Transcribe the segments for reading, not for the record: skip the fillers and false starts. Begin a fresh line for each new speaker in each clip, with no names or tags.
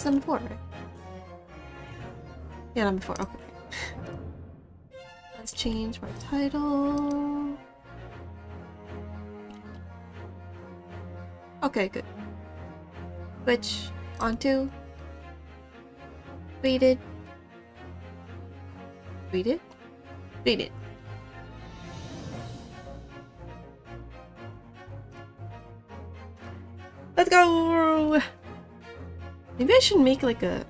It's number 4, right? Yeah, number 4. Okay. Let's change my title. Okay, good. Switch onto read it. Let's go! Maybe I should make like a...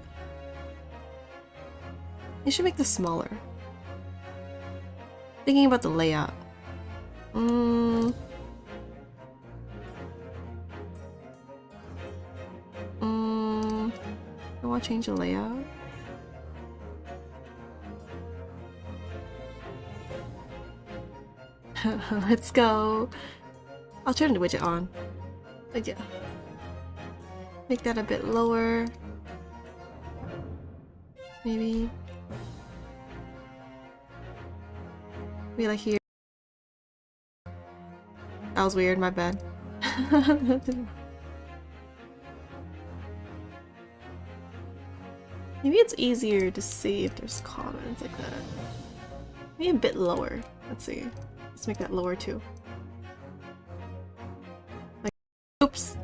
I should make this smaller. Thinking about the layout. I want to change the layout. Let's go. I'll turn the widget on. But yeah. Make that a bit lower. Maybe. Maybe like here. That was weird, my bad. Maybe it's easier to see if there's comments like that. Maybe a bit lower. Let's see. Let's make that lower too. Like, oops!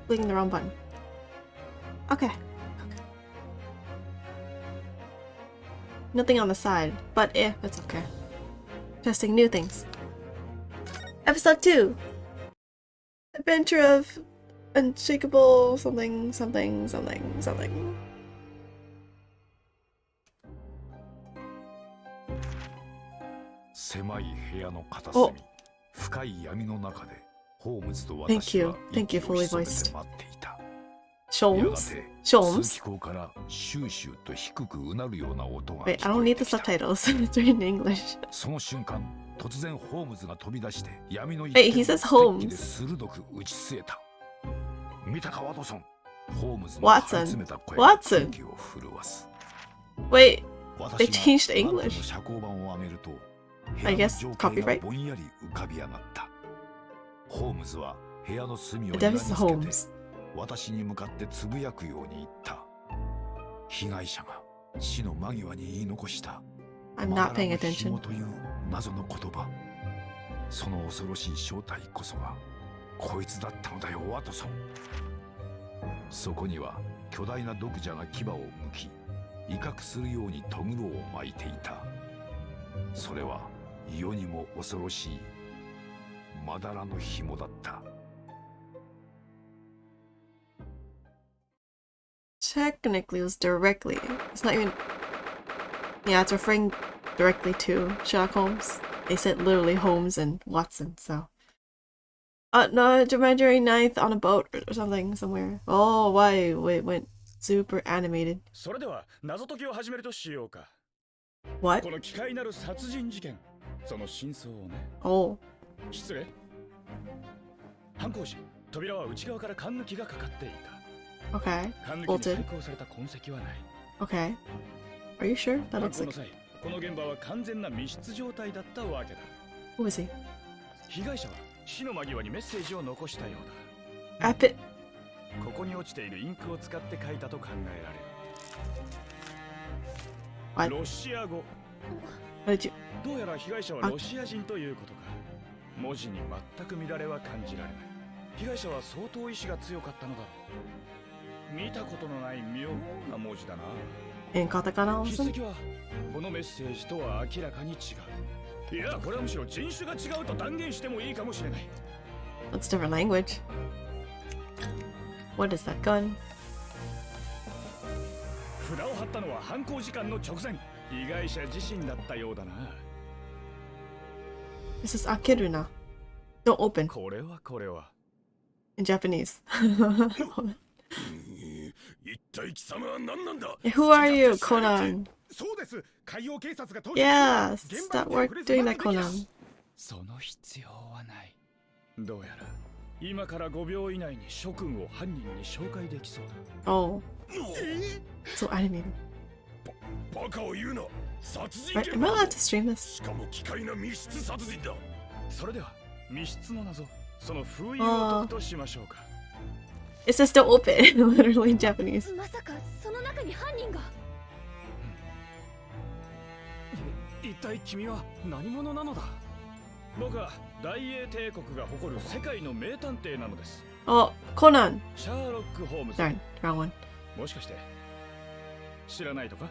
Clicking the wrong button. Okay. Nothing on the side, but that's okay. Testing new things. Episode 2! Adventure of Unshakable something. Oh! Thank you, fully voiced. Sholmes? Wait, I don't need the subtitles. It's written in English. Wait, he says Holmes. Watson? Wait, they changed English. I guess copyright. That is Holmes. I'm not paying attention.
その恐ろしい正体こそがこいつだったのだよ、ワトソン。そこには巨大な毒蛇が牙をむき、威嚇するようにトグロを巻いていた。それは世にも恐ろしいまだらの紐だった。
Technically, it was directly. It's not even. Yeah, it's referring directly to Sherlock Holmes. They said literally Holmes and Watson, so. No, January 9th on a boat or something somewhere. Oh, why? It went super animated. What? Oh. Okay. Bolted. Okay. Are you sure? That looks like... Who is he? Epic. What? What did you...
どうやら被害者はロシア人ということか。文字に全く乱れは感じられない。被害者は相当意志が強かったのだろう。見たことのない妙な文字だな。
In katakana also?
筆跡はこのメッセージとは明らかに違う。いや、これはむしろ人種が違うと断言してもいいかもしれない。
That's different language. What is that gun?
札を貼ったのは犯行時間の直前。被害者自身だったようだな。
This is Akiruna. Don't open.
これは。
In Japanese.
一体貴様は何なんだ?
Who are you, Conan?
そうです。海洋警察が到着。
Yeah, stop work doing that, Conan.
その必要はない。どうやら今から5秒以内に諸君を犯人に紹介できそうだ。
Oh. So animated.
バカを言うな。殺人
Am I allowed to stream this?
しかも奇怪な密室殺人だ。それでは密室の謎、その封印を解くとしましょうか。
It says don't open, literally in Japanese.
まさかその中に犯人が。
一体君は何者なのだ。僕は大英帝国が誇る世界の名探偵なのです。
Oh, Conan.
シャーロック・ホームズ。
Darn, wrong one.
もしかして知らないとか。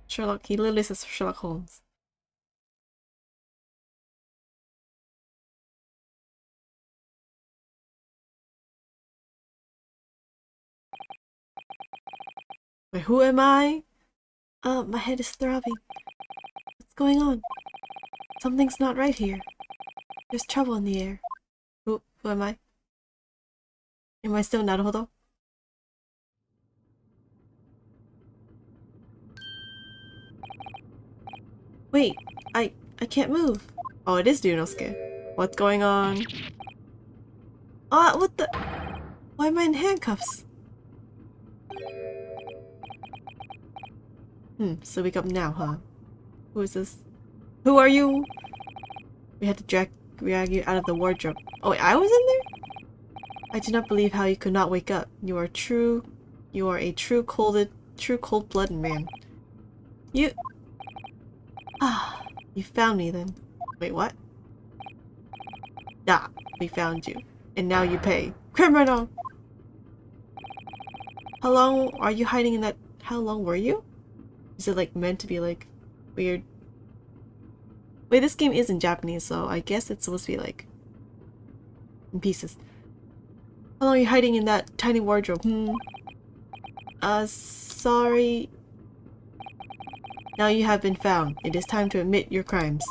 Sherlock, he literally says Sherlock Holmes. Wait, who am I? My head is throbbing. What's going on? Something's not right here. There's trouble in the air. Who am I? Am I still Naruhodo? Wait, I can't move. Oh, it is Ryunosuke. What's going on? Ah, what the? Why am I in handcuffs? So wake up now, huh? Who is this? Who are you? We had to drag you out of the wardrobe. Oh wait, I was in there? I do not believe how you could not wake up. You are a true cold-blooded man. You found me then. Wait, what? Ah, we found you. And now you pay. Criminal! How long are you hiding in that? How long were you? Is it like meant to be like weird? Wait, this game is in Japanese, so I guess it's supposed to be like in pieces. How long are you hiding in that tiny wardrobe? Sorry. Now you have been found. It is time to admit your crimes.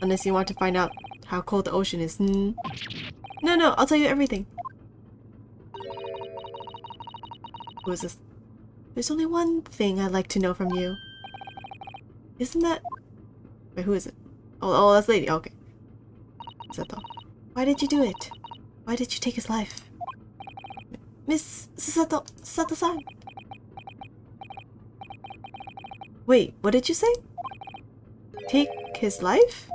Unless you want to find out how cold the ocean is. No, I'll tell you everything. Who is this? There's only one thing I'd like to know from you. Isn't that... Wait, who is it? Oh, that's Lady. Okay. Sato. Why did you do it? Why did you take his life? Miss Sato-san. Wait, what did you say? Take his life?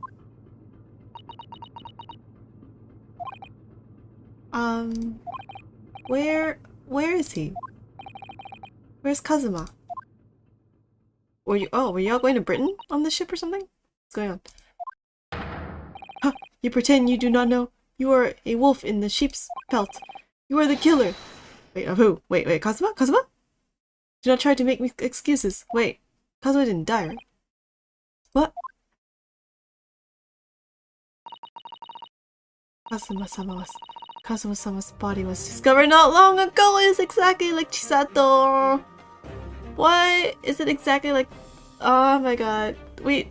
Where is he? Where's Kazuma? Were you all going to Britain on this ship or something? What's going on? Huh, you pretend you do not know. You are a wolf in the sheep's pelt. You are the killer. Wait, of who? Wait, Kazuma? Kazuma? Do not try to make me excuses. Wait, Kazuma didn't die, right? What? Kazuma-sama's body was discovered not long ago. It is exactly like Chisato. What? Is it exactly like... Oh my god. Wait.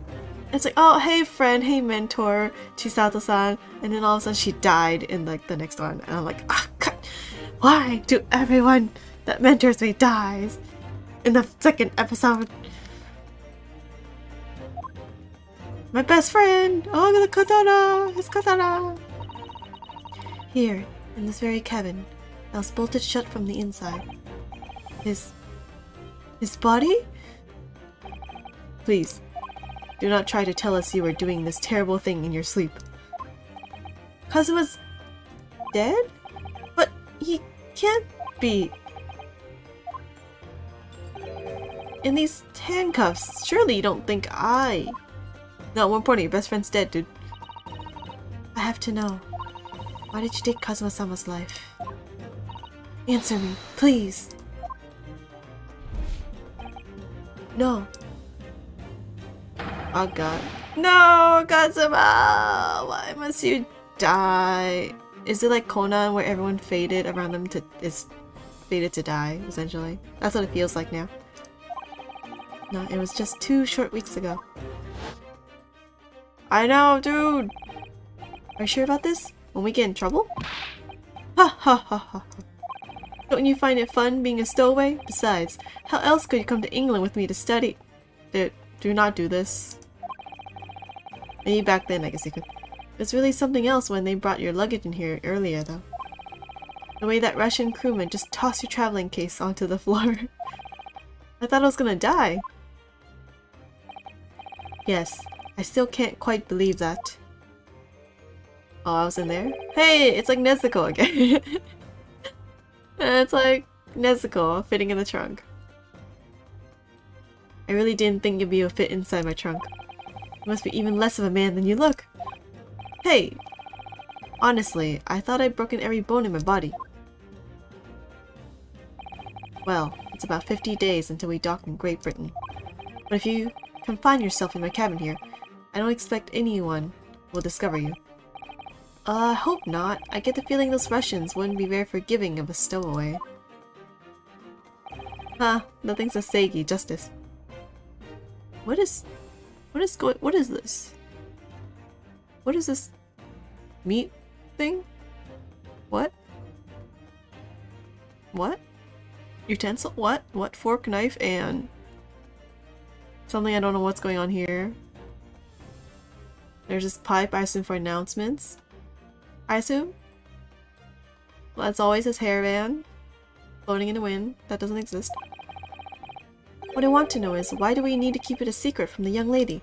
It's like, oh, hey friend, hey mentor, Chisato-san. And then all of a sudden she died in like the next one. And I'm like, God. Why do everyone that mentors me dies in the second episode? My best friend! Oh, the katana! His katana! Here, in this very cabin, I was bolted shut from the inside. His body? Please, do not try to tell us you were doing this terrible thing in your sleep. Kazuma's dead? But he can't be. In these handcuffs, surely you don't think I... No, more important, your best friend's dead, dude. I have to know. Why did you take Kazuma-sama's life? Answer me, please. No. Oh god. No, Kazuma! Why must you die? Is it like Conan where everyone fated around them is fated to die, essentially? That's what it feels like now. No, it was just 2 short weeks ago. I know, dude! Are you sure about this? When we get in trouble? Ha ha ha ha. Don't you find it fun being a stowaway? Besides, how else could you come to England with me to study? Dude, do not do this. Maybe back then, I guess you could. It's really something else when they brought your luggage in here earlier, though. The way that Russian crewman just tossed your traveling case onto the floor. I thought I was gonna die. Yes, I still can't quite believe that. Oh, I was in there? Hey, it's like Nezuko again. It's like Nezuko fitting in the trunk. I really didn't think you'd be able to fit inside my trunk. You must be even less of a man than you look. Hey! Honestly, I thought I'd broken every bone in my body. Well, it's about 50 days until we dock in Great Britain. But if you confine yourself in my cabin here, I don't expect anyone will discover you. I hope not. I get the feeling those Russians wouldn't be very forgiving of a stowaway. Huh, nothing's a Seigi justice. What is this? What is this meat thing? What? What? Utensil? What? What? Fork, knife, and something I don't know what's going on here. There's this pipe, I assume, for announcements. I assume? Well, that's always his hairband. Floating in the wind. That doesn't exist. What I want to know is, why do we need to keep it a secret from the young lady?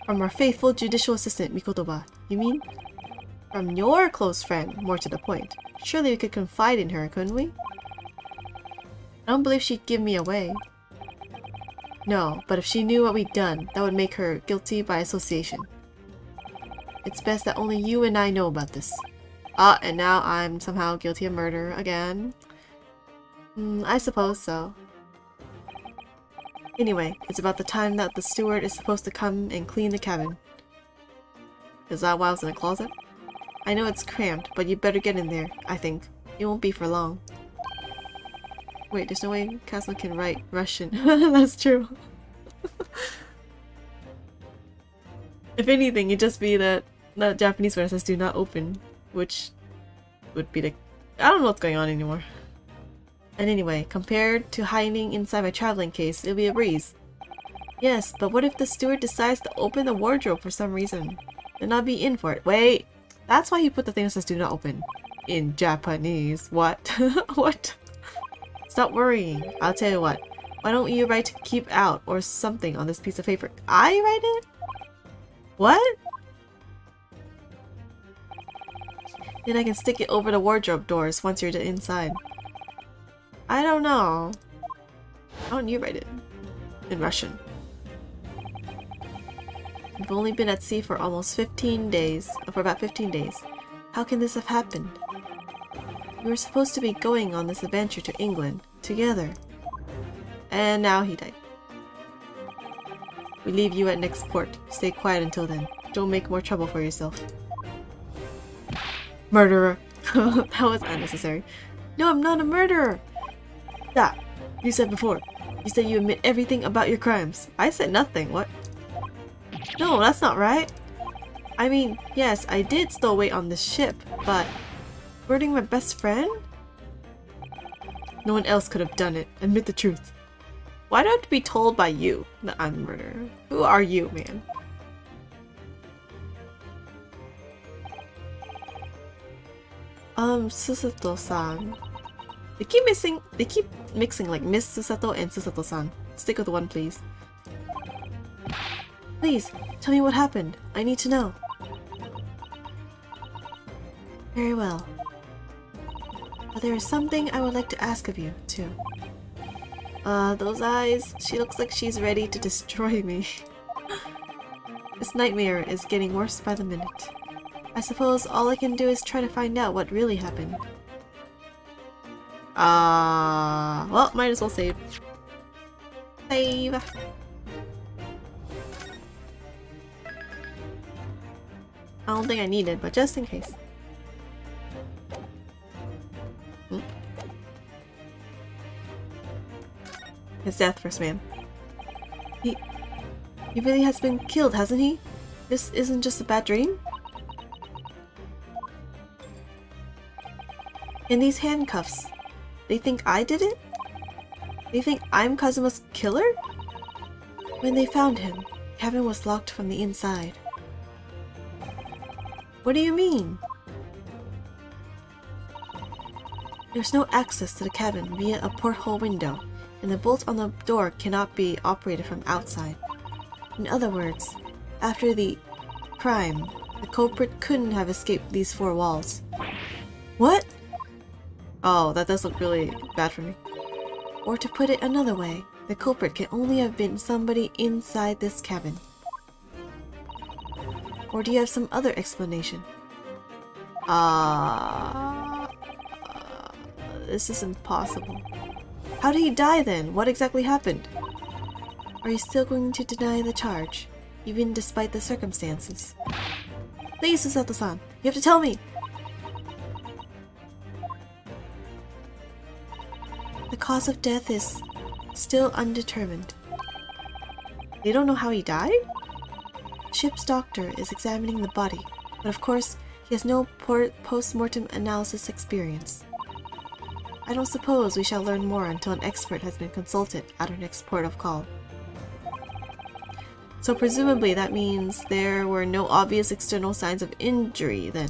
From our faithful judicial assistant, Mikotoba. You mean? From your close friend, more to the point. Surely we could confide in her, couldn't we? I don't believe she'd give me away. No, but if she knew what we'd done, that would make her guilty by association. It's best that only you and I know about this. Ah, and now I'm somehow guilty of murder again. I suppose so. Anyway, it's about the time that the steward is supposed to come and clean the cabin. Is that why I was in a closet? I know it's cramped, but you better get in there, I think. It won't be for long. Wait, there's no way Kazuma can write Russian. That's true. If anything, it'd just be that the Japanese word says do not open, which would be the... I don't know what's going on anymore. And anyway, compared to hiding inside my traveling case, it'll be a breeze. Yes, but what if the steward decides to open the wardrobe for some reason? Then I'll be in for it. Wait! That's why he put the thing that says do not open. In Japanese. What? What? Stop worrying. I'll tell you what. Why don't you write keep out or something on this piece of paper? I write it? What? Then I can stick it over the wardrobe doors once you're inside. I don't know. Why don't you write it? In Russian. I've only been at sea for almost 15 days. For about 15 days. How can this have happened? We were supposed to be going on this adventure to England. Together. And now he died. We leave you at next port. Stay quiet until then. Don't make more trouble for yourself. Murderer. That was unnecessary. No, I'm not a murderer. Stop. You said before. You said you admit everything about your crimes. I said nothing. What? No, that's not right. I mean, yes, I did stow away on this ship, but murdering my best friend? No one else could have done it. Admit the truth. Why do I have to be told by you that I'm a murderer? Who are you, man? Susato-san. They keep mixing like Miss Susato and Susato-san. Stick with one, please. Please, tell me what happened. I need to know. Very well. But there is something I would like to ask of you, too. Those eyes. She looks like she's ready to destroy me. This nightmare is getting worse by the minute. I suppose all I can do is try to find out what really happened. Well, might as well save. Save! I don't think I need it, but just in case. His death first, man. He really has been killed, hasn't he? This isn't just a bad dream? And these handcuffs, they think I did it? They think I'm Kazuma's killer? When they found him, Kevin was locked from the inside. What do you mean? There's no access to the cabin via a porthole window, and the bolt on the door cannot be operated from outside. In other words, after the crime, The culprit couldn't have escaped these four walls. What? Oh, that does look really bad for me. Or to put it another way, the culprit can only have been somebody inside this cabin. Or do you have some other explanation? This is impossible. How did he die then? What exactly happened? Are you still going to deny the charge, even despite the circumstances? Please, Susato-san, you have to tell me! The cause of death is still undetermined. They don't know how he died? The ship's doctor is examining the body, but of course, he has no post-mortem analysis experience. I don't suppose we shall learn more until an expert has been consulted at our next port of call. So presumably that means there were no obvious external signs of injury then.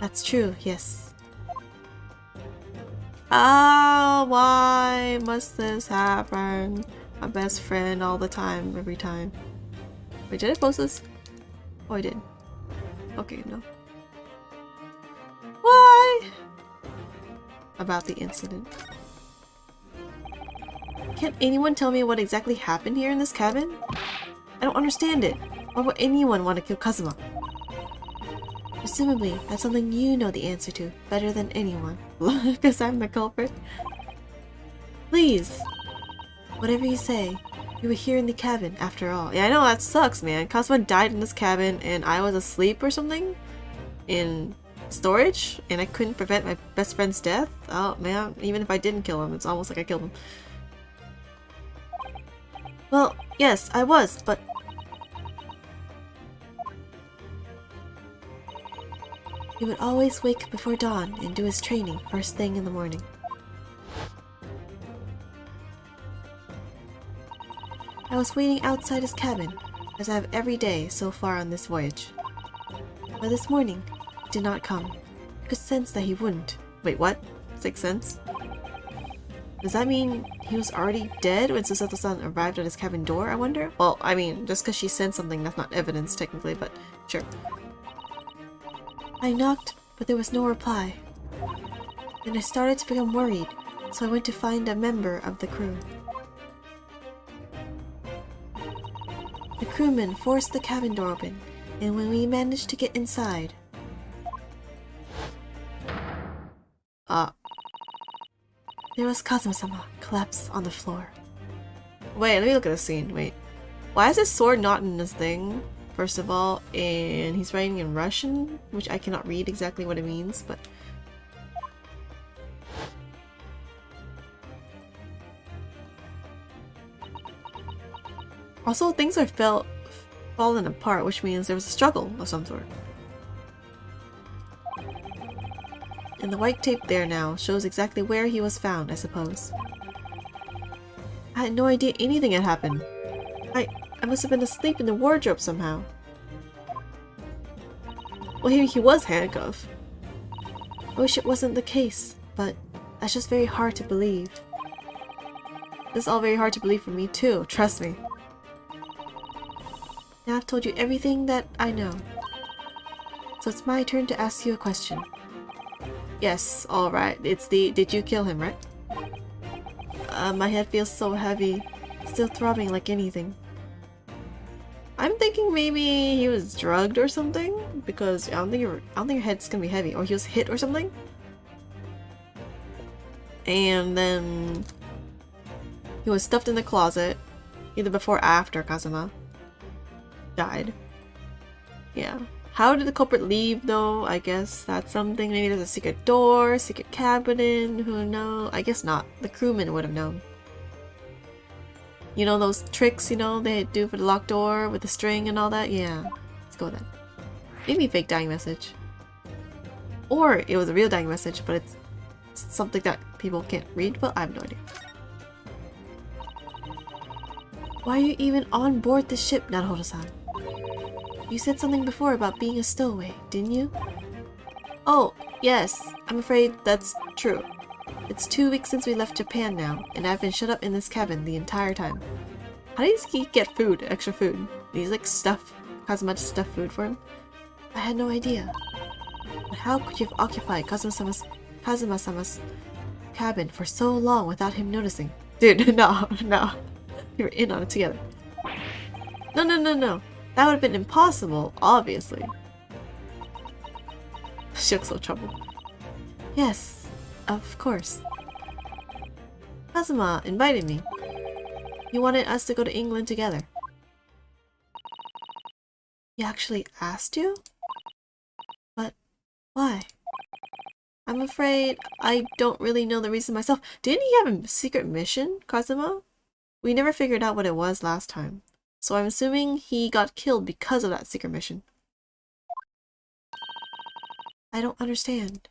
That's true, yes. Why must this happen? My best friend all the time, every time. Wait, did I post this? Oh, I did. Okay, no. Why? About the incident. Can't anyone tell me what exactly happened here in this cabin? I don't understand it. Why would anyone want to kill Kazuma? Presumably, that's something you know the answer to better than anyone. Because I'm the culprit. Please! Whatever you say, you were here in the cabin after all. Yeah, I know, that sucks, man. Kazuma died in this cabin and I was asleep or something? In storage? And I couldn't prevent my best friend's death? Oh, man. Even if I didn't kill him, it's almost like I killed him. Well, yes, I was, but... He would always wake before dawn and do his training first thing in the morning. I was waiting outside his cabin, as I have every day so far on this voyage. But this morning, he did not come. I could sense that he wouldn't. Wait, what? 6 sense? Does that mean he was already dead when Susato-san arrived at his cabin door, I wonder? Well, I mean, just because she sensed something, that's not evidence, technically, but sure. I knocked, but there was no reply. Then I started to become worried, so I went to find a member of the crew. The crewman forced the cabin door open, and when we managed to get inside... there was Kazuma-sama collapsed on the floor. Wait, let me look at the scene. Wait. Why is his sword not in this thing? First of all, and he's writing in Russian, which I cannot read exactly what it means, but... Also, things are fallen apart, which means there was a struggle of some sort. And the white tape there now shows exactly where he was found, I suppose. I had no idea anything had happened. I must have been asleep in the wardrobe somehow. Well, he was handcuffed. I wish it wasn't the case, but that's just very hard to believe. It's all very hard to believe for me too, trust me. Now I've told you everything that I know. So it's my turn to ask you a question. Yes, alright. It's the did you kill him, right? My head feels so heavy. It's still throbbing like anything. I'm thinking maybe he was drugged or something, because I don't think your head's gonna be heavy, or he was hit or something. And then he was stuffed in the closet, either before or after Kazuma died. Yeah. How did the culprit leave though? I guess that's something. Maybe there's a secret door, secret cabinet, who knows? I guess not. The crewman would have known. You know those tricks, you know, they do for the locked door with the string and all that? Yeah. Let's go with that. Maybe a fake dying message. Or it was a real dying message, but it's something that people can't read. Well, I have no idea. Why are you even on board the ship, Naruhodo-san? You said something before about being a stowaway, didn't you? Oh, yes. I'm afraid that's true. It's 2 weeks since we left Japan now, and I've been shut up in this cabin the entire time. How does he get food, extra food? He's like stuff Kazuma to stuff food for him? I had no idea. But how could you have occupied Kazuma-sama's cabin for so long without him noticing? Dude, no. You were in on it together. No. That would have been impossible, obviously. She looks so troubled. Yes, of course. Kazuma invited me. He wanted us to go to England together. He actually asked you? But why? I'm afraid I don't really know the reason myself. Didn't he have a secret mission, Kazuma? We never figured out what it was last time. So I'm assuming he got killed because of that secret mission. I don't understand.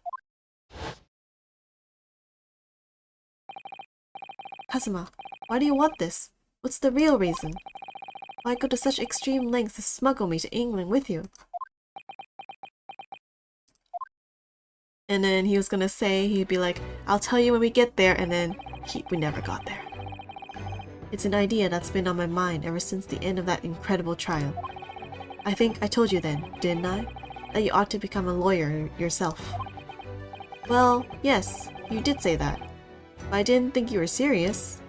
Kazuma, why do you want this? What's the real reason? Why go to such extreme lengths to smuggle me to England with you? And then he was gonna say, he'd be like, I'll tell you when we get there, and then we never got there. It's an idea that's been on my mind ever since the end of that incredible trial. I think I told you then, didn't I? That you ought to become a lawyer yourself. Well, yes, you did say that. But I didn't think you were serious.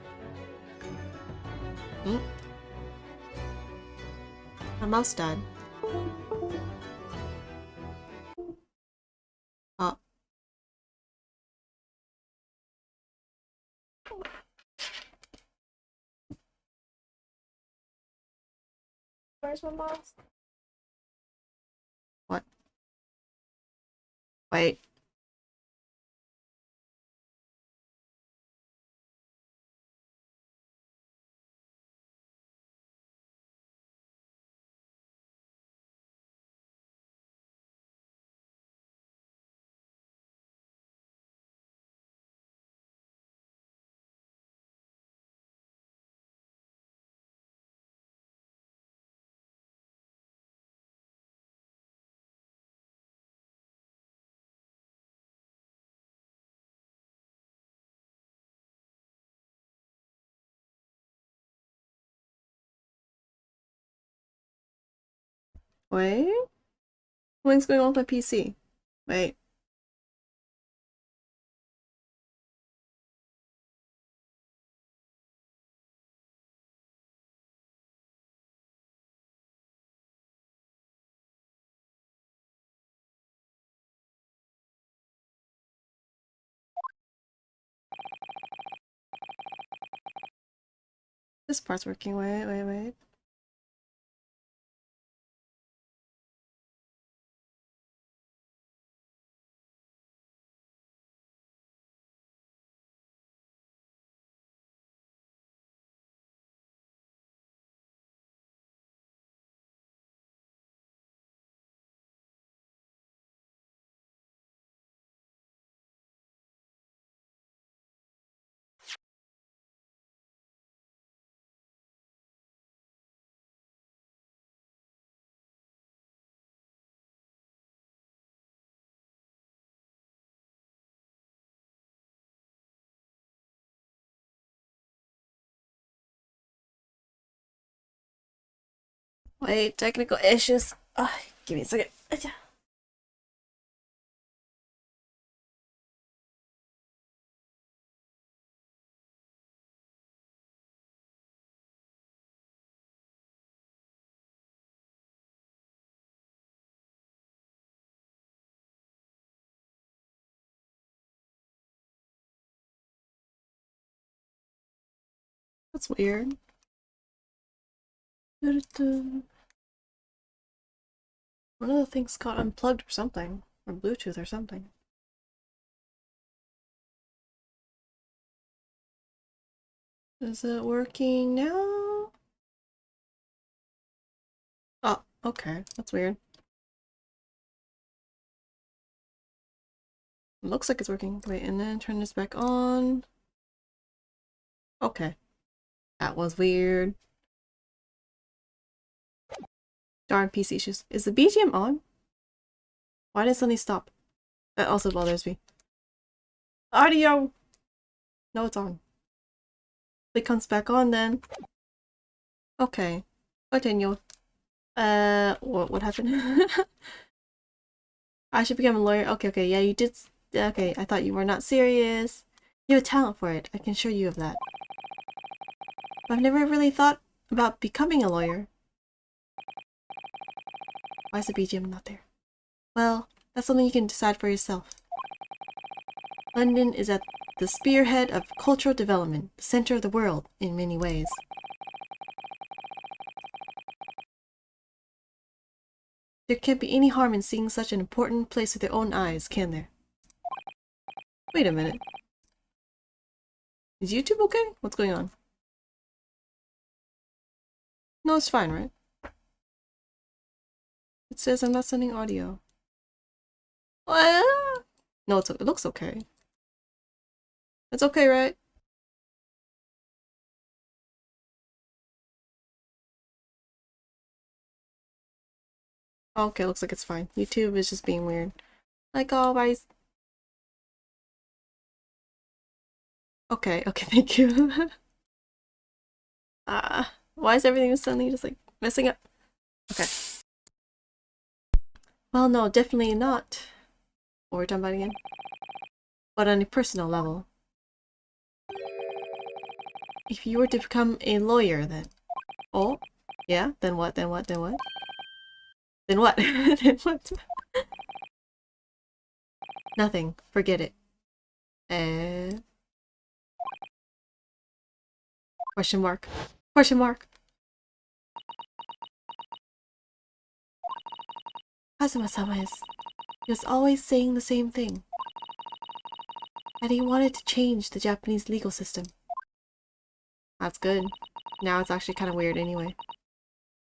My mouse died. Oh. Where's my mouse? What? Wait. Wait? What's going on with my PC? Wait. This part's working. Wait. Wait, technical issues. Give me a second. That's weird. One of the things got unplugged or something. Or Bluetooth or something. Is it working now? Oh, okay. That's weird. Looks like it's working. Wait, and then turn this back on. Okay. That was weird. Darn PC issues. Is the BGM on? Why did it suddenly stop? That also bothers me. Audio! No, it's on. It comes back on then. Okay. Continue. What happened? I should become a lawyer. Okay, yeah, you did. Okay, I thought you were not serious. You have a talent for it. I can assure you of that. But I've never really thought about becoming a lawyer. Why is the BGM not there? Well, that's something you can decide for yourself. London is at the spearhead of cultural development, the center of the world in many ways. There can't be any harm in seeing such an important place with your own eyes, can there? Wait a minute. Is YouTube okay? What's going on? No, it's fine, right? It says I'm not sending audio. What? No, it looks okay. It's okay, right? Okay, looks like it's fine. YouTube is just being weird. Like always. Okay, thank you. Why is everything suddenly just like messing up? Okay. Well, no, definitely not. What we're talking about again? But on a personal level. If you were to become a lawyer, then. Oh? Yeah? Then what? Then what? Then what? Then what? Then what? Nothing. Forget it. Question mark. Question mark. Kazuma-sama he was always saying the same thing. That he wanted to change the Japanese legal system. That's good. Now it's actually kind of weird anyway.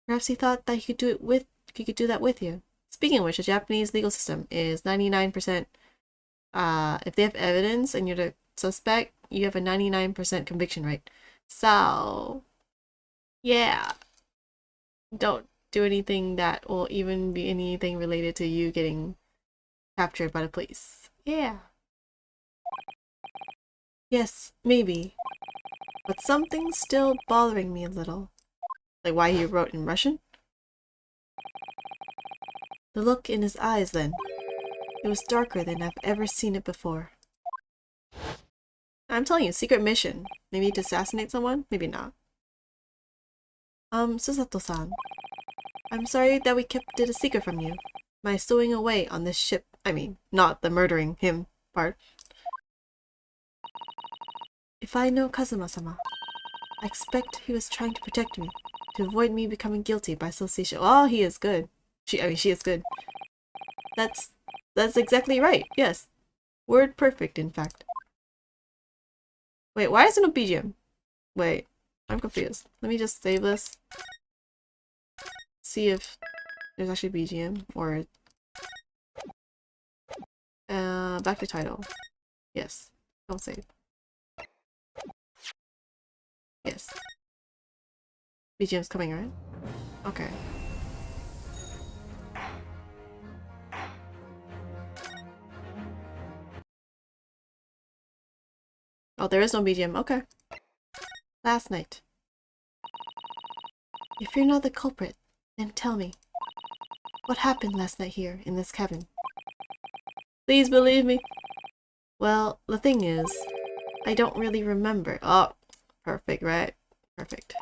Perhaps he thought that he could do that with you. Speaking of which, the Japanese legal system is 99%. If they have evidence and you're the suspect, you have a 99% conviction rate. So, yeah. Don't do anything that will even be anything related to you getting captured by the police. Yeah. Yes, maybe. But something's still bothering me a little. Like why he wrote in Russian? The look in his eyes then. It was darker than I've ever seen it before. I'm telling you, secret mission. Maybe to assassinate someone? Maybe not. Susato-san. I'm sorry that we kept it a secret from you. My stowing away on this ship. I mean, not the murdering him part. If I know Kazuma-sama, I expect he was trying to protect me, to avoid me becoming guilty by association. Oh, he is good. She is good. That's exactly right, yes. Word perfect, in fact. Wait, why is it no BGM? Wait, I'm confused. Let me just save this. See if there's actually BGM or back to title. Yes. Don't save. Yes. BGM's coming, right? Okay. Oh, there is no BGM. Okay. Last night. If you're not the culprit, then tell me. What happened last night here in this cabin? Please believe me. Well, the thing is, I don't really remember. Oh, perfect, right? Perfect.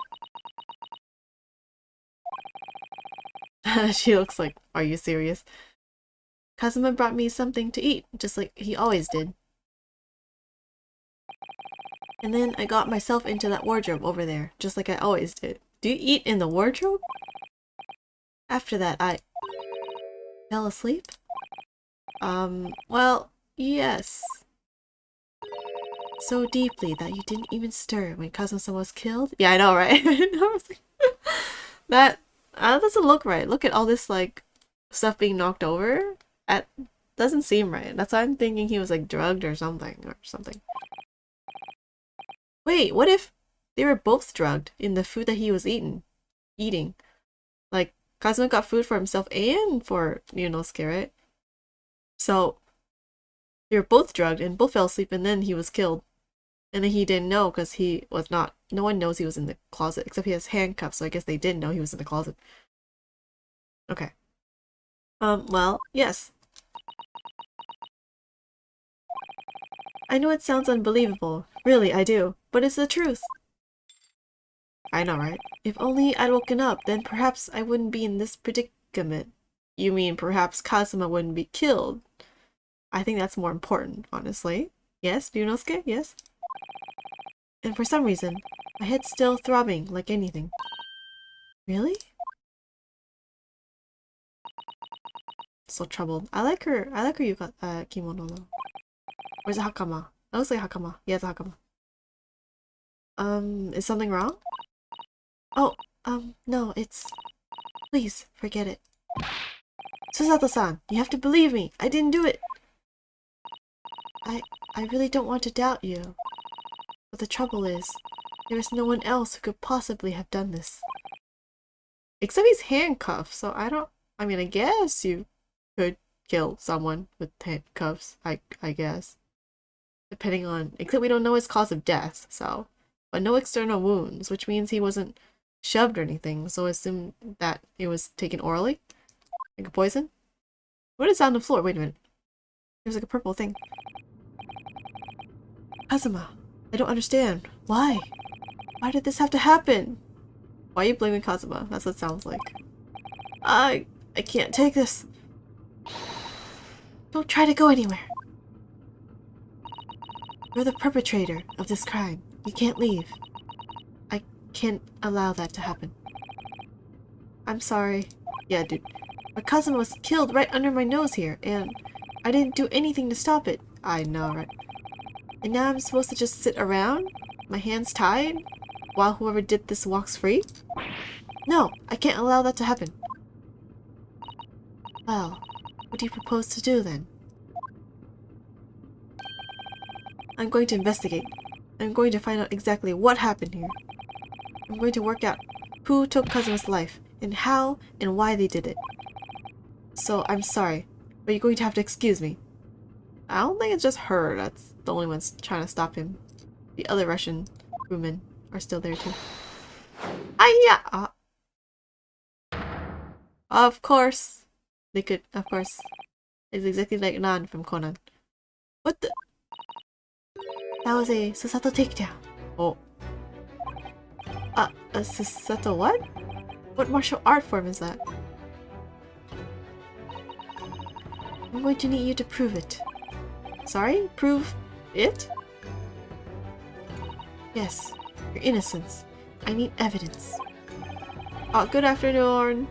She looks like, are you serious? Kazuma brought me something to eat, just like he always did. And then I got myself into that wardrobe over there, just like I always did. Do you eat in the wardrobe? After that, I fell asleep? Well, yes. So deeply that you didn't even stir when Kazuma-sama was killed? Yeah, I know, right? That doesn't look right. Look at all this, like, stuff being knocked over. That doesn't seem right. That's why I'm thinking he was, like, drugged or something. Wait, what if they were both drugged in the food that he was eating? Like, Kazuma got food for himself and for Ryunosuke, right? So, they were both drugged and both fell asleep and then he was killed. And then he didn't know because he was not... No one knows he was in the closet except he has handcuffs, so I guess they didn't know he was in the closet. Okay. Well, yes. I know it sounds unbelievable. Really, I do. But it's the truth. I know, right? If only I'd woken up, then perhaps I wouldn't be in this predicament. You mean perhaps Kazuma wouldn't be killed? I think that's more important, honestly. Yes, Ryunosuke? Yes? And for some reason, my head's still throbbing like anything. Really? So troubled. I like her kimono though. Or is it hakama? That looks like hakama. Yeah, it's a hakama. Is something wrong? Oh, no, it's... Please, forget it. Susato-san, you have to believe me! I didn't do it! I really don't want to doubt you. But the trouble is, there is no one else who could possibly have done this. Except he's handcuffed, so I mean, I guess you could kill someone with handcuffs, I guess. Depending on... Except we don't know his cause of death, so... But no external wounds, which means he wasn't shoved or anything, so I assume that it was taken orally? Like a poison? What is on the floor? Wait a minute. There's like a purple thing. Kazuma, I don't understand. Why? Why did this have to happen? Why are you blaming Kazuma? That's what it sounds like. I can't take this. Don't try to go anywhere. You're the perpetrator of this crime. You can't leave. I can't allow that to happen. I'm sorry. Yeah, dude. But Kazuma was killed right under my nose here, and I didn't do anything to stop it. I know, right? And now I'm supposed to just sit around? My hands tied? While whoever did this walks free? No, I can't allow that to happen. Well, what do you propose to do then? I'm going to investigate. I'm going to find out exactly what happened here. I'm going to work out who took Kazuma's life, and how and why they did it. So, I'm sorry, but you're going to have to excuse me. I don't think it's just her that's the only one trying to stop him. The other Russian crewmen are still there too. Hiya! Of course. They could, of course. It's exactly like Nan from Conan. What the? That was a Susato takedown. Oh. A Susato what? What martial art form is that? I'm going to need you to prove it. Sorry? Prove it? Yes. Your innocence. I need evidence. Oh, good afternoon.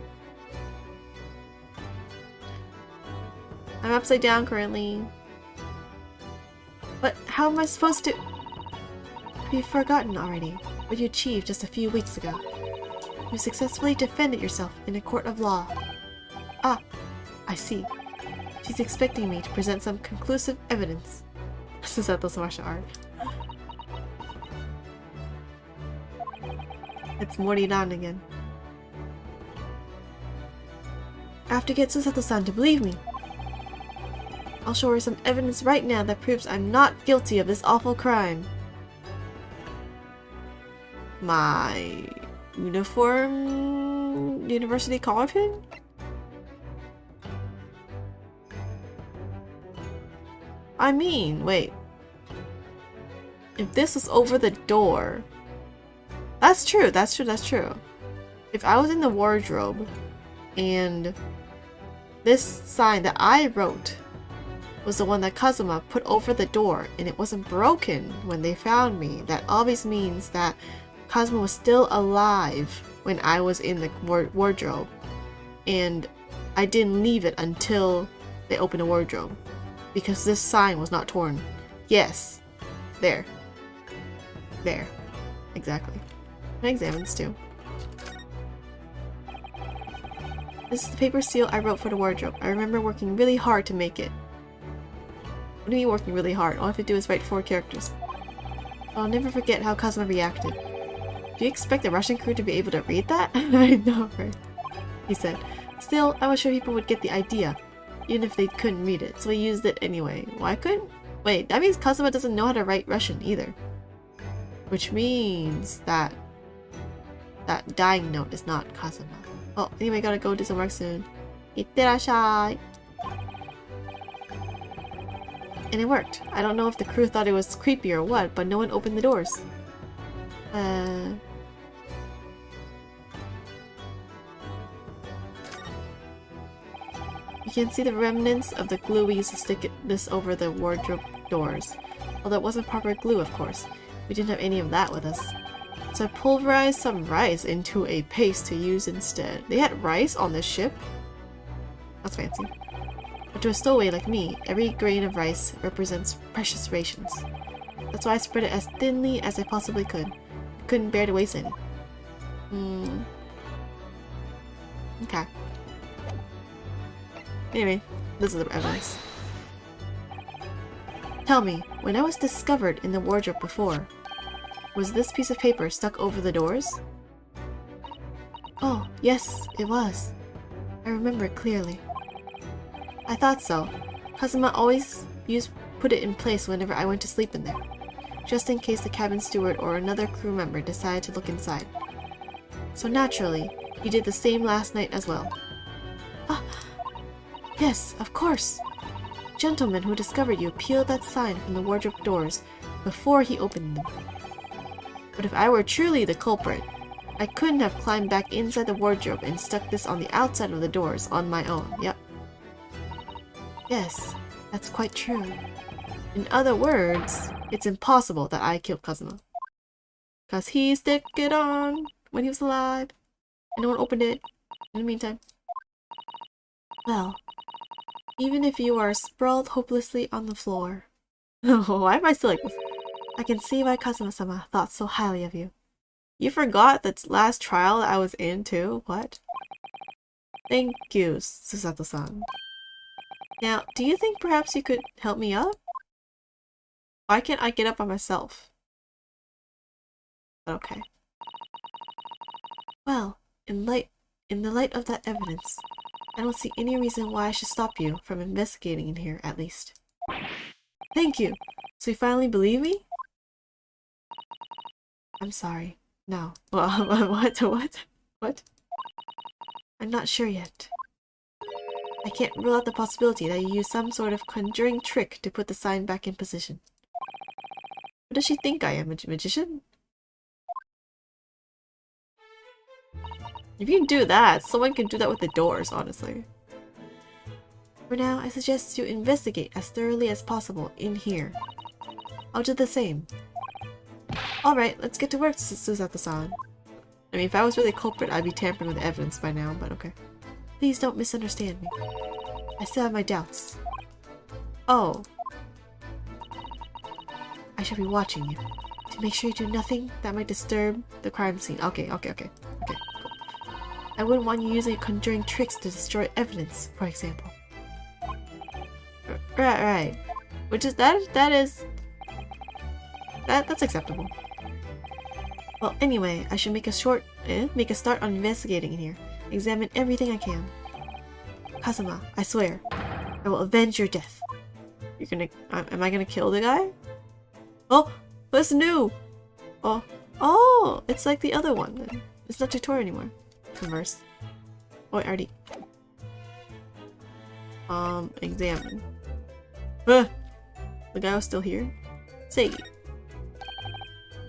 I'm upside down currently. But how am I supposed to... Have you forgotten already what you achieved just a few weeks ago? You successfully defended yourself in a court of law. Ah, I see. She's expecting me to present some conclusive evidence. Susato's martial art. It's Moriran again. I have to get Susato-san to believe me. I'll show her some evidence right now that proves I'm not guilty of this awful crime. My uniform university collar pin? I mean, wait. If this was over the door... That's true, that's true, that's true. If I was in the wardrobe and this sign that I wrote was the one that Kazuma put over the door and it wasn't broken when they found me, that always means that Kazuma was still alive when I was in the wardrobe and I didn't leave it until they opened the wardrobe because this sign was not torn. Yes. There. There. Exactly. Can I examine this too? This is the paper seal I wrote for the wardrobe. I remember working really hard to make it. What do you mean working really hard? All I have to do is write 4 characters. I'll never forget how Kazuma reacted. Do you expect the Russian crew to be able to read that? I know, right? He said. Still, I was sure people would get the idea, even if they couldn't read it, so I used it anyway. Why couldn't? Wait, that means Kazuma doesn't know how to write Russian either. Which means that that dying note is not Kazuma. Oh, anyway, gotta go do some work soon. Itterashai! And it worked. I don't know if the crew thought it was creepy or what, but no one opened the doors. You can see the remnants of the glue we used to stick this over the wardrobe doors. Although it wasn't proper glue, of course. We didn't have any of that with us. So I pulverized some rice into a paste to use instead. They had rice on this ship? That's fancy. But to a stowaway like me, every grain of rice represents precious rations. That's why I spread it as thinly as I possibly could. I couldn't bear to waste any. Okay. Anyway, this is the evidence. Tell me, when I was discovered in the wardrobe before, was this piece of paper stuck over the doors? Oh, yes, it was. I remember it clearly. I thought so. Kazuma always put it in place whenever I went to sleep in there, just in case the cabin steward or another crew member decided to look inside. So naturally, you did the same last night as well. Ah, yes, of course. The gentleman who discovered you peeled that sign from the wardrobe doors before he opened them. But if I were truly the culprit, I couldn't have climbed back inside the wardrobe and stuck this on the outside of the doors on my own. Yep. Yes, that's quite true. In other words, it's impossible that I killed Kazuma. 'Cause he stick it on when he was alive, and no one opened it in the meantime. Well, even if you are sprawled hopelessly on the floor... Why am I still like this? I can see why Kazuma-sama thought so highly of you. You forgot that last trial that I was in too? What? Thank you, Susato-san. Now, do you think perhaps you could help me up? Why can't I get up by myself? Okay. Well, in the light of that evidence, I don't see any reason why I should stop you from investigating in here, at least. Thank you! So you finally believe me? I'm sorry. No. Well, what? I'm not sure yet. I can't rule out the possibility that you use some sort of conjuring trick to put the sign back in position. What does she think I am, a magician? If you can do that, someone can do that with the doors, honestly. For now, I suggest you investigate as thoroughly as possible in here. I'll do the same. Alright, let's get to work, Susato-san. I mean, if I was really culprit, I'd be tampering with the evidence by now, but okay. Please don't misunderstand me. I still have my doubts. Oh. I shall be watching you, to make sure you do nothing that might disturb the crime scene. Okay, cool. I wouldn't want you using conjuring tricks to destroy evidence, for example. Right. Which is, that's acceptable. Well, anyway, I should make a start on investigating in here. Examine everything I can. Kazuma, I swear, I will avenge your death. You're gonna... am I gonna kill the guy? Oh! What's new? Oh! It's like the other one then. It's not tutorial anymore. Converse. Oh, I already... examine. The guy was still here? Seigi.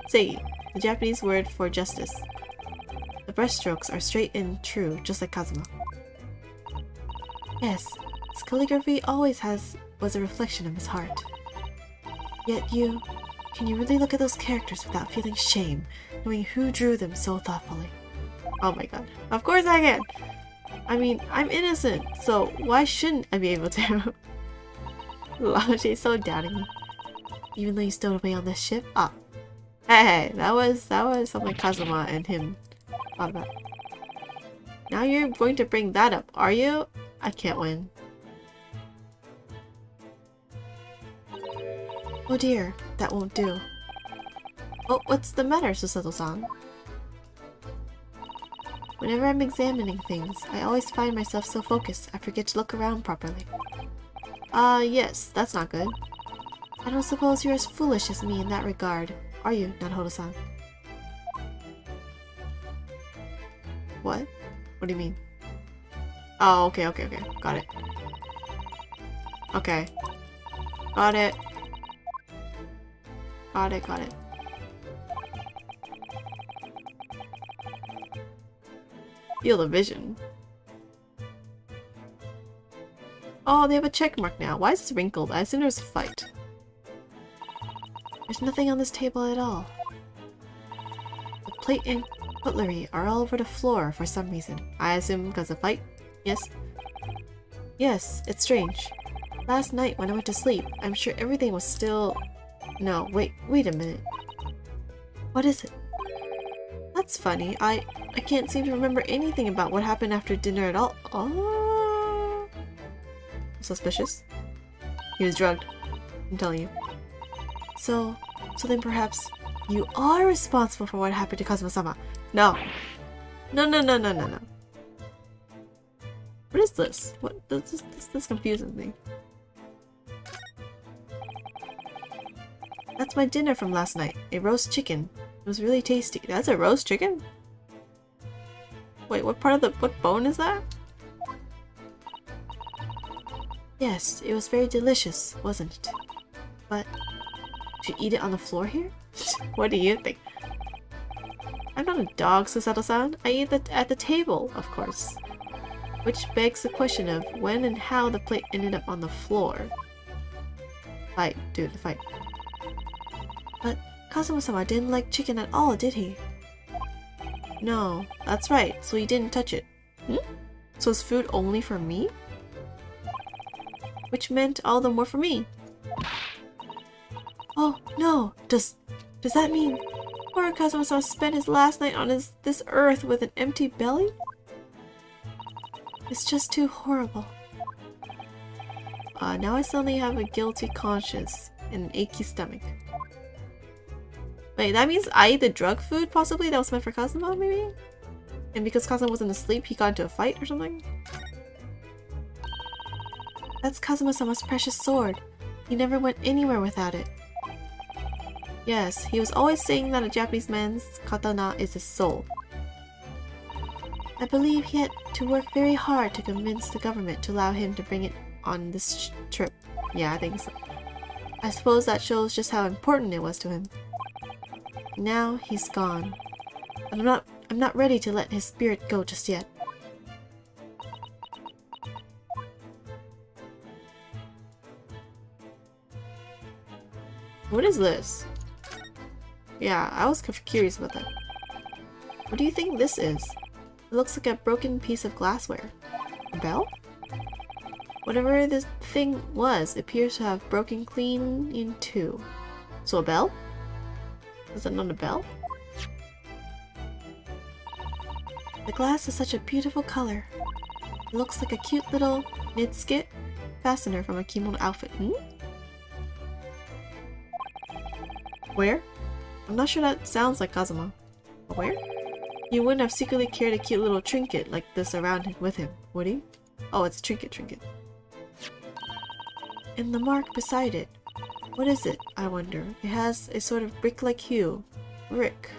Seigi, the Japanese word for justice. The brushstrokes are straight and true, just like Kazuma. Yes, his calligraphy always was a reflection of his heart. Yet can you really look at those characters without feeling shame, knowing who drew them so thoughtfully? Oh my god. Of course I can! I mean, I'm innocent, so why shouldn't I be able to? She's so doubting me. Even though you stowed away on this ship? Ah. Hey, that was something Kazuma and him thought about. Now you're going to bring that up, are you? I can't win. Oh dear, that won't do. Oh, what's the matter, Susato-san? Whenever I'm examining things, I always find myself so focused I forget to look around properly. Yes, that's not good. I don't suppose you're as foolish as me in that regard, are you, Naruhodo-san? What? What do you mean? Oh, okay. Got it. Okay. Got it. Feel the vision. Oh, they have a check mark now. Why is this wrinkled? I assume there's a fight. There's nothing on this table at all. The plate and cutlery are all over the floor for some reason. I assume because of fight? Yes? Yes, it's strange. Last night when I went to sleep, I'm sure everything was still... No, wait a minute. What is it? That's funny. I can't seem to remember anything about what happened after dinner at all. Oh, suspicious. He was drugged. I'm telling you. So then perhaps you are responsible for what happened to Kazuma-sama. No. No. What is this? What this confuses me. That's my dinner from last night. A roast chicken. It was really tasty. That's a roast chicken? Wait, what bone is that? Yes, it was very delicious, wasn't it? But, should you eat it on the floor here? What do you think? I'm not a dog, Susato-san. I eat at the table, of course. Which begs the question of when and how the plate ended up on the floor. Fight, dude, fight. But Kazuma-sama didn't like chicken at all, did he? No, that's right, so he didn't touch it. So is food only for me? Which meant all the more for me. Oh, no! Does that mean poor Kazuma-sama spent his last night on this earth with an empty belly? It's just too horrible. Now I suddenly have a guilty conscience and an achy stomach. Wait, that means I ate the drug food, possibly? That was meant for Kazuma, maybe? And because Kazuma wasn't asleep, he got into a fight or something? That's Kazuma-sama's precious sword. He never went anywhere without it. Yes, he was always saying that a Japanese man's katana is his soul. I believe he had to work very hard to convince the government to allow him to bring it on this trip. Yeah, I think so. I suppose that shows just how important it was to him. Now he's gone. But I'm not ready to let his spirit go just yet. What is this? Yeah, I was curious about that. What do you think this is? It looks like a broken piece of glassware. A bell? Whatever this thing was, it appears to have broken clean in two. So a bell? Is that not a bell? The glass is such a beautiful color. It looks like a cute little knit-skit fastener from a kimono outfit. Where? I'm not sure that sounds like Kazuma. Where? He wouldn't have secretly carried a cute little trinket like this around with him, would he? Oh, it's a trinket. And the mark beside it. What is it, I wonder? It has a sort of brick-like hue. Brick.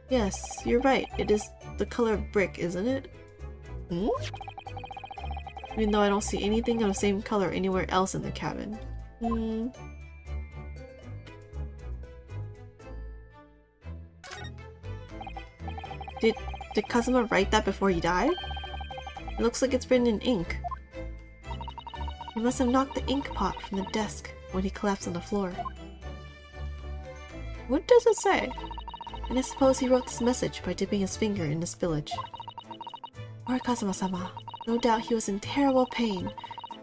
Yes, you're right. It is the color of brick, isn't it? Even though I don't see anything of the same color anywhere else in the cabin. Did Kazuma write that before he died? It looks like it's written in ink. He must have knocked the ink pot from the desk when he collapsed on the floor. What does it say? And I suppose he wrote this message by dipping his finger in the spillage. Poor Kazuma-sama. No doubt he was in terrible pain.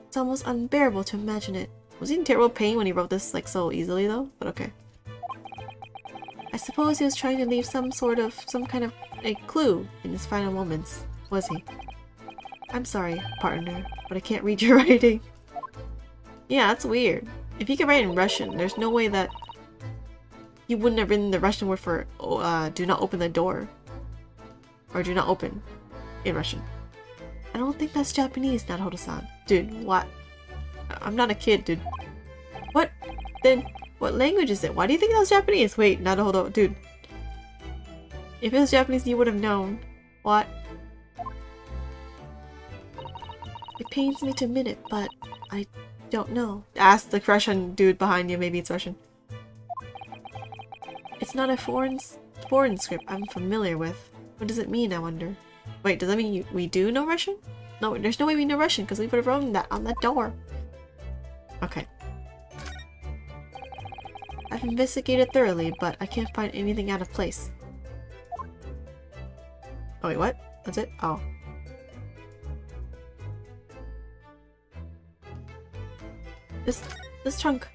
It's almost unbearable to imagine it. Was he in terrible pain when he wrote this like so easily though? But okay. I suppose he was trying to leave some kind of a clue in his final moments, was he? I'm sorry, partner, but I can't read your writing. Yeah, that's weird. If he could write in Russian, there's no way that he wouldn't have written the Russian word for do not open the door. Or do not open in Russian. I don't think that's Japanese, Naruto-san. Dude, what? I'm not a kid, dude. What? Then, what language is it? Why do you think that was Japanese? Wait, Naruto, dude. If it was Japanese, you would have known. What? It pains me to admit it, but I don't know. Ask the Russian dude behind you, maybe it's Russian. It's not a foreign script I'm familiar with. What does it mean, I wonder? Wait, does that mean we do know Russian? No, there's no way we know Russian because we would have written that on that door. Okay. I've investigated thoroughly, but I can't find anything out of place. Oh wait, what? That's it? Oh. This trunk.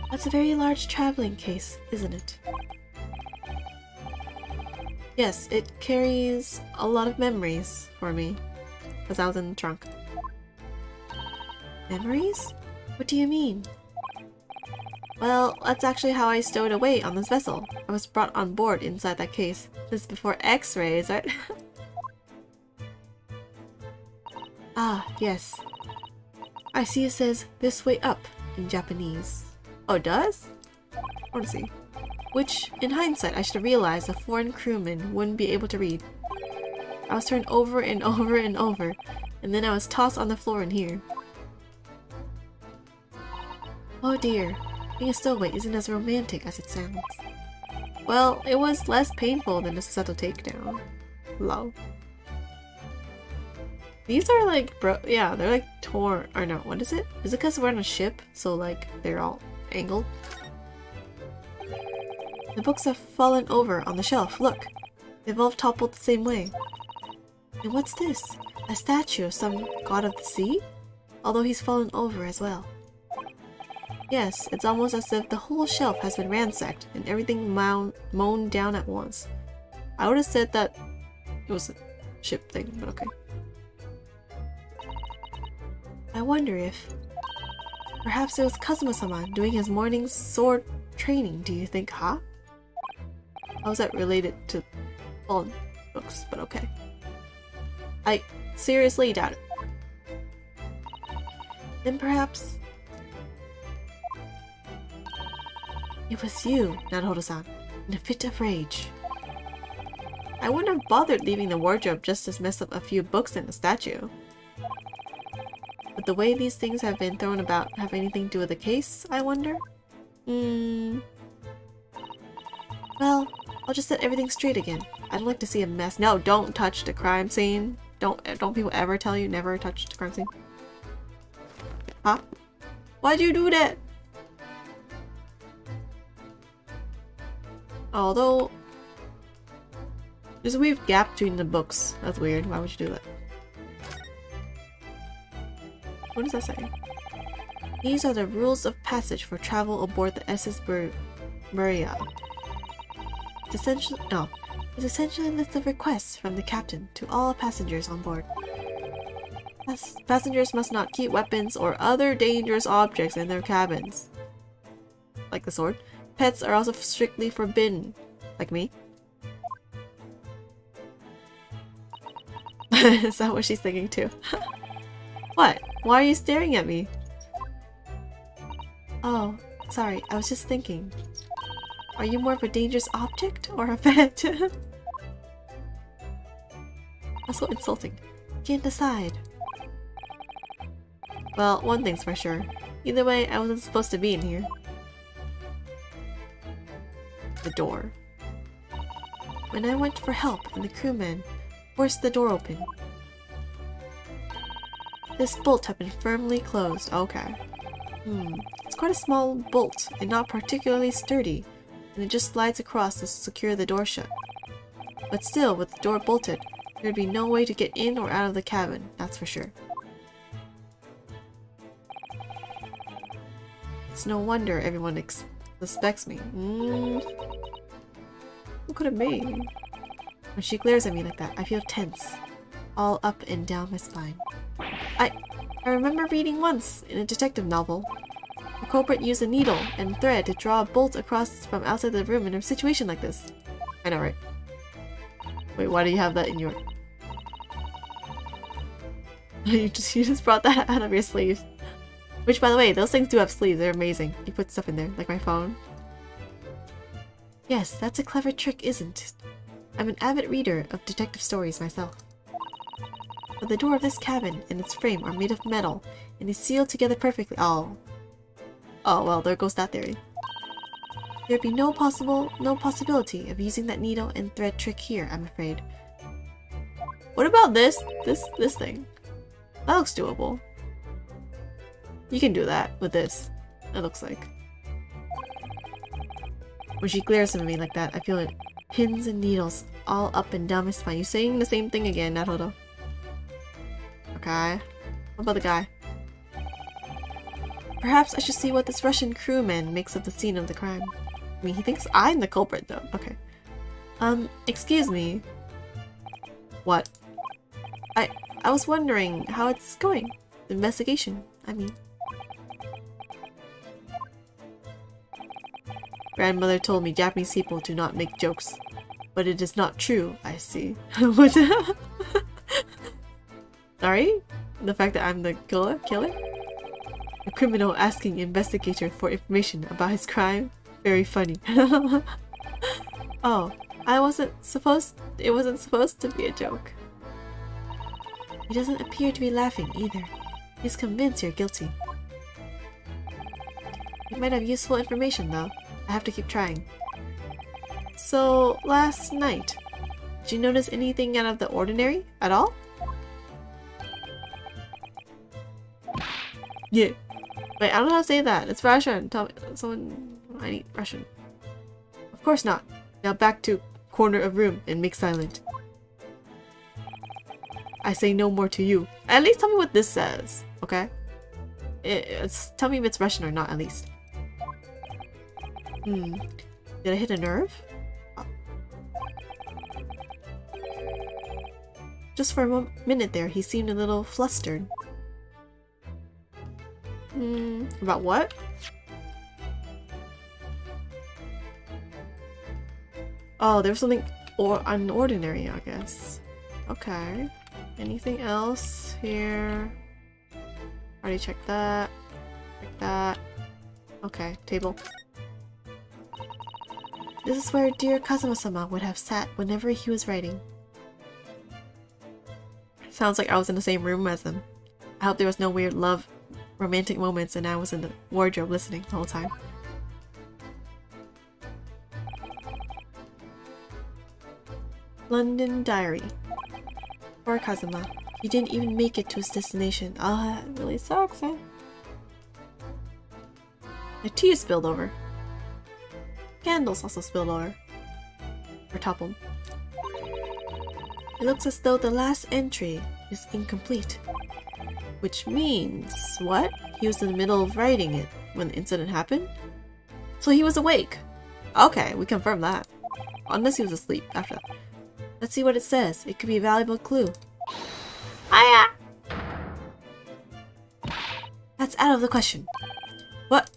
That's a very large traveling case, isn't it? Yes, it carries a lot of memories for me, because I was in the trunk. Memories? What do you mean? Well, that's actually how I stowed away on this vessel. I was brought on board inside that case. This is before X-rays, right? Ah, yes. I see it says, "This way up," in Japanese. Oh, it does? I want to see. Which, in hindsight, I should have realized a foreign crewman wouldn't be able to read. I was turned over and over and over, and then I was tossed on the floor in here. Oh dear, being a stowaway isn't as romantic as it sounds. Well, it was less painful than a subtle takedown. Lol. These are like, yeah, they're like torn, or no, what is it? Is it because we're on a ship, so like, they're all angled? The books have fallen over on the shelf, look! They've all toppled the same way. And what's this? A statue of some god of the sea? Although he's fallen over as well. Yes, it's almost as if the whole shelf has been ransacked and everything mown down at once. I would have said that it was a ship thing, but okay. I wonder if... perhaps it was Kazuma-sama doing his morning sword training, do you think, huh? How is that related to fallen books, but okay. I seriously doubt it. Then perhaps... it was you, Naruto-san, in a fit of rage. I wouldn't have bothered leaving the wardrobe just to mess up a few books and a statue. But the way these things have been thrown about have anything to do with the case, I wonder? Well, I'll just set everything straight again. I don't like to see a mess. No, don't touch the crime scene. Don't people ever tell you never touch the crime scene? Huh? Why'd you do that? Although there's a weird gap between the books. That's weird. Why would you do that? What does that say? These are the rules of passage for travel aboard the SS Berri. It's essentially a list of requests from the captain to all passengers on board. Passengers must not keep weapons or other dangerous objects in their cabins. Like the sword. Pets are also strictly forbidden. Like me. Is that what she's thinking too? What? Why are you staring at me? Oh, sorry, I was just thinking. Are you more of a dangerous object or a pet? That's so insulting. Can't decide. Well, one thing's for sure. Either way, I wasn't supposed to be in here. The door. When I went for help and the crewman forced the door open. This bolt had been firmly closed. Okay. It's quite a small bolt and not particularly sturdy, and it just slides across to secure the door shut. But still, with the door bolted, there'd be no way to get in or out of the cabin, that's for sure. It's no wonder everyone suspects me. Who could it be? When she glares at me like that, I feel tense, all up and down my spine. I remember reading once in a detective novel. The culprit used a needle and thread to draw a bolt across from outside the room in a situation like this. I know, right? Wait, why do you have that in your... you just brought that out of your sleeves. Which, by the way, those things do have sleeves. They're amazing. You put stuff in there, like my phone. Yes, that's a clever trick, isn't it? I'm an avid reader of detective stories myself. But the door of this cabin and its frame are made of metal and is sealed together perfectly. Oh, well, there goes that theory. There'd be no possibility of using that needle and thread trick here, I'm afraid. What about this thing? That looks doable. You can do that with this, it looks like. When she glares at me like that, I feel it pins and needles all up and down my spine. You're saying the same thing again, Naruto. Okay. What about the guy? Perhaps I should see what this Russian crewman makes of the scene of the crime. I mean, he thinks I'm the culprit, though. Okay. Excuse me. What? I was wondering how it's going. The investigation, I mean. Grandmother told me Japanese people do not make jokes. But it is not true, I see. What? Sorry? The fact that I'm the killer? A criminal asking investigator for information about his crime? Very funny. Oh, it wasn't supposed to be a joke. He doesn't appear to be laughing either. He's convinced you're guilty. You might have useful information though. I have to keep trying. So, last night, did you notice anything out of the ordinary at all? Yeah. Wait, I don't know how to say that. It's Russian. Tell me, someone. I need Russian. Of course not. Now back to corner of room and make silent. I say no more to you. At least tell me what this says, okay? Tell me if it's Russian or not, at least. Did I hit a nerve? Oh. Just for a minute there, he seemed a little flustered. About what? Oh, there was something unordinary, I guess. Okay. Anything else here? Already checked that. Check that. Okay, table. This is where dear Kazuma-sama would have sat whenever he was writing. Sounds like I was in the same room as him. I hope there was no weird love, romantic moments and I was in the wardrobe listening the whole time. London Diary. Poor Kazuma. He didn't even make it to his destination. Ah, it really sucks, eh? The tea is spilled over. Candles also spilled over. Or toppled. It looks as though the last entry is incomplete. Which means... what? He was in the middle of writing it when the incident happened? So he was awake! Okay, we confirmed that. Unless he was asleep after that. Let's see what it says. It could be a valuable clue. Hiya! That's out of the question. What?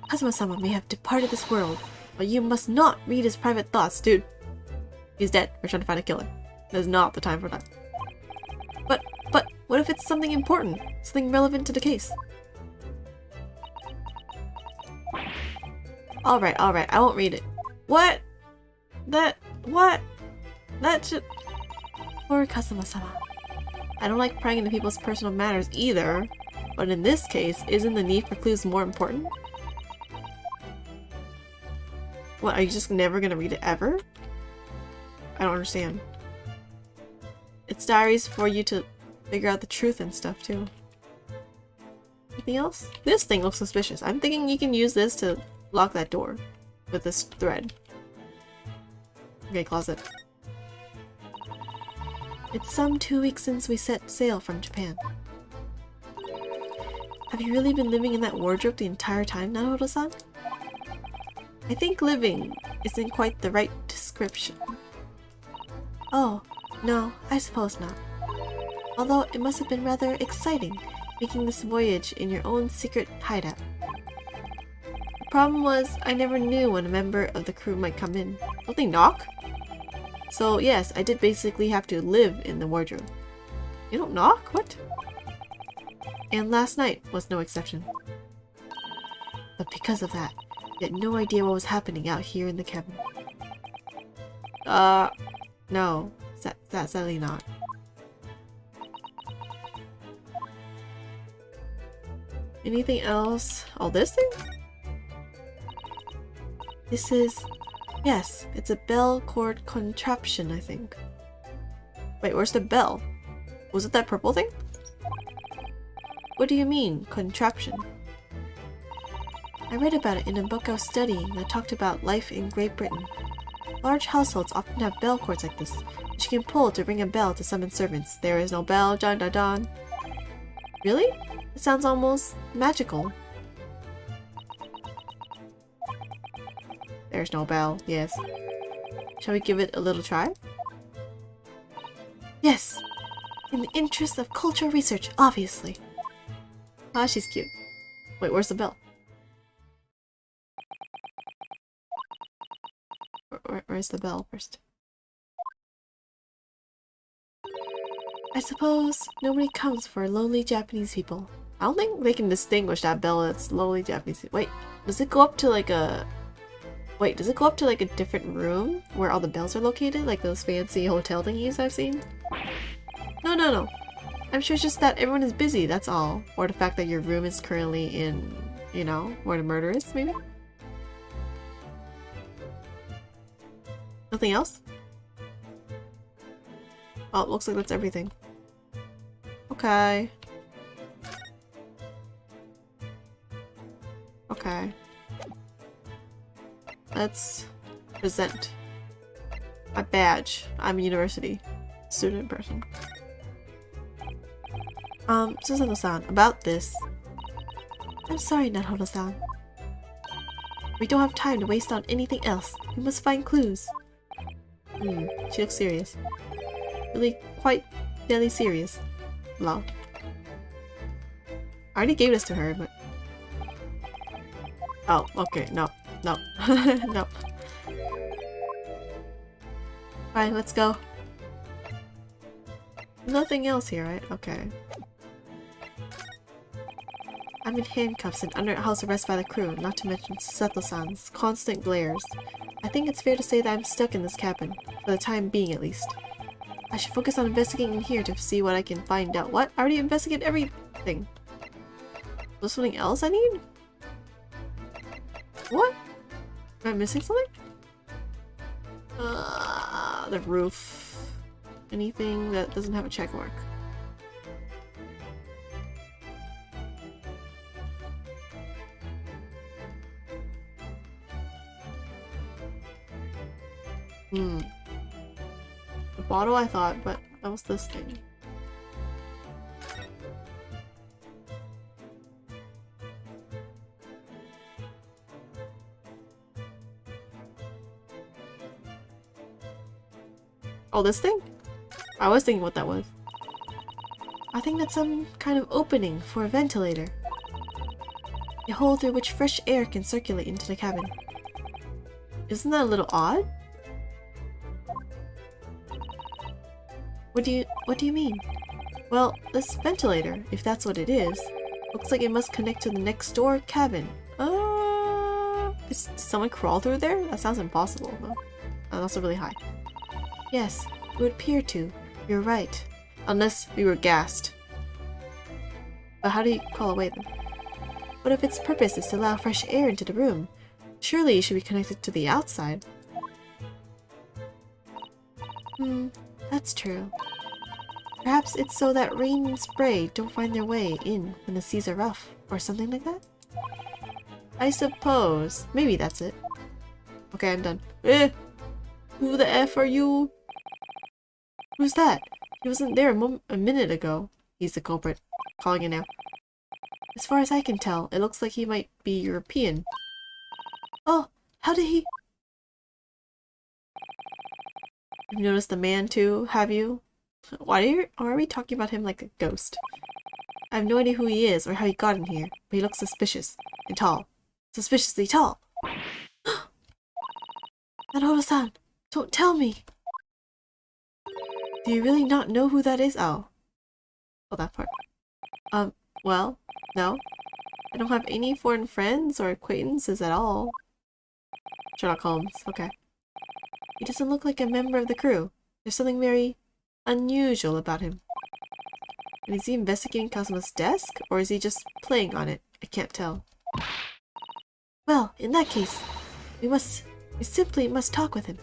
Kazuma-sama may have departed this world, but you must not read his private thoughts, dude. He's dead. We're trying to find a killer. There's not the time for that. But, what if it's something important? Something relevant to the case? Alright, I won't read it. What? What? That should... Poor Kazuma-sama. I don't like prying into people's personal matters either, but in this case, isn't the need for clues more important? What, are you just never gonna read it ever? I don't understand. It's diaries for you to figure out the truth and stuff too. Anything else? This thing looks suspicious. I'm thinking you can use this to lock that door with this thread. Okay, closet. It's some 2 weeks since we set sail from Japan. Have you really been living in that wardrobe the entire time, Naruto-san? I think living isn't quite the right description. Oh, no, I suppose not. Although it must have been rather exciting, making this voyage in your own secret hideout. The problem was, I never knew when a member of the crew might come in. Don't they knock? So yes, I did basically have to live in the wardrobe. You don't knock? What? And last night was no exception. But because of that, He had no idea what was happening out here in the cabin. No. Sadly not. Anything else? Oh, this thing? This is... Yes, it's a bell cord contraption, I think. Wait, where's the bell? Was it that purple thing? What do you mean, contraption? I read about it in a book I was studying that talked about life in Great Britain. Large households often have bell cords like this, which you can pull to ring a bell to summon servants. There is no bell, dun dun dun. Really? It sounds almost magical. There's no bell, yes. Shall we give it a little try? Yes! In the interest of cultural research, obviously. Ah, she's cute. Wait, where's the bell? Where's the bell first? I suppose nobody comes for lonely Japanese people. I don't think they can distinguish that bell as lonely Japanese people. Wait, does it go up to like a... Wait, does it go up to like a different room where all the bells are located? Like those fancy hotel thingies I've seen? No. I'm sure it's just that everyone is busy, that's all. Or the fact that your room is currently in, you know, where the murder is, maybe? Nothing else? Oh, looks like that's everything. Okay. Okay. Let's present my badge. I'm a university student person. Susanoo-san, about this. I'm sorry, Naruto-san. We don't have time to waste on anything else. We must find clues. She looks serious. Really quite deadly serious. Lol. I already gave this to her, but... Oh, okay, no. No. No. Fine, let's go. Nothing else here, right? Okay. I'm in handcuffs and under house arrest by the crew, not to mention Sato-san's constant glares. I think it's fair to say that I'm stuck in this cabin, for the time being at least. I should focus on investigating in here to see what I can find out. What? I already investigated everything. There's something else I need? What? Am I missing something? The roof. Anything that doesn't have a check mark. The bottle I thought, but that was this thing. Oh, this thing? I was thinking what that was. I think that's some kind of opening for a ventilator. A hole through which fresh air can circulate into the cabin. Isn't that a little odd? What do you mean? Well, this ventilator, if that's what it is, looks like it must connect to the next door cabin. Did someone crawl through there? That sounds impossible, though. And also really high. Yes, it would appear to. You're right. Unless we were gassed. But how do you crawl away then? What if its purpose is to allow fresh air into the room? Surely it should be connected to the outside. That's true. Perhaps it's so that rain and spray don't find their way in when the seas are rough, or something like that? I suppose. Maybe that's it. Okay, I'm done. Who the F are you? Who's that? He wasn't there a minute ago. He's the culprit. Calling it now. As far as I can tell, it looks like he might be European. Oh, how did he... You've noticed the man too, have you? Why are we talking about him like a ghost? I have no idea who he is or how he got in here, but he looks suspicious. And tall. Suspiciously tall. Naruto-san, don't tell me! Do you really not know who that is? Oh, that part. Well, no. I don't have any foreign friends or acquaintances at all. Sherlock Holmes. Okay. He doesn't look like a member of the crew. There's something very unusual about him. And is he investigating Cosmo's desk? Or is he just playing on it? I can't tell. Well, in that case, we simply must talk with him.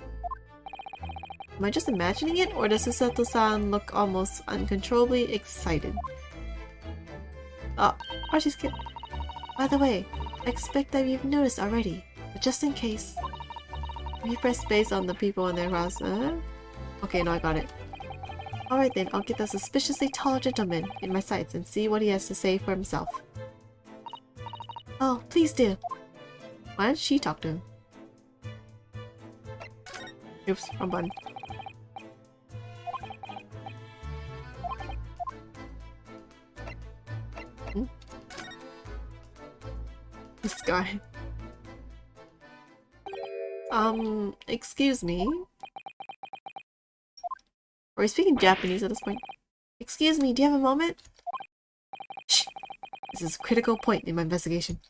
Am I just imagining it? Or does Susato-san look almost uncontrollably excited? Oh, she's scared. By the way, I expect that you've noticed already, but just in case, if you press space on the people in their house, okay, no, I got it. Alright then, I'll get the suspiciously tall gentleman in my sights and see what he has to say for himself. Oh, please do. Why didn't she talk to him? Oops, wrong button. This guy. Excuse me? Or he's speaking Japanese at this point. Excuse me, do you have a moment? Shh! This is a critical point in my investigation.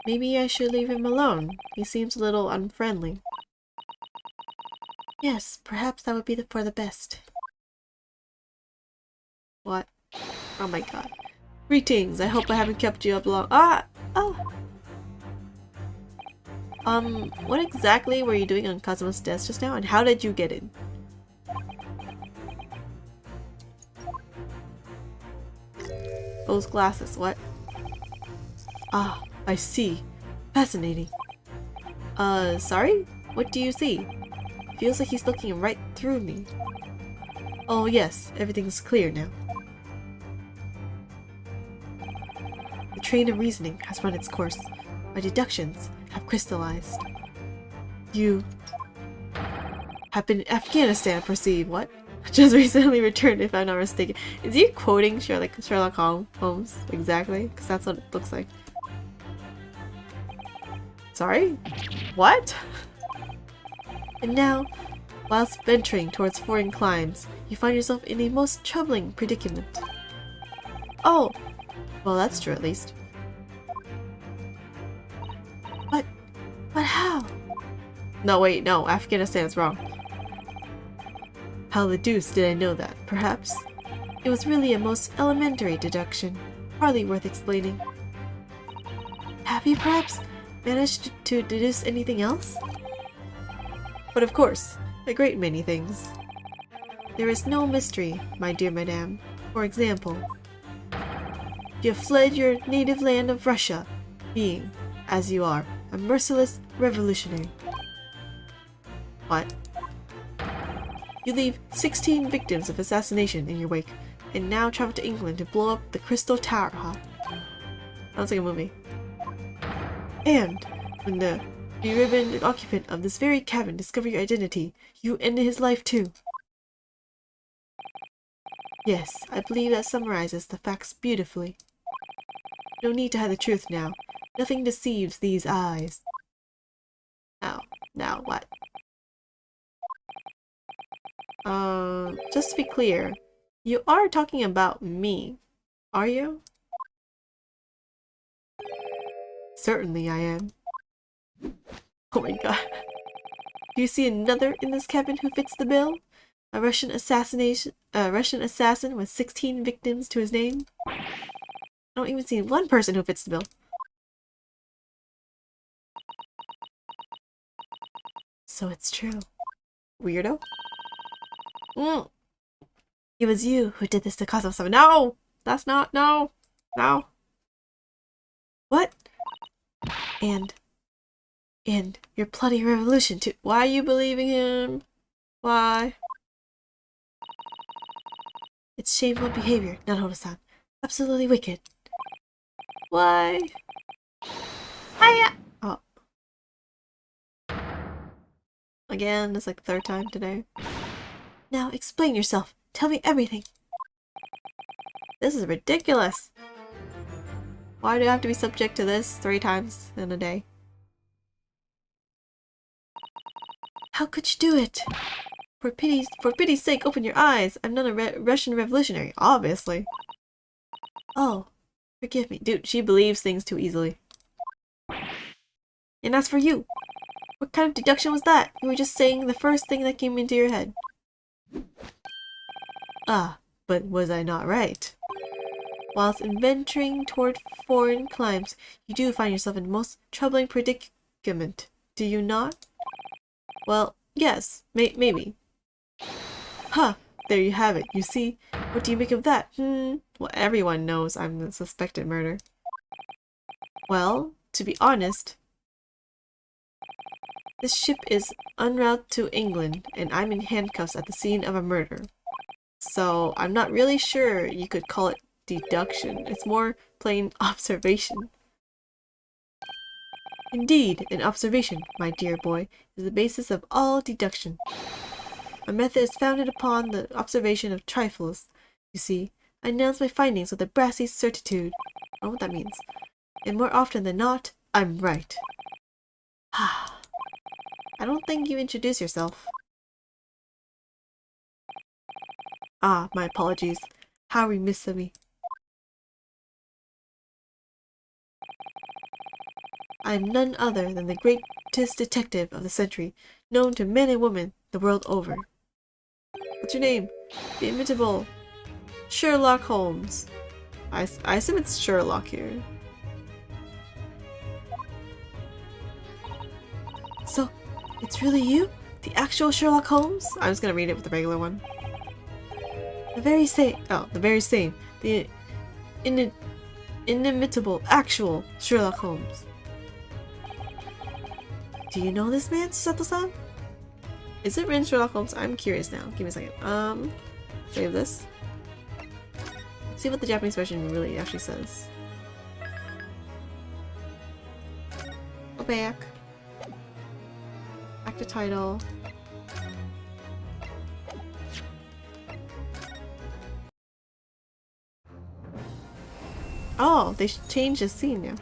Maybe I should leave him alone. He seems a little unfriendly. Yes, perhaps that would be for the best. What? Oh my god. Greetings, I hope I haven't kept you up long. What exactly were you doing on Cosmo's desk just now, and how did you get in? Those glasses, what? Ah, I see. Fascinating. Sorry? What do you see? Feels like he's looking right through me. Oh yes, everything's clear now. The train of reasoning has run its course. My deductions have crystallized. You have been in Afghanistan, perceive what? Just recently returned, if I'm not mistaken. Is he quoting Sherlock Holmes exactly? Because that's what it looks like. Sorry? What? And now, whilst venturing towards foreign climes, you find yourself in a most troubling predicament. Oh! Well, that's true at least. But how? No, wait, no, Afghanistan's wrong. How the deuce did I know that? Perhaps? It was really a most elementary deduction, hardly worth explaining. Have you perhaps managed to deduce anything else? But of course, a great many things. There is no mystery, my dear madame. For example, you have fled your native land of Russia, being, as you are, a merciless revolutionary. What? You leave 16 victims of assassination in your wake, and now travel to England to blow up the Crystal Tower, huh? Sounds like a movie. And when the beribboned occupant of this very cabin discovered your identity, you ended his life too. Yes, I believe that summarizes the facts beautifully. No need to hide the truth now. Nothing deceives these eyes. Now what? Just to be clear, you are talking about me, are you? Certainly I am. Oh my god. Do you see another in this cabin who fits the bill? A Russian assassin with 16 victims to his name? I don't even see one person who fits the bill. So it's true. Weirdo. It was you who did this to Cosmo. No! That's not. No! No! What? And your bloody revolution too. Why are you believing him? Why? It's shameful behavior, Naruto-san. Absolutely wicked. Why? Hiya! Oh. Again, it's like the third time today. Now explain yourself. Tell me everything. This is ridiculous. Why do I have to be subject to this 3 times in a day? How could you do it? For pity's sake, open your eyes. I'm not a Russian revolutionary, obviously. Oh, forgive me. Dude, she believes things too easily. And as for you, what kind of deduction was that? You were just saying the first thing that came into your head. Ah, but was I not right? Whilst adventuring toward foreign climes, you do find yourself in a most troubling predicament, do you not? Well, yes, maybe. Huh, there you have it, you see? What do you make of that? Well, everyone knows I'm the suspected murder. Well, to be honest, this ship is en route to England, and I'm in handcuffs at the scene of a murder. So, I'm not really sure you could call it deduction. It's more plain observation. Indeed, an observation, my dear boy, is the basis of all deduction. My method is founded upon the observation of trifles. You see, I announce my findings with a brassy certitude. I don't know what that means. And more often than not, I'm right. I don't think you introduced yourself. Ah, my apologies. How remiss of me. I am none other than the greatest detective of the century, known to men and women the world over. What's your name? The inimitable Sherlock Holmes. I assume it's Sherlock here. So, it's really you? The actual Sherlock Holmes? I'm just gonna read it with the regular one. The very same. Oh, the very same. The inimitable, actual Sherlock Holmes. Do you know this man, Sato-san? Is it written Sherlock Holmes? I'm curious now. Give me a second. Save this. Let's see what the Japanese version really actually says. Go back. Back to title. Oh, they changed the scene now.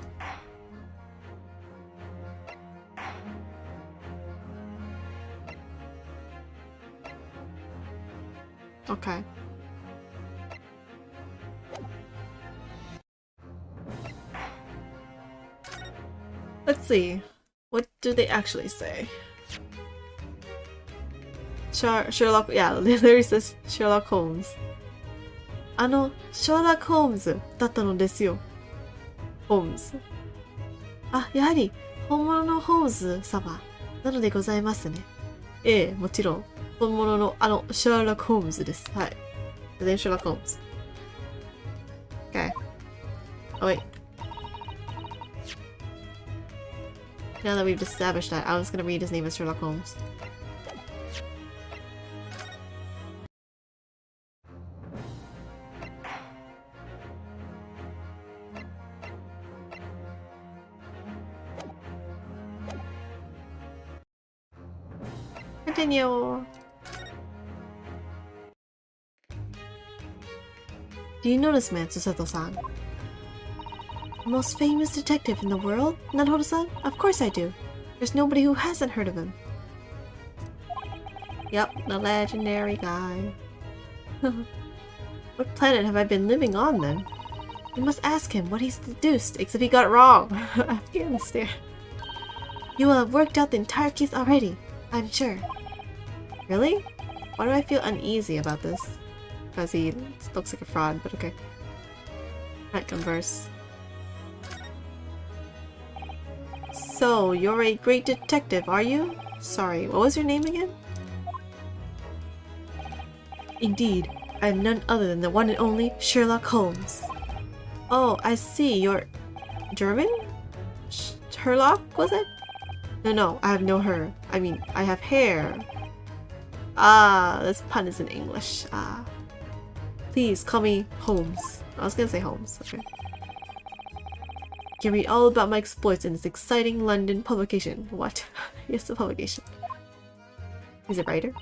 Okay. Let's see. What do they actually say? Sherlock, yeah, there says Sherlock Holmes. シャーロック・ホームズだったのですよ。ホームズ。あ、やはり本物のホームズ様なのでございますね。ええ、もちろん本物のシャーロック・ホームズです。はい。The name Sherlock Holmes. Okay. Oh wait. Now that we've established that, I was gonna read his name as Sherlock Holmes. Continue. Do you know this man, Susato-san? The most famous detective in the world, Naruto-san? Of course I do. There's nobody who hasn't heard of him. Yep, the legendary guy. What planet have I been living on then? You must ask him what he's deduced, except he got it wrong. Afghanistan. You will have worked out the entire case already, I'm sure. Really? Why do I feel uneasy about this? Because he looks like a fraud, but okay. Can't converse. So, you're a great detective, are you? Sorry, what was your name again? Indeed, I am none other than the one and only Sherlock Holmes. Oh, I see, you're... German? Sherlock, was it? No, I have no hair. I mean, I have hair. Ah, this pun is in English. Ah. Please, call me Holmes. I was gonna say Holmes, okay. You can read all about my exploits in this exciting London publication. What? Yes, the publication. He's a writer?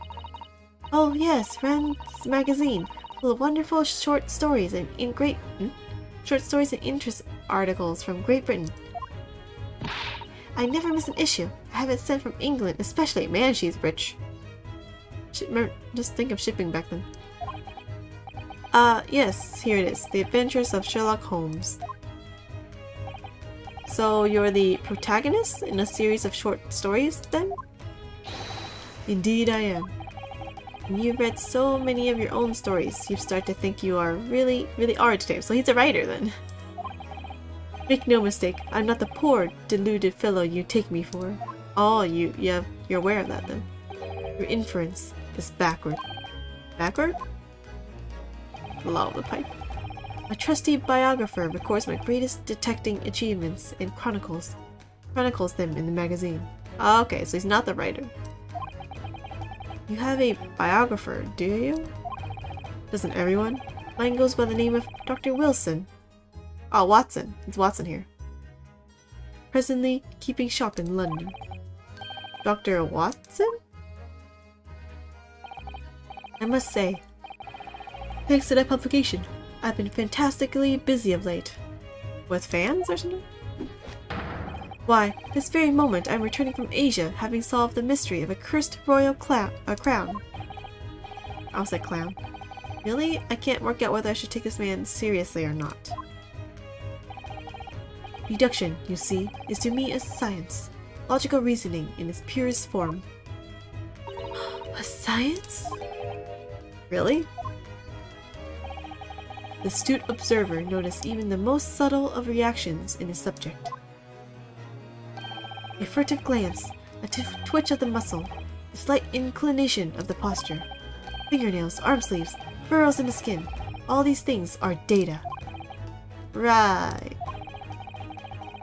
Oh yes, Rand's magazine, full of wonderful short stories and interest articles from Great Britain. I never miss an issue. I have it sent from England, especially. Man, she's rich. Just think of shipping back then. Yes, here it is. The Adventures of Sherlock Holmes. So you're the protagonist in a series of short stories, then? Indeed I am. When you've read so many of your own stories, you start to think you are really are detective. So he's a writer, then. Make no mistake, I'm not the poor, deluded fellow you take me for. Oh, you're aware of that, then. Your inference is backward. Backward? Law of the pipe. A trusty biographer records my greatest detecting achievements and chronicles them in the magazine. Okay, so he's not the writer. You have a biographer, do you? Doesn't everyone? Mine goes by the name of Dr. Wilson. Oh, Watson. It's Watson here. Presently keeping shop in London. Dr. Watson? I must say, thanks to that publication, I've been fantastically busy of late. With fans or something? Why, this very moment I'm returning from Asia, having solved the mystery of a cursed royal crown. I was like clown. Really? I can't work out whether I should take this man seriously or not. Deduction, you see, is to me a science. Logical reasoning in its purest form. A science? Really? The astute observer noticed even the most subtle of reactions in his subject. A furtive glance, a twitch of the muscle, a slight inclination of the posture, fingernails, arm sleeves, furrows in the skin, all these things are data. Right.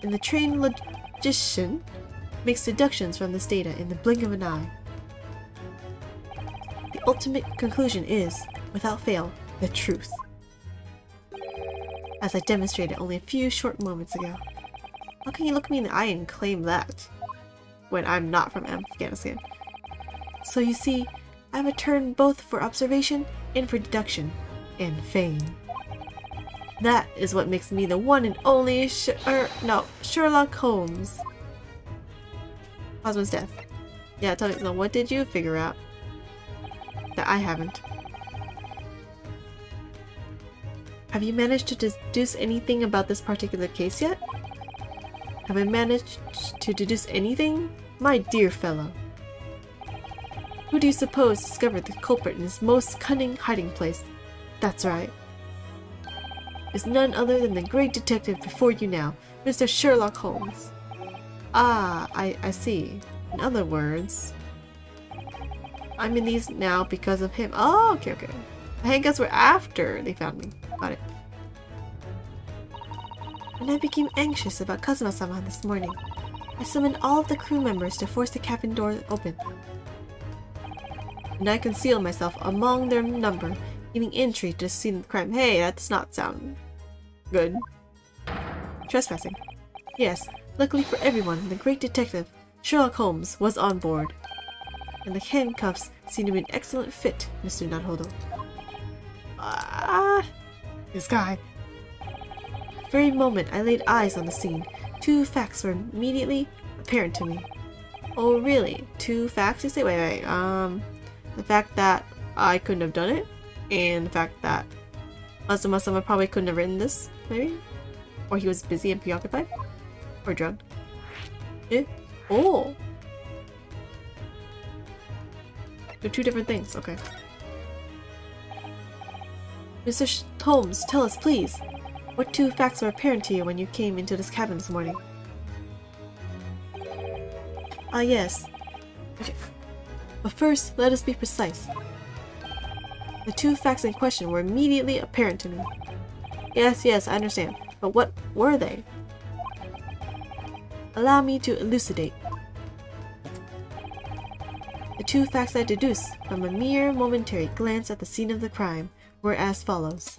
And the trained logician makes deductions from this data in the blink of an eye. The ultimate conclusion is, without fail, the truth. As I demonstrated only a few short moments ago. How can you look me in the eye and claim that? When I'm not from Afghanistan. So you see, I have a turn both for observation and for deduction. And fame. That is what makes me the one and only Sherlock Holmes. Husband's death. Yeah, tell me, so what did you figure out? That I haven't. Have you managed to deduce anything about this particular case yet? Have I managed to deduce anything? My dear fellow. Who do you suppose discovered the culprit in his most cunning hiding place? That's right. It's none other than the great detective before you now, Mr. Sherlock Holmes. Ah, I see. In other words, I'm in these now because of him. Oh, okay. The handcuffs were after they found me. Got it. When I became anxious about Kazuma-sama this morning, I summoned all of the crew members to force the cabin door open. And I concealed myself among their number, giving entry to the scene of the crime. Hey, that does not sound good. Trespassing. Yes, luckily for everyone, the great detective, Sherlock Holmes, was on board. And the handcuffs seem to be an excellent fit, Mr. Naruhodo. This guy. The very moment I laid eyes on the scene, two facts were immediately apparent to me. Oh, really? Two facts? You say? Wait. The fact that I couldn't have done it, and the fact that Kazuma-sama probably couldn't have written this, maybe? Or he was busy and preoccupied? Or drugged? Eh? Oh! They're two different things, okay. Mr. Holmes, tell us, please. What two facts were apparent to you when you came into this cabin this morning? Ah, yes. Okay. But first, let us be precise. The two facts in question were immediately apparent to me. Yes, I understand. But what were they? Allow me to elucidate. The two facts I deduced from a mere momentary glance at the scene of the crime were as follows.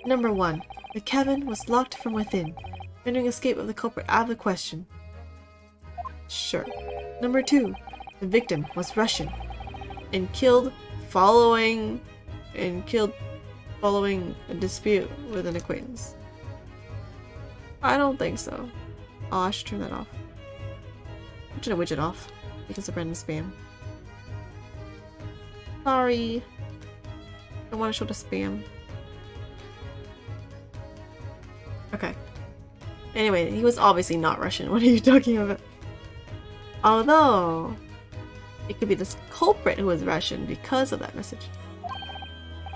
Number 1. The cabin was locked from within, rendering escape of the culprit out of the question. Sure. Number 2. The victim was Russian and killed following a dispute with an acquaintance. I don't think so. Oh, I should turn that off. I should have widget off because of random spam. Sorry. I want to show the spam. Okay. Anyway, he was obviously not Russian. What are you talking about? Although, it could be this culprit who was Russian because of that message.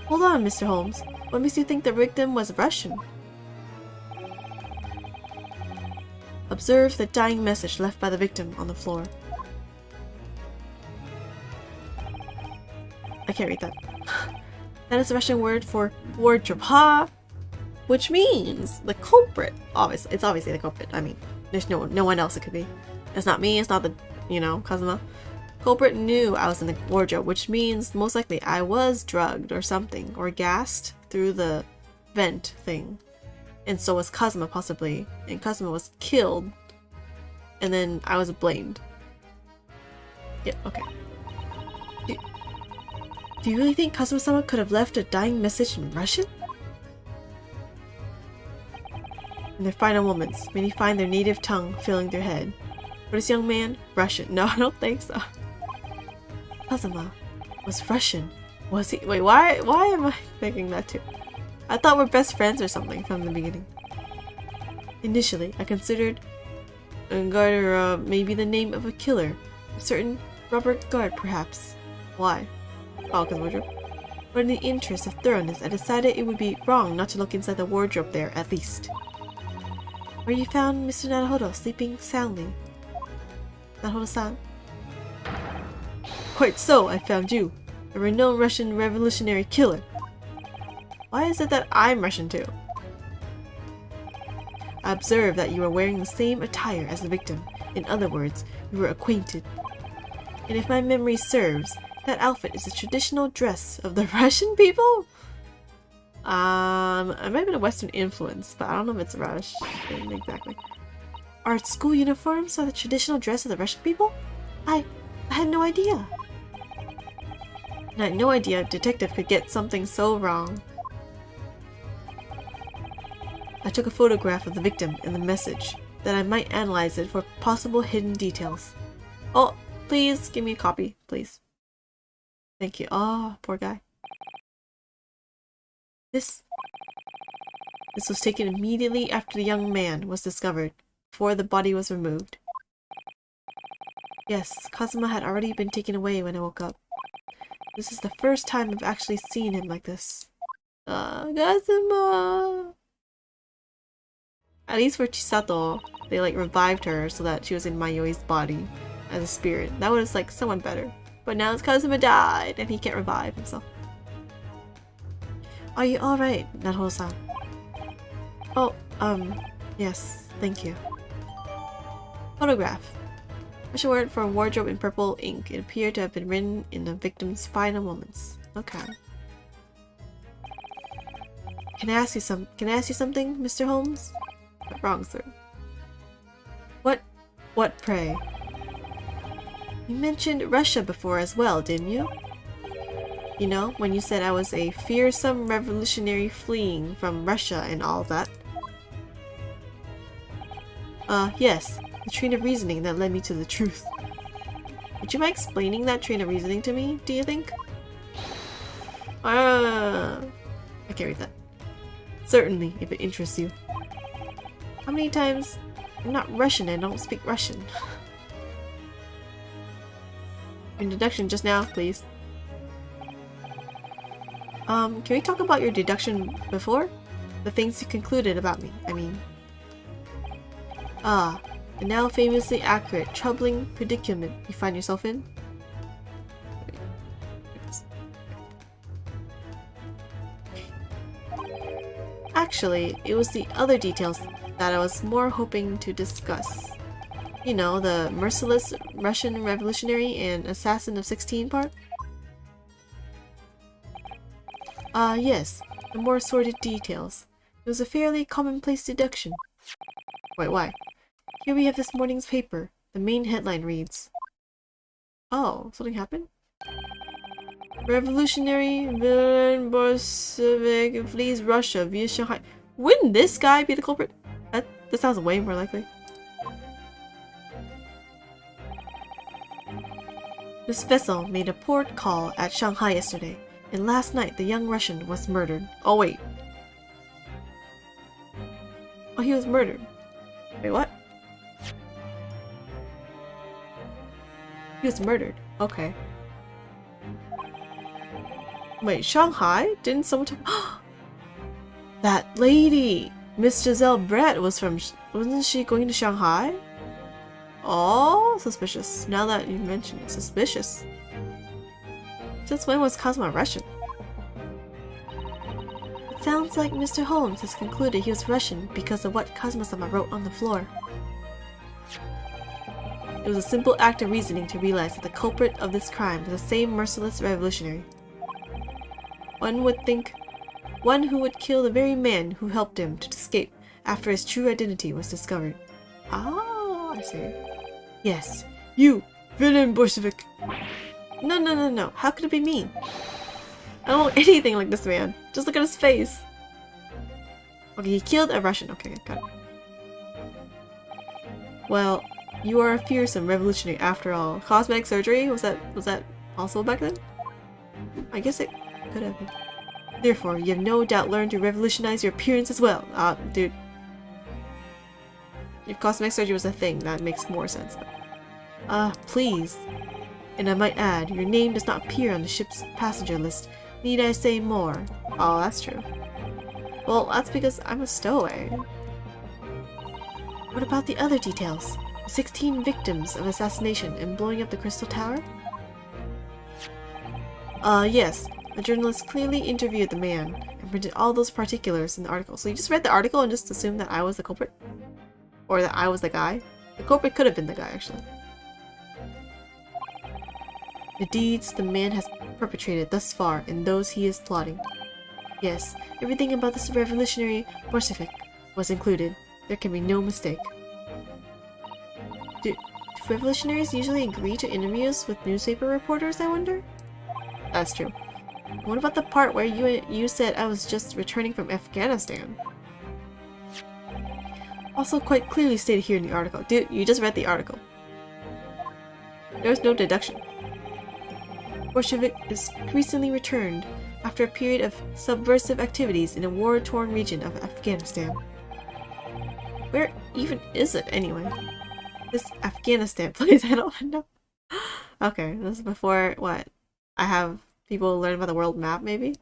Hold on, Mr. Holmes. What makes you think the victim was Russian? Observe the dying message left by the victim on the floor. I can't read that. That is a Russian word for wardrobe, ha! Which means the culprit. Obviously, it's obviously the culprit. I mean, there's no one else it could be. It's not me. It's not the, Kazuma. Culprit knew I was in the wardrobe, which means most likely I was drugged or something, or gassed through the vent thing. And so was Kazuma, possibly. And Kazuma was killed. And then I was blamed. Yeah, okay. Do you really think Kazuma-sama could have left a dying message in Russian? In their final moments, many find their native tongue filling their head. For this young man, Russian. No, I don't think so. Kazuma was Russian. Was he? Wait, why am I thinking that too? I thought we're best friends or something from the beginning. Initially, I considered Gard maybe the name of a killer. A certain Robert Gard, perhaps. Why? Oh, because wardrobe. But in the interest of thoroughness, I decided it would be wrong not to look inside the wardrobe there, at least. Where you found Mr. Naruhodo sleeping soundly. Naruhodo-san. Quite so, I found you. A renowned Russian revolutionary killer. Why is it that I'm Russian too? I observed that you were wearing the same attire as the victim. In other words, you were acquainted. And if my memory serves, that outfit is the traditional dress of the Russian people? It might have been a Western influence, but I don't know if it's Russian exactly. Are school uniforms are the traditional dress of the Russian people? I had no idea. And I had no idea a detective could get something so wrong. I took a photograph of the victim and the message, that I might analyze it for possible hidden details. Oh, please give me a copy, please. Thank you. Oh, poor guy. This was taken immediately after the young man was discovered, before the body was removed. Yes, Kazuma had already been taken away when I woke up. This is the first time I've actually seen him like this. Kazuma! At least for Chisato, they revived her so that she was in Mayoi's body as a spirit. That was somewhat better. But now it's Kazuma died and he can't revive himself. Are you alright, Naruhodo-san? Oh, yes, thank you. Photograph. Special word for wardrobe in purple ink. It appeared to have been written in the victim's final moments. Okay. Can I ask you something, Mr. Holmes? Wrong, sir. What, pray? You mentioned Russia before as well, didn't you? You know, when you said I was a fearsome revolutionary fleeing from Russia and all that. Yes. The train of reasoning that led me to the truth. Would you mind explaining that train of reasoning to me, do you think? I can't read that. Certainly, if it interests you. How many times? I'm not Russian and I don't speak Russian. Your deduction just now, please. Can we talk about your deduction before? The things you concluded about me, I mean. The now famously accurate, troubling predicament you find yourself in? Actually, it was the other details that I was more hoping to discuss. You know, the merciless Russian revolutionary and assassin of 16 part? Yes, the more sordid details. It was a fairly commonplace deduction. Wait, why? Here we have this morning's paper. The main headline reads... Oh, something happened? Revolutionary villain Bolshevik flees Russia via Shanghai. Wouldn't this guy be the culprit? That sounds way more likely. This vessel made a port call at Shanghai yesterday. and last night the young Russian was murdered. Oh wait. Oh, he was murdered. Wait, what? He was murdered. Okay. Wait, Shanghai? Didn't someone that lady! Miss Giselle Brett was from... Wasn't she going to Shanghai? Oh, suspicious. Now that you mention it, suspicious. Since when was Cosmo Russian? It sounds like Mr. Holmes has concluded he was Russian because of what Cosmo-sama wrote on the floor. It was a simple act of reasoning to realize that the culprit of this crime was the same merciless revolutionary. One would think one who would kill the very man who helped him to escape after his true identity was discovered. Ah, I see. Yes, you, villain Bolshevik. No. How could it be me? I don't want anything like this man. Just look at his face. Okay, he killed a Russian. Okay, got it. Well, you are a fearsome revolutionary after all. Cosmetic surgery? Was that possible back then? I guess it could have been. Therefore, you have no doubt learned to revolutionize your appearance as well. Dude. If cosmetic surgery was a thing, that makes more sense. Please. And I might add, your name does not appear on the ship's passenger list. Need I say more? Oh, that's true. Well, that's because I'm a stowaway. What about the other details? 16 victims of assassination and blowing up the Crystal Tower? Yes. The journalist clearly interviewed the man and printed all those particulars in the article. So you just read the article and just assumed that I was the culprit? Or that I was the guy? The culprit could have been the guy, actually. The deeds the man has perpetrated thus far and those he is plotting. Yes, everything about this revolutionary Bolshevik was included. There can be no mistake. Do revolutionaries usually agree to interviews with newspaper reporters, I wonder? That's true. What about the part where you said I was just returning from Afghanistan? Also quite clearly stated here in the article. Dude, you just read the article. There's no deduction. Bolshevik is recently returned after a period of subversive activities in a war-torn region of Afghanistan. Where even is it anyway? This Afghanistan place, I don't know. Okay, this is before what? I have people learn about the world map, maybe?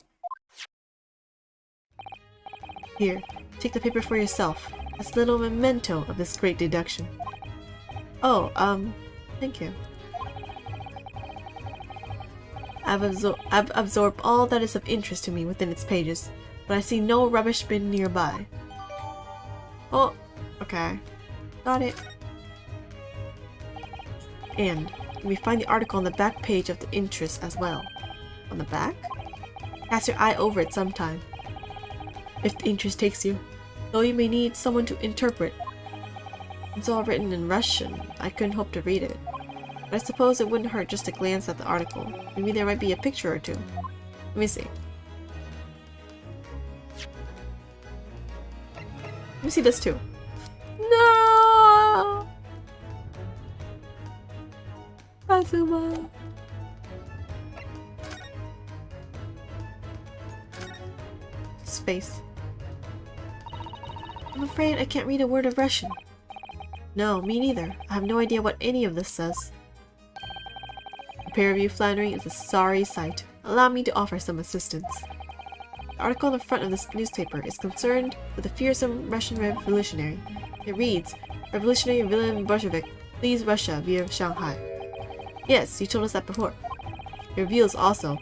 Here, take the paper for yourself. As a little memento of this great deduction. Oh, thank you. I've absorbed all that is of interest to me within its pages, but I see no rubbish bin nearby. Oh, okay. Got it. And we find the article on the back page of the interest as well. On the back? Cast your eye over it sometime. If the interest takes you, though you may need someone to interpret. It's all written in Russian. I couldn't hope to read it. But I suppose it wouldn't hurt just to glance at the article. Maybe there might be a picture or two. Let me see. Let me see this too. No! Azuma. His face. I'm afraid I can't read a word of Russian. No, me neither. I have no idea what any of this says. The pair of you floundering is a sorry sight. Allow me to offer some assistance. The article on the front of this newspaper is concerned with a fearsome Russian revolutionary. It reads, Revolutionary villain Bolshevik flees Russia via Shanghai. Yes, you told us that before. It reveals also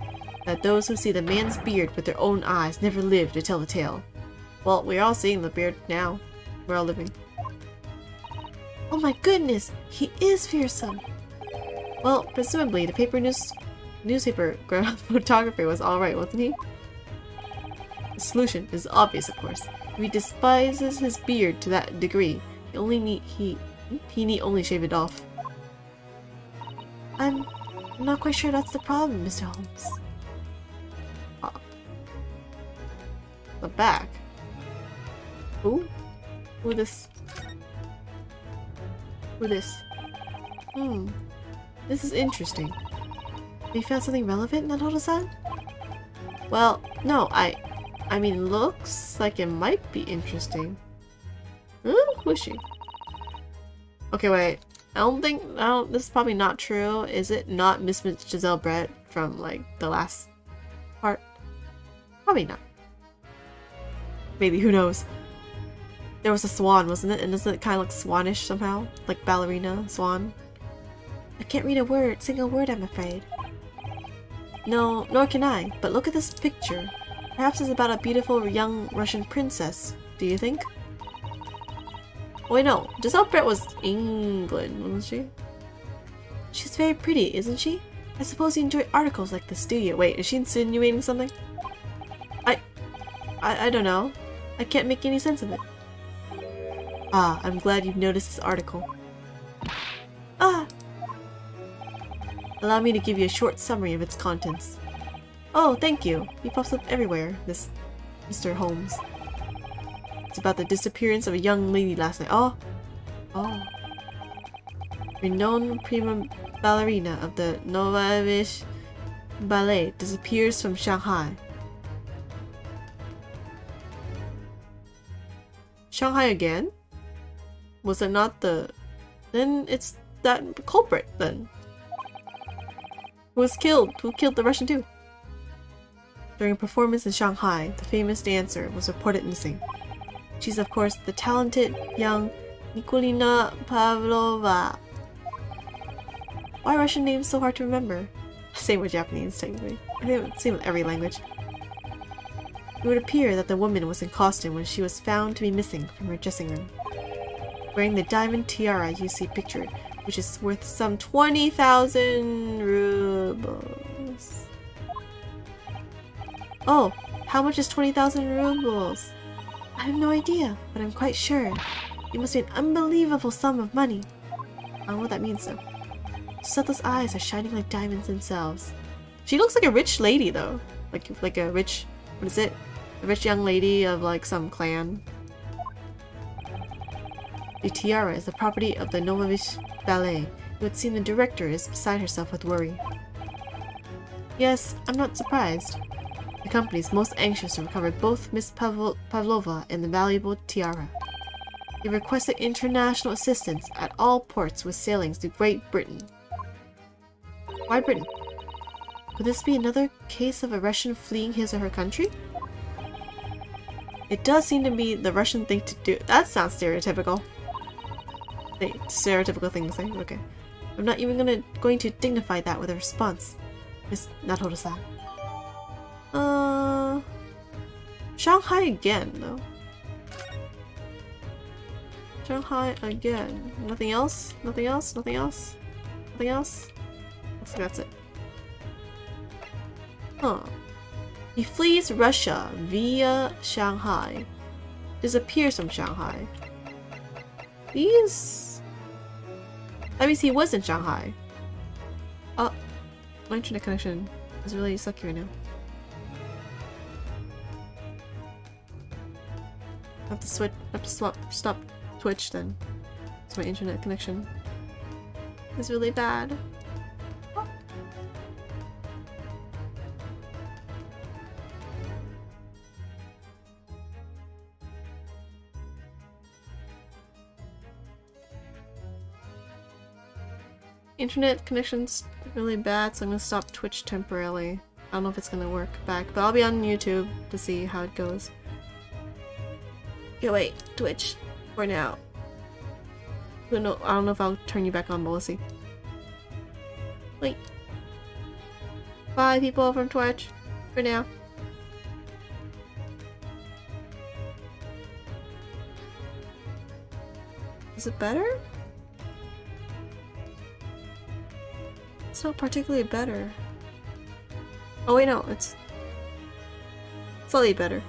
that those who see the man's beard with their own eyes never live to tell the tale. Well, we're all seeing the beard now. We're all living. Oh my goodness! He is fearsome! Well, presumably the newspaper photography was alright, wasn't he? The solution is obvious, of course. If he despises his beard to that degree, he need only shave it off. I'm not quite sure that's the problem, Mr. Holmes. The back. Who? Who this? Who this? This is interesting. Have you found something relevant, Naruto-san? Well, no, I mean, looks like it might be interesting. Who is she? Okay, wait. This is probably not true. Is it not Miss Giselle Brett from, like, the last part? Probably not. Maybe, who knows? There was a swan, wasn't it? And doesn't it kind of look swanish somehow? Like ballerina, swan? I can't read a single word, I'm afraid. No, nor can I, but look at this picture. Perhaps it's about a beautiful young Russian princess, do you think? Wait, no. Giselle Brett was England, wasn't she? She's very pretty, isn't she? I suppose you enjoy articles like this, do you? Wait, is she insinuating something? I don't know. I can't make any sense of it. Ah, I'm glad you've noticed this article. Ah! Allow me to give you a short summary of its contents. Oh, thank you. He pops up everywhere, this Mr. Holmes. It's about the disappearance of a young lady last night. Oh. Renowned prima ballerina of the Novavish Ballet disappears from Shanghai. Shanghai again? Was it not the... Then it's that culprit, then. Who was killed? Who killed the Russian too? During a performance in Shanghai, the famous dancer was reported missing. She's of course the talented young Nikolina Pavlova. Why are Russian names so hard to remember? Same with Japanese, technically. I think it's same with every language. It would appear that the woman was in costume when she was found to be missing from her dressing room, wearing the diamond tiara you see pictured, which is worth some 20,000 rubles. Oh, how much is 20,000 rubles? I have no idea, but I'm quite sure. It must be an unbelievable sum of money. I don't know what that means though. Gisela's eyes are shining like diamonds themselves. She looks like a rich lady though. Like a rich, what is it? A rich young lady of like some clan. The tiara is the property of the Novavish Ballet. It would seem the director is beside herself with worry. Yes, I'm not surprised. The company is most anxious to recover both Miss Pavlova and the valuable tiara. They requested international assistance at all ports with sailings to Great Britain. Why Britain? Could this be another case of a Russian fleeing his or her country? It does seem to be the Russian thing to do. That sounds stereotypical. Stereotypical thing to say. Okay. I'm not even going to dignify that with a response. Miss Natora-san. Shanghai again, though. Shanghai again. Nothing else? Nothing else? Nothing else? Nothing else? Looks like that's it. Huh. He flees Russia via Shanghai. Disappears from Shanghai. That means he was in Shanghai. Oh, my internet connection is really sucky right now. I have to stop Twitch then. So my internet connection is really bad. Oh. Internet connection's really bad, so I'm gonna stop Twitch temporarily. I don't know if it's gonna work back, but I'll be on YouTube to see how it goes. Okay, wait, Twitch for now. I don't know if I'll turn you back on, but we'll see. Wait. Bye, people from Twitch. For now. Is it better? It's not particularly better. Oh wait, no, it's slightly better.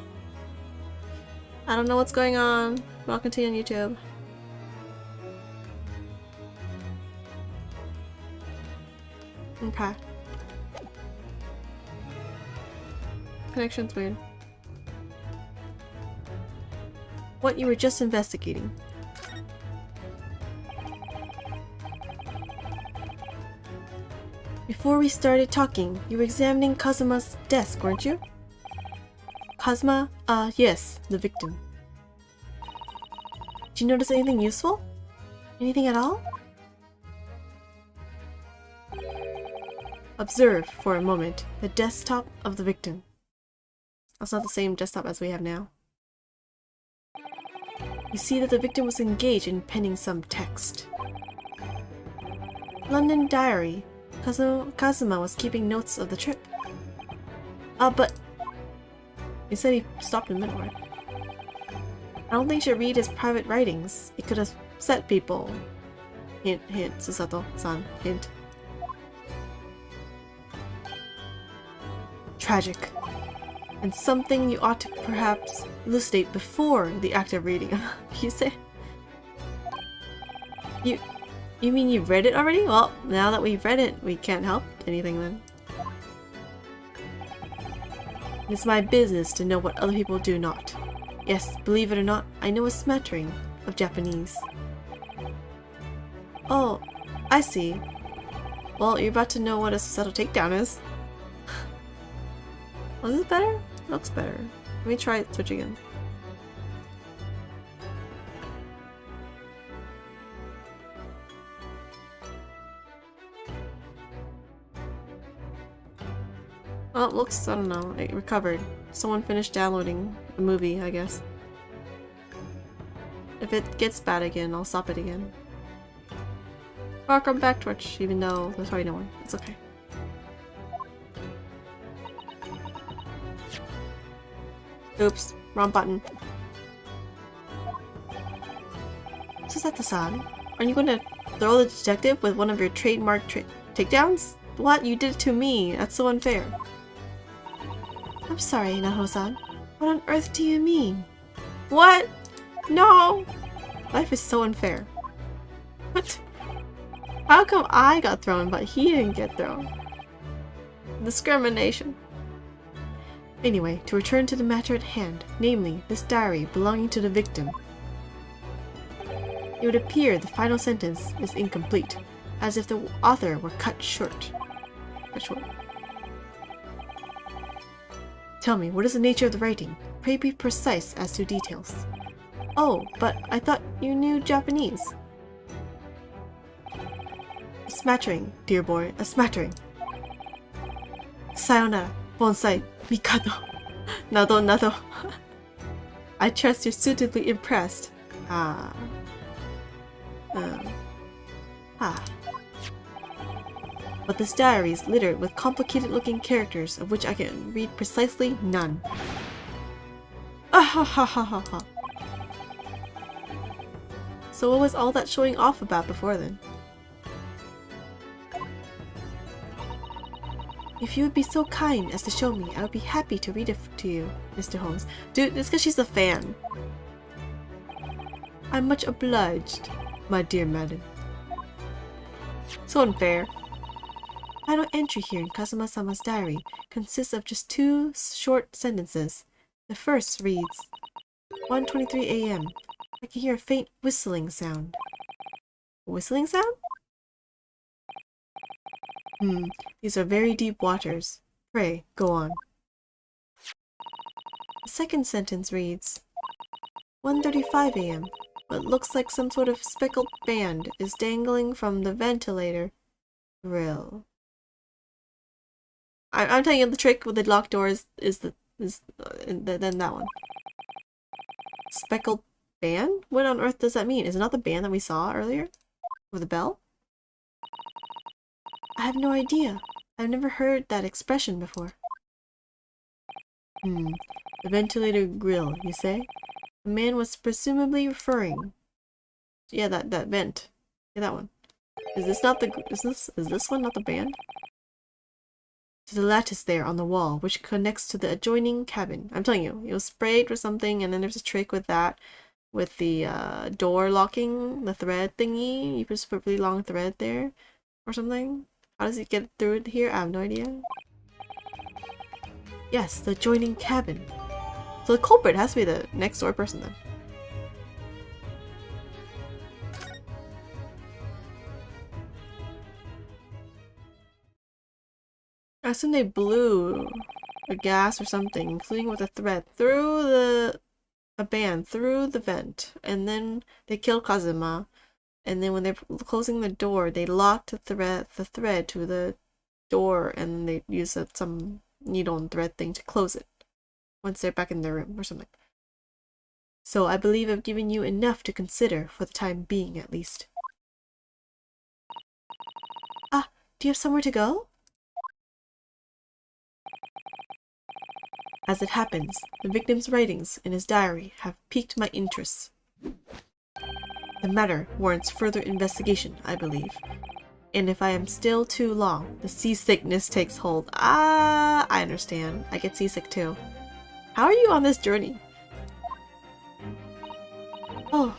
I don't know what's going on, but I'll continue on YouTube. Okay. Connection's weird. What you were just investigating. Before we started talking, you were examining Kazuma's desk, weren't you? Kazuma? Yes, the victim. Did you notice anything useful? Anything at all? Observe, for a moment, the desktop of the victim. That's not the same desktop as we have now. You see that the victim was engaged in penning some text. London diary. Kazuma was keeping notes of the trip. But... You said he stopped in the middle, right? I don't think you should read his private writings. It could upset people. Hint, hint, Susato-san, hint. Tragic. And something you ought to perhaps elucidate before the act of reading. You say? You mean you've read it already? Well, now that we've read it, we can't help anything then. It's my business to know what other people do not. Yes, believe it or not, I know a smattering of Japanese. Oh, I see. Well, you're about to know what a subtle takedown is. Oh, is this better? Looks better. Let me try it, switch again. Oh, it looks, I don't know, it recovered. Someone finished downloading the movie, I guess. If it gets bad again, I'll stop it again. Welcome back, Twitch, even though there's probably no one. It's okay. Oops, wrong button. Susato-san, are you going to throw the detective with one of your trademark takedowns? What? You did it to me. That's so unfair. I'm sorry, Naho-san. What on earth do you mean? What? No! Life is so unfair. What? How come I got thrown but he didn't get thrown? Discrimination. Anyway, to return to the matter at hand, namely, this diary belonging to the victim. It would appear the final sentence is incomplete, as if the author were cut short. Tell me, what is the nature of the writing? Pray be precise as to details. Oh, but I thought you knew Japanese. A smattering, dear boy, a smattering. Sayonara, bonsai, mikado, nado nado. I trust you're suitably impressed. But this diary is littered with complicated-looking characters of which I can read precisely none. Ah. So what was all that showing off about before then? If you would be so kind as to show me, I would be happy to read it to you, Mr. Holmes. Dude, it's because she's a fan. I'm much obliged, my dear madam. So unfair. Final entry here in Kazuma-sama's diary consists of just 2 short sentences. The first reads, 1:23 a.m. I can hear a faint whistling sound. Whistling sound? These are very deep waters. Pray, go on. The second sentence reads, 1:35 a.m. What looks like some sort of speckled band is dangling from the ventilator grill. I'm telling you, the trick with the locked doors is then that one. Speckled band? What on earth does that mean? Is it not the band that we saw earlier? With the bell? I have no idea. I've never heard that expression before. The ventilator grill, you say? The man was presumably referring. Yeah, that vent. Yeah, that one. Is this one not the band? To the lattice there on the wall, which connects to the adjoining cabin. I'm telling you, it was sprayed or something, and then there's a trick with that, with the door locking, the thread thingy. You just put really long thread there, or something. How does it get through it here? I have no idea. Yes, the adjoining cabin. So the culprit has to be the next door person then. I assume they blew or gas or something, including with a thread, through a band through the vent, and then they killed Kazuma. And then when they're closing the door, they locked the thread to the door, and then they used some needle and thread thing to close it once they're back in their room or something. So I believe I've given you enough to consider for the time being, at least. Ah, do you have somewhere to go? As it happens, the victim's writings in his diary have piqued my interest. The matter warrants further investigation, I believe. And if I am still too long, the seasickness takes hold. Ah, I understand. I get seasick too. How are you on this journey? Oh,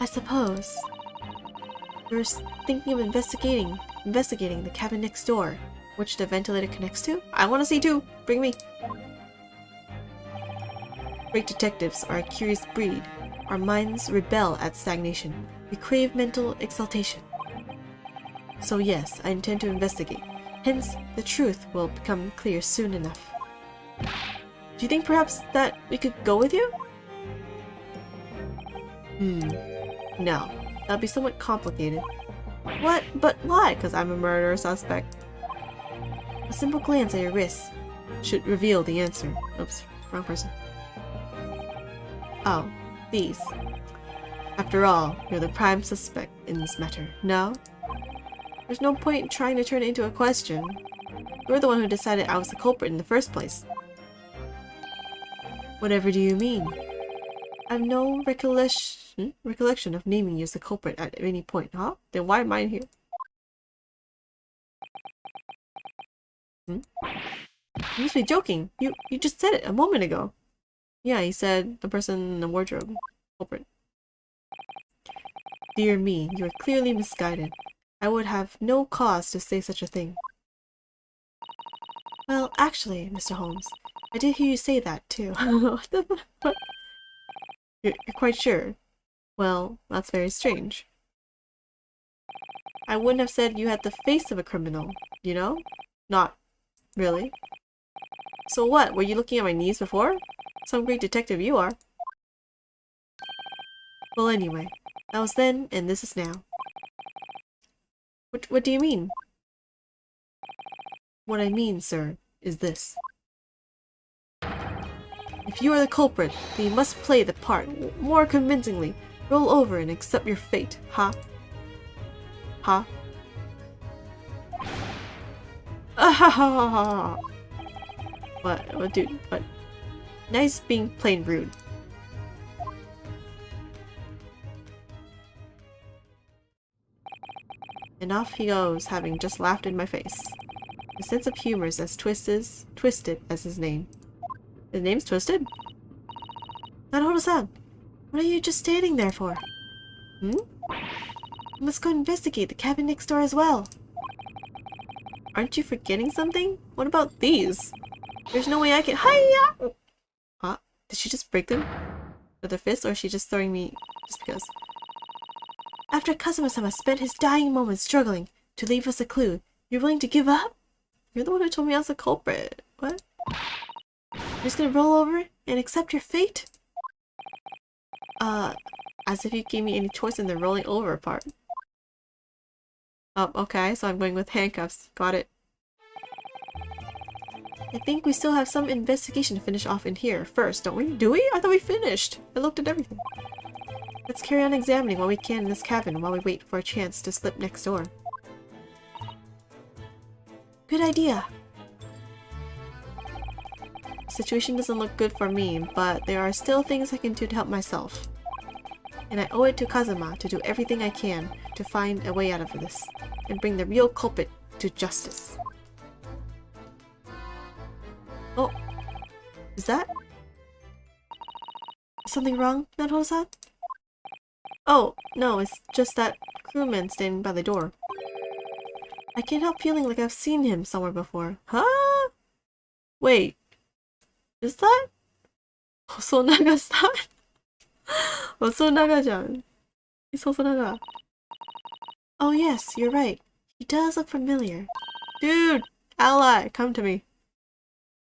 I suppose. You're thinking of investigating the cabin next door, which the ventilator connects to? I want to see too. Bring me. Great detectives are a curious breed. Our minds rebel at stagnation. We crave mental exaltation. So yes, I intend to investigate. Hence, the truth will become clear soon enough. Do you think perhaps that we could go with you? No. That'll be somewhat complicated. What? But why? Because I'm a murder suspect. A simple glance at your wrists should reveal the answer. Oops, wrong person. Oh, these. After all, you're the prime suspect in this matter, no? There's no point in trying to turn it into a question. You're the one who decided I was the culprit in the first place. Whatever do you mean? I have no recollection of naming you as the culprit at any point, huh? Then why am I here? You must be joking. You just said it a moment ago. Yeah, he said the person in the wardrobe. Culprit. Dear me, you are clearly misguided. I would have no cause to say such a thing. Well, actually, Mr. Holmes, I did hear you say that too. What the fuck? You're quite sure? Well, that's very strange. I wouldn't have said you had the face of a criminal, you know? Not really. So what, were you looking at my knees before? Some great detective you are. Well, anyway, that was then, and this is now. What do you mean? What I mean, sir, is this. If you are the culprit, then you must play the part more convincingly. Roll over and accept your fate, huh? Huh? Ah, what, dude, what? Nice being plain rude. And off he goes, having just laughed in my face. His sense of humor is as twisted as his name. His name's Twisted? Naruto-san, what are you just standing there for? You must go investigate the cabin next door as well. Aren't you forgetting something? What about these? There's no way I can— Hiya! Huh? Did she just break them with her fist, or is she just throwing me just because? After Kazuma-sama spent his dying moments struggling to leave us a clue, you're willing to give up? You're the one who told me I was the culprit. What? You're just gonna roll over and accept your fate? As if you gave me any choice in the rolling over part. Oh, okay, so I'm going with handcuffs. Got it. I think we still have some investigation to finish off in here first, don't we? Do we? I thought we finished. I looked at everything. Let's carry on examining what we can in this cabin while we wait for a chance to slip next door. Good idea. The situation doesn't look good for me, but there are still things I can do to help myself. And I owe it to Kazuma to do everything I can to find a way out of this, and bring the real culprit to justice. Oh, is that? Is something wrong, Naruto-san? Oh, no, it's just that crewman standing by the door. I can't help feeling like I've seen him somewhere before. Huh? Wait, is that Hosonaga-san? Hosonaga-jan. He's Hosonaga. Oh yes, you're right. He does look familiar. Dude, ally, come to me.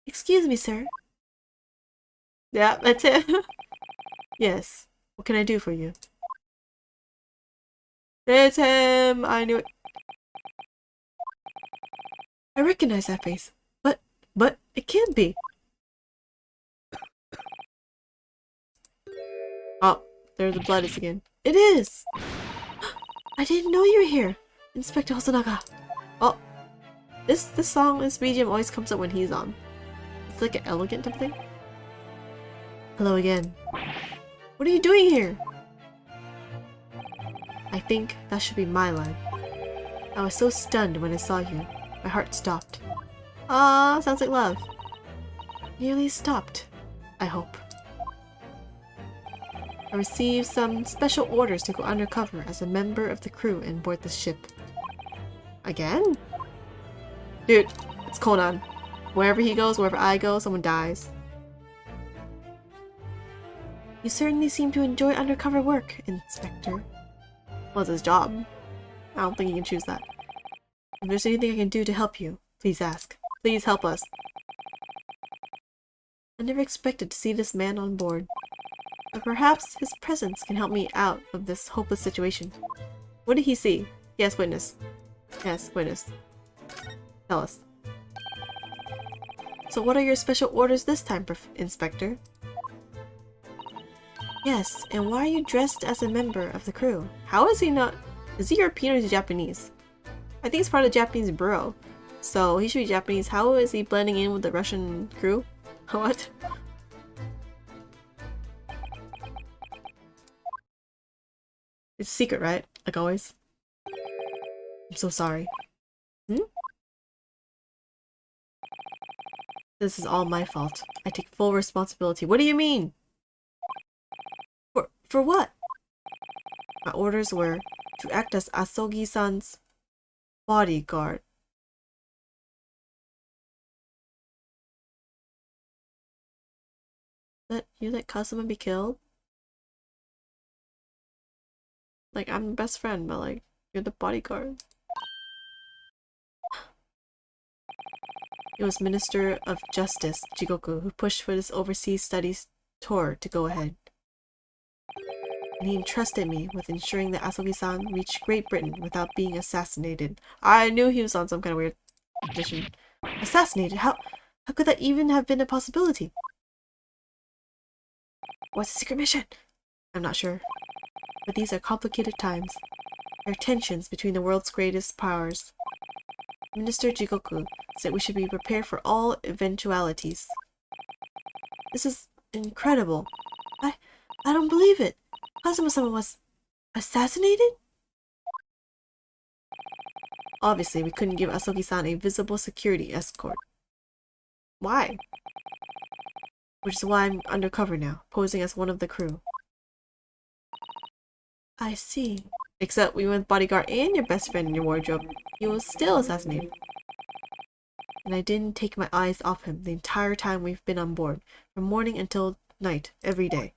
Excuse me, sir. Yeah, that's it. Yes. What can I do for you? It's him! I knew it. I recognize that face. But it can't be. Oh, there the blood is again. It is! I didn't know you were here, Inspector Hosonaga. Oh, this song, this BGM always comes up when he's on. It's like an elegant type thing. Hello again. What are you doing here? I think that should be my line. I was so stunned when I saw you. My heart stopped. Ah, sounds like love. Nearly stopped, I hope. I received some special orders to go undercover as a member of the crew and board the ship. Again? Dude, it's Conan. Wherever he goes, wherever I go, someone dies. You certainly seem to enjoy undercover work, Inspector. Well, it's his job. I don't think you can choose that. If there's anything I can do to help you, please ask. Please help us. I never expected to see this man on board. But perhaps his presence can help me out of this hopeless situation. What did he see? Yes, witness. Yes, witness. Tell us. So what are your special orders this time, Inspector? Yes, and why are you dressed as a member of the crew? How is he not... Is he European or is he Japanese? I think he's part of the Japanese bureau. So he should be Japanese. How is he blending in with the Russian crew? What? It's a secret, right? Like always. I'm so sorry. This is all my fault. I take full responsibility. What do you mean? For what? My orders were to act as Asogi-san's bodyguard. You let Kazuma be killed? Like, I'm the best friend, but like, you're the bodyguard. It was Minister of Justice, Jigoku, who pushed for this overseas studies tour to go ahead. And he entrusted me with ensuring that Asogi-san reached Great Britain without being assassinated. I knew he was on some kind of weird mission. Assassinated? How could that even have been a possibility? What's the secret mission? I'm not sure. But these are complicated times. There are tensions between the world's greatest powers. Minister Jigoku said we should be prepared for all eventualities. This is incredible. I don't believe it. Kazuma-sama was assassinated? Obviously, we couldn't give Asogi-san a visible security escort. Why? Which is why I'm undercover now, posing as one of the crew. I see. Except we went bodyguard and your best friend in your wardrobe. He was still assassinated. And I didn't take my eyes off him the entire time we've been on board, from morning until night, every day.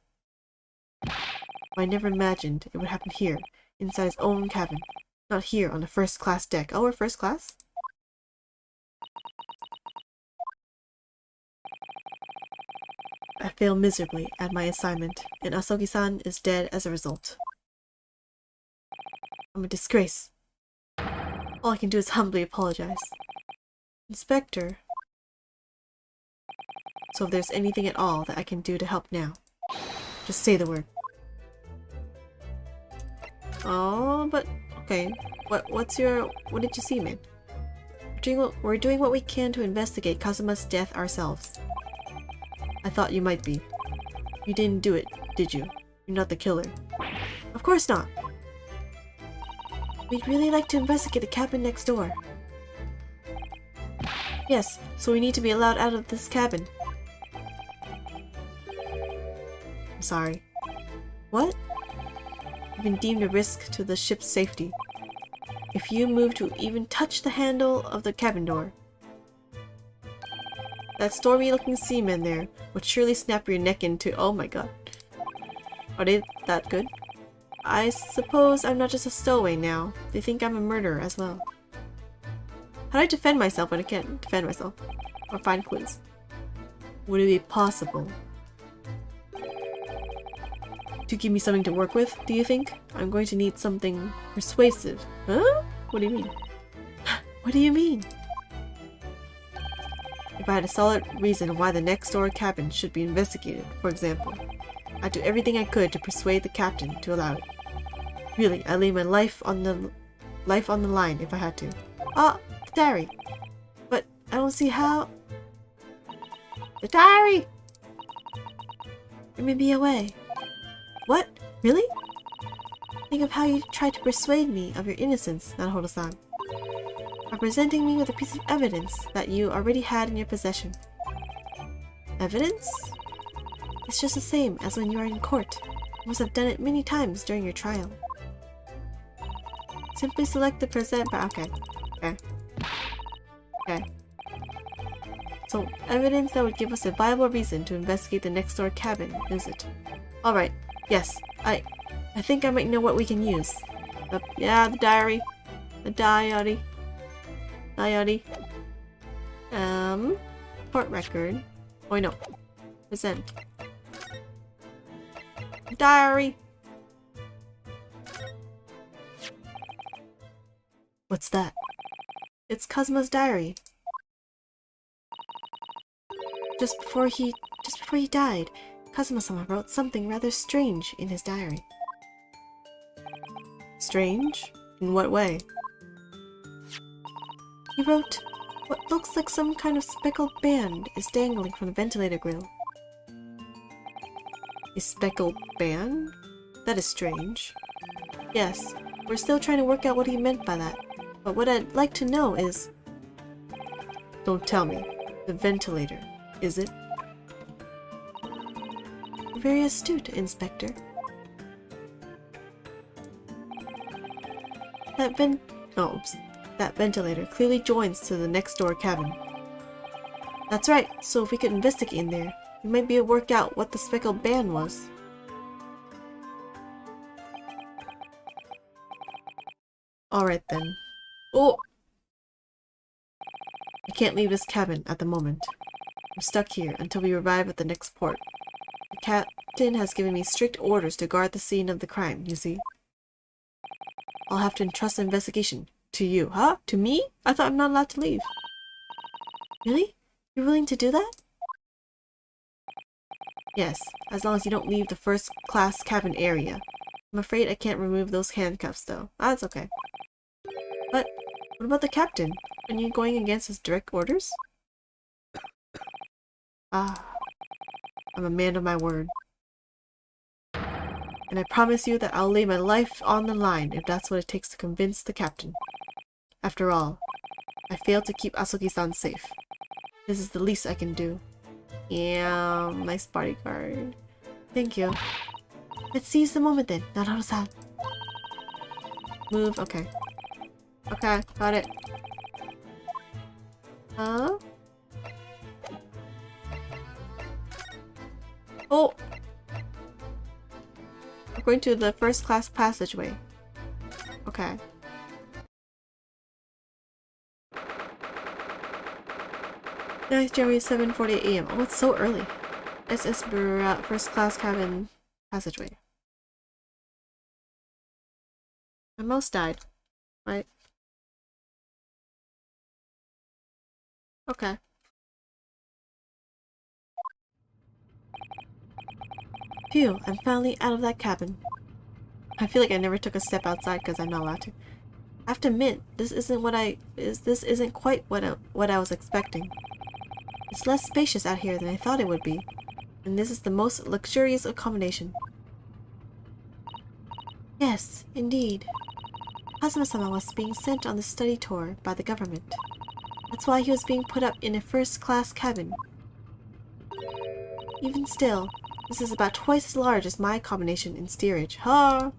I never imagined it would happen here, inside his own cabin. Not here on the first-class deck. Oh, we're first class? I failed miserably at my assignment, and Asogi-san is dead as a result. I'm a disgrace. All I can do is humbly apologize. Inspector. So if there's anything at all that I can do to help now, just say the word. Oh, but okay. What did you see, man? We're doing what we can to investigate Kazuma's death ourselves. I thought you might be. You didn't do it, did you? You're not the killer. Of course not. We'd really like to investigate the cabin next door. Yes, so we need to be allowed out of this cabin. I'm sorry. What? You've been deemed a risk to the ship's safety. If you move to even touch the handle of the cabin door, that stormy-looking seaman there would surely snap your neck into— oh my god. Are they that good? I suppose I'm not just a stowaway now. They think I'm a murderer as well. How do I defend myself when I can't defend myself? Or find clues? Would it be possible to give me something to work with, do you think? I'm going to need something persuasive. Huh? What do you mean? What do you mean? If I had a solid reason why the next door cabin should be investigated, for example, I'd do everything I could to persuade the captain to allow it. Really, I'd lay my life on the line if I had to. Ah, the diary. But I don't see how. The diary! There may be a way. What? Really? Think of how you tried to persuade me of your innocence, Naruhodo-san. By presenting me with a piece of evidence that you already had in your possession. Evidence? It's just the same as when you are in court. You must have done it many times during your trial. Simply select the present. Okay. So, evidence that would give us a viable reason to investigate the next door cabin, is it? Alright, yes. I think I might know what we can use. Yeah, the diary. The diary. Court record. Oh, no. Present. Diary. What's that? It's Kazuma's diary. Just before he died, Kazuma-sama wrote something rather strange in his diary. Strange? In what way? He wrote, what looks like some kind of speckled band is dangling from the ventilator grill. A speckled band? That is strange. Yes, we're still trying to work out what he meant by that. But what I'd like to know is... Don't tell me. The ventilator, is it? Very astute, Inspector. That ventilator clearly joins to the next door cabin. That's right, so if we could investigate in there, we might be able to work out what the speckled band was. Alright then. Oh! I can't leave this cabin at the moment. I'm stuck here until we arrive at the next port. The captain has given me strict orders to guard the scene of the crime, you see. I'll have to entrust the investigation to you. Huh? To me? I thought I'm not allowed to leave. Really? You're willing to do that? Yes, as long as you don't leave the first-class cabin area. I'm afraid I can't remove those handcuffs, though. That's okay. But what about the captain? Are you going against his direct orders? Ah, I'm a man of my word. And I promise you that I'll lay my life on the line if that's what it takes to convince the captain. After all, I failed to keep Asogi-san safe. This is the least I can do. Yeah, nice bodyguard. Thank you. Let's seize the moment then, Naruhodo-san. Move, okay. Okay, got it. Huh? Oh! We're going to the first class passageway. Okay. Nice, Jerry, 7:48 AM. Oh, it's so early. SS first class cabin passageway. My mouse died. Right? Okay. Phew, I'm finally out of that cabin. I feel like I never took a step outside because I'm not allowed to. I have to admit, this isn't quite what I was expecting. It's less spacious out here than I thought it would be, and this is the most luxurious accommodation. Yes, indeed. Kazuma-sama was being sent on the study tour by the government. That's why he was being put up in a first-class cabin. Even still, this is about twice as large as my accommodation in steerage. Huh?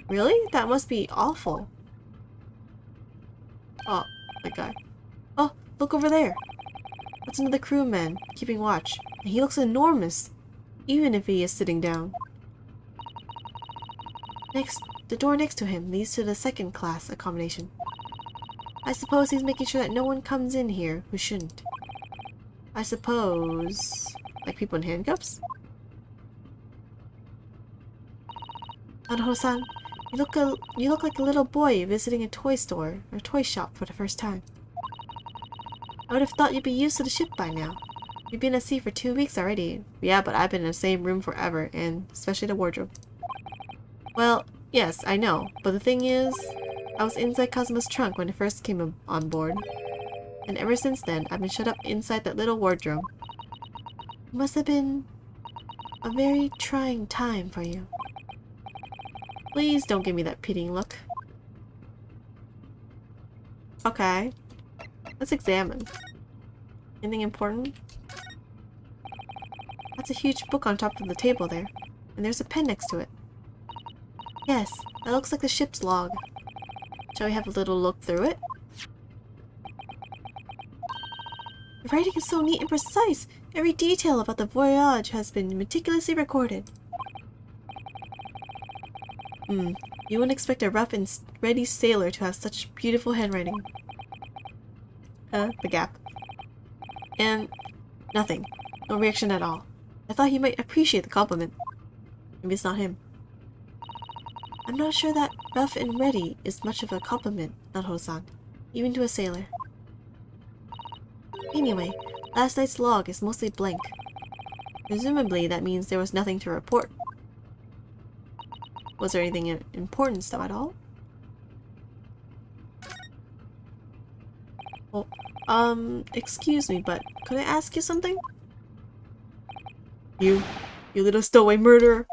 Really? That must be awful. Oh, my god. Oh, look over there. That's another crewman keeping watch. And he looks enormous, even if he is sitting down. The door next to him leads to the second-class accommodation. I suppose he's making sure that no one comes in here who shouldn't. I suppose... like people in handcuffs? Anho-san, you look like a little boy visiting a toy store or toy shop for the first time. I would have thought you'd be used to the ship by now. You've been at sea for 2 weeks already. Yeah, but I've been in the same room forever, and especially the wardrobe. Well, yes, I know, but the thing is, I was inside Kazuma's trunk when I first came on board. And ever since then, I've been shut up inside that little wardrobe. It must have been a very trying time for you. Please don't give me that pitying look. Okay. Let's examine. Anything important? That's a huge book on top of the table there. And there's a pen next to it. Yes, that looks like the ship's log. Shall we have a little look through it? The writing is so neat and precise. Every detail about the voyage has been meticulously recorded. You wouldn't expect a rough and ready sailor to have such beautiful handwriting. The gap. And nothing. No reaction at all. I thought he might appreciate the compliment. Maybe it's not him. I'm not sure that rough and ready is much of a compliment, Naruto-san, even to a sailor. Anyway, last night's log is mostly blank. Presumably that means there was nothing to report. Was there anything of importance though at all? Oh, excuse me, but could I ask you something? You little stowaway murderer!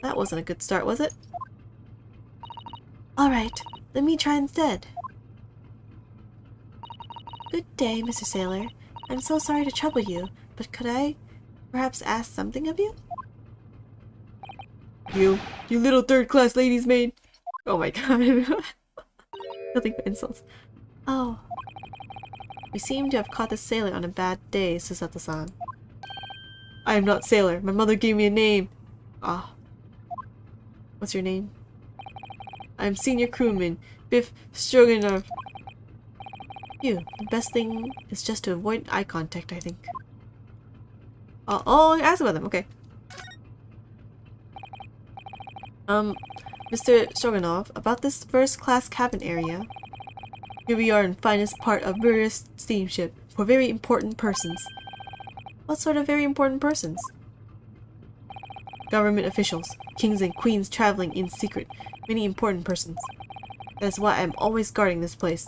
That wasn't a good start, was it? Alright, let me try instead. Good day, Mr. Sailor. I'm so sorry to trouble you, but could I perhaps ask something of you? You little third-class lady's maid! Oh my god. Nothing but insults. Oh. We seem to have caught the sailor on a bad day, Susato-san. I am not sailor. My mother gave me a name. Ah. What's your name? I'm senior crewman, Biff Stroganoff. The best thing is just to avoid eye contact, I think. Oh, ask about them, okay. Mr. Stroganoff, about this first-class cabin area. Here we are in finest part of Berri steamship for very important persons. What sort of very important persons? Government officials, kings and queens traveling in secret, many important persons. That is why I am always guarding this place.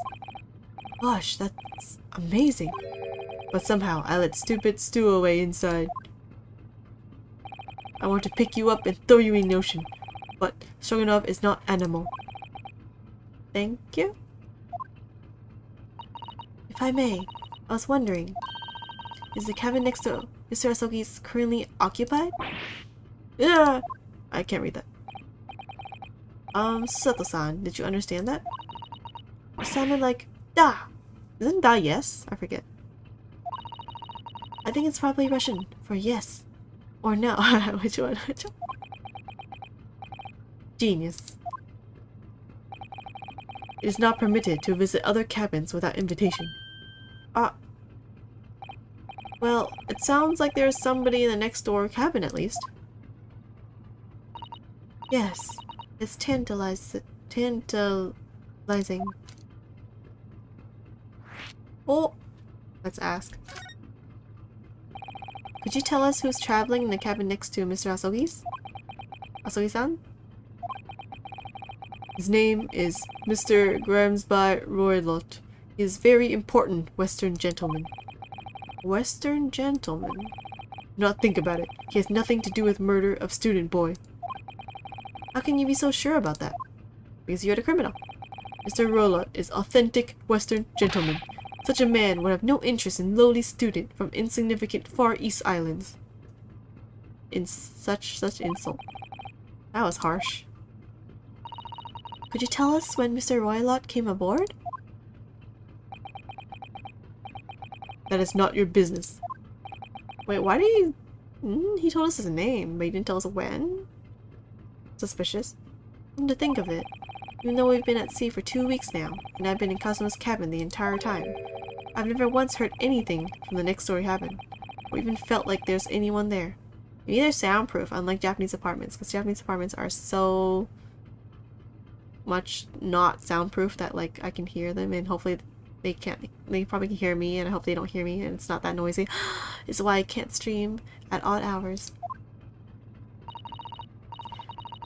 Gosh, that's amazing. But somehow I let stupid stowaway inside. I want to pick you up and throw you in the ocean. But Stroganoff is not animal. Thank you. If I may, I was wondering, is the cabin next to Mr. Asogi's currently occupied? Yeah, I can't read that. Sato-san, did you understand that? It sounded like da. Isn't da yes? I forget. I think it's probably Russian for yes or no. Which one? Genius. It is not permitted to visit other cabins without invitation. Well, it sounds like there's somebody in the next door cabin at least. Yes, it's tantalizing. Oh, let's ask. Could you tell us who's traveling in the cabin next to Mr. Asogi's? Asogi-san? His name is Mr. Gramsby Roylott. He is very important Western gentleman. Western gentleman? Do not think about it. He has nothing to do with murder of student boy. How can you be so sure about that? Because you're the criminal. Mr. Roylott is authentic Western gentleman. Such a man would have no interest in lowly student from insignificant Far East Islands. In such insult. That was harsh. Could you tell us when Mr. Roylott came aboard? That is not your business. Wait, why did he... he told us his name, but he didn't tell us when? Suspicious. Come to think of it, even though we've been at sea for 2 weeks now, and I've been in Kazuma's cabin the entire time, I've never once heard anything from the next story cabin, or even felt like there's anyone there. Maybe they're soundproof, unlike Japanese apartments, because Japanese apartments are so much not soundproof that like I can hear them, and hopefully they probably can hear me, and I hope they don't hear me and it's not that noisy. It's why I can't stream at odd hours.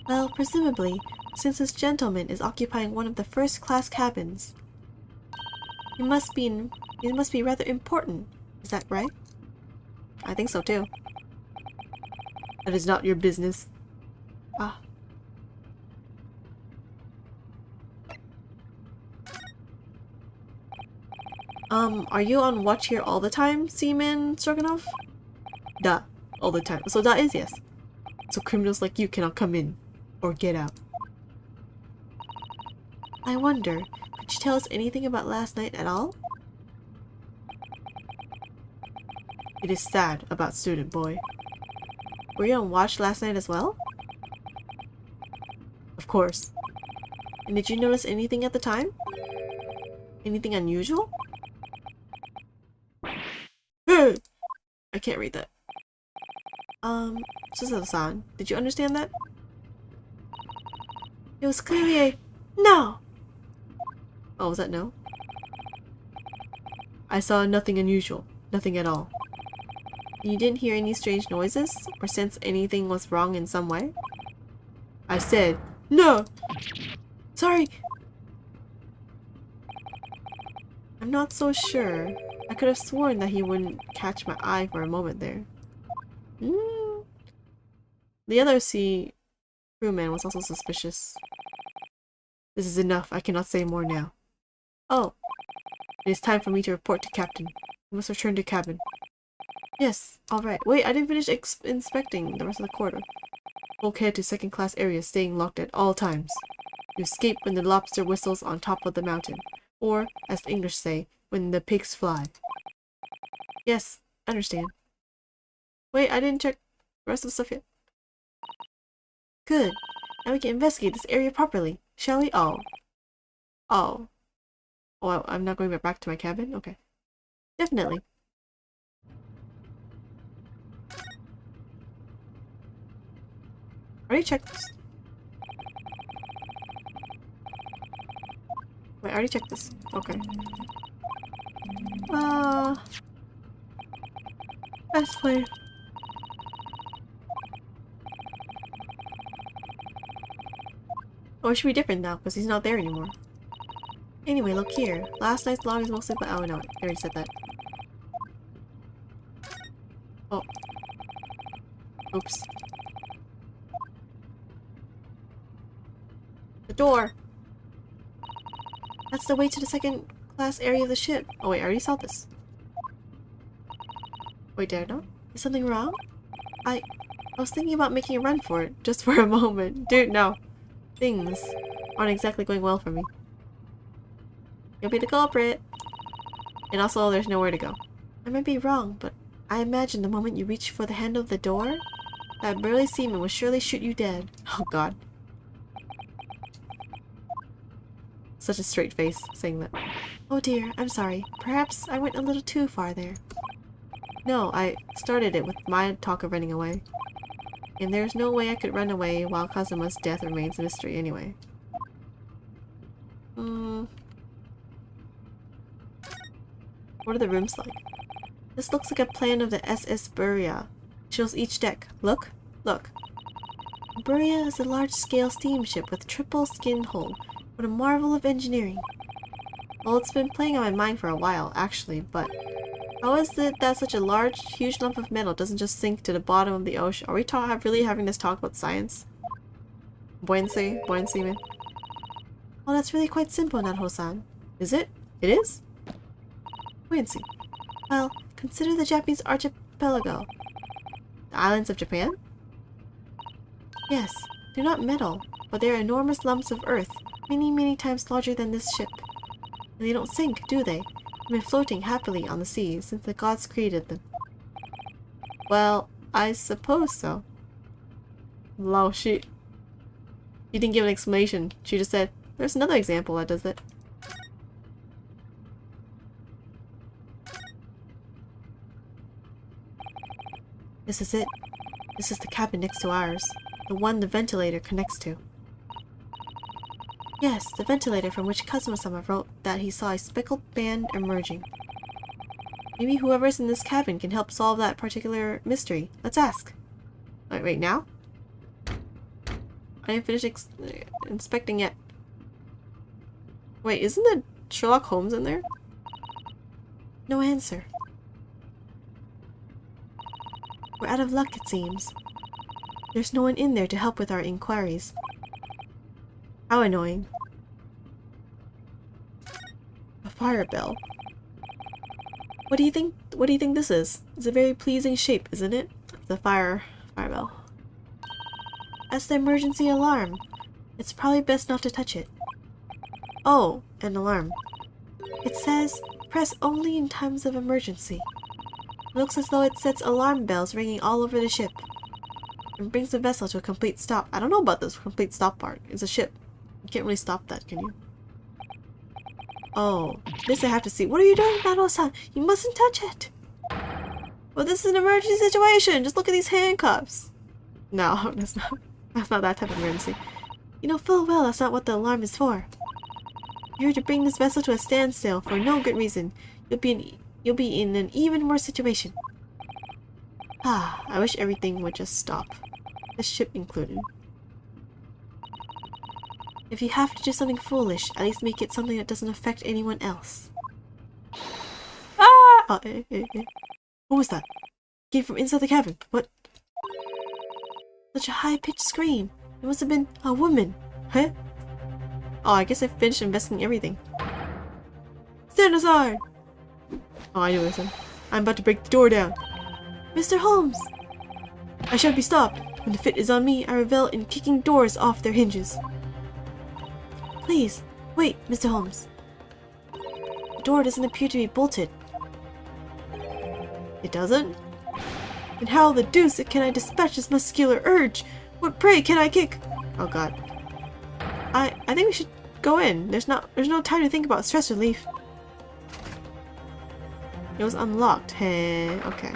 Well, presumably, since this gentleman is occupying one of the first-class cabins, it must be rather important. Is that right? I think so too. That is not your business. Ah. Are you on watch here all the time, Seaman Stroganoff? Duh. All the time. So that is yes. So criminals like you cannot come in. Or get out. I wonder, could you tell us anything about last night at all? It is sad about Student Boy. Were you on watch last night as well? Of course. And did you notice anything at the time? Anything unusual? I can't read that. Suzuki-san, did you understand that? It was clearly a no! Oh, was that no? I saw nothing unusual. Nothing at all. You didn't hear any strange noises? Or sense anything was wrong in some way? I said, no! Sorry! I'm not so sure. I could have sworn that he wouldn't catch my eye for a moment there. The other sea crewman was also suspicious. This is enough. I cannot say more now. Oh. It is time for me to report to Captain. We must return to cabin. Yes, alright. Wait, I didn't finish inspecting the rest of the corridor. Bulkhead to second-class area, staying locked at all times. You escape when the lobster whistles on top of the mountain. Or, as the English say, when the pigs fly. Yes, understand. Wait, I didn't check the rest of the stuff yet. Good. Now we can investigate this area properly, shall we? Oh. Oh. Oh, I'm not going back to my cabin? Okay. Definitely. I already checked this. Wait, I already checked this. Okay. Let's play. Oh, it should be different now, because he's not there anymore. Anyway, look here. Last night's log is mostly but oh no, I already said that. Oh. Oops. The door! That's the way to the second-class area of the ship. Oh wait, I already saw this. Wait, did I not? Is something wrong? I was thinking about making a run for it, just for a moment. Dude, no. Things aren't exactly going well for me. You'll be the culprit. And also, there's nowhere to go. I might be wrong, but I imagine the moment you reach for the handle of the door, that burly seaman will surely shoot you dead. Oh god. Such a straight face saying that. Oh dear, I'm sorry. Perhaps I went a little too far there. No, I started it with my talk of running away. And there's no way I could run away while Kazuma's death remains a mystery anyway. What are the rooms like? This looks like a plan of the SS Berri. Shows each deck. Look. Look. Berri is a large-scale steamship with triple skin hull. What a marvel of engineering. Well, it's been playing on my mind for a while, actually, but how is it that such a large, huge lump of metal doesn't just sink to the bottom of the ocean? Are we really having this talk about science? Buoyancy? Buoyancy, man? Well, that's really quite simple, Nadho-san. Is it? It is? Buoyancy. Well, consider the Japanese archipelago. The islands of Japan? Yes, they're not metal, but they are enormous lumps of earth, many, many times larger than this ship. And they don't sink, do they? They've been floating happily on the sea since the gods created them. Well, I suppose so. Wow, she didn't give an explanation. She just said, there's another example that does it. This is it. This is the cabin next to ours. The one the ventilator connects to. Yes, the ventilator from which Kazuma-sama wrote that he saw a speckled band emerging. Maybe whoever's in this cabin can help solve that particular mystery. Let's ask. Wait, now? I didn't finish inspecting yet. Wait, isn't the Sherlock Holmes in there? No answer. We're out of luck, it seems. There's no one in there to help with our inquiries. How annoying. A fire bell. What do you think this is? It's a very pleasing shape, isn't it? The fire bell. That's the emergency alarm. It's probably best not to touch it. Oh, an alarm. It says, press only in times of emergency. It looks as though it sets alarm bells ringing all over the ship. And brings the vessel to a complete stop. I don't know about this complete stop part. It's a ship. You can't really stop that, can you? Oh, this I have to see. What are you doing, Nano-san? You mustn't touch it! Well, this is an emergency situation! Just look at these handcuffs! No, that's not that type of emergency. You know full well that's not what the alarm is for. You're to bring this vessel to a standstill for no good reason. You'll be in an even worse situation. Ah, I wish everything would just stop. This ship included. If you have to do something foolish, at least make it something that doesn't affect anyone else. Ah! What was that? Came from inside the cabin. What? Such a high-pitched scream. It must have been a woman. Huh? Oh, I guess I finished investigating everything. Stand aside! Oh, I knew this one. I'm about to break the door down. Mr. Holmes! I shan't be stopped. When the fit is on me, I revel in kicking doors off their hinges. Please, wait, Mr. Holmes. The door doesn't appear to be bolted. It doesn't? And how the deuce can I dispatch this muscular urge? What prey can I kick? Oh god. I think we should go in. There's no time to think about stress relief. It was unlocked. Hey, okay.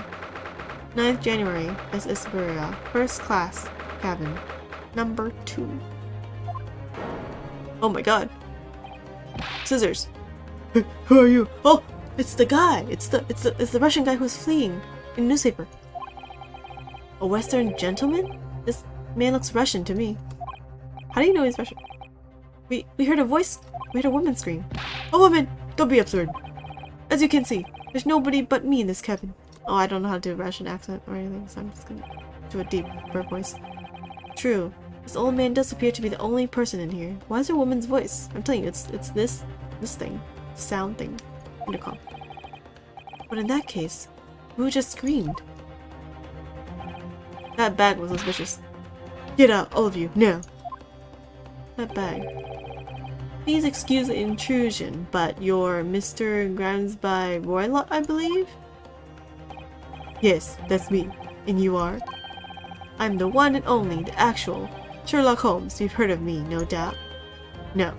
9th January, SS Beria. First class, cabin. Number 2. Oh my god. Scissors. Who are you? Oh, it's the guy. It's the Russian guy who's fleeing in the newspaper. A Western gentleman? This man looks Russian to me. How do you know he's Russian? We heard a voice. We heard a woman scream. A woman! Don't be absurd. As you can see, there's nobody but me in this cabin. Oh, I don't know how to do a Russian accent or anything, so I'm just gonna do a deep bird voice. True. This old man does appear to be the only person in here. Why is there a woman's voice? I'm telling you, it's this thing. Sound thing. Intercom. But in that case, who just screamed? That bag was suspicious. Get out, all of you, now! That bag. Please excuse the intrusion, but you're Mr. Grimsby Roylott, I believe? Yes, that's me. And you are? I'm the one and only, the actual Sherlock Holmes. You've heard of me, no doubt. No.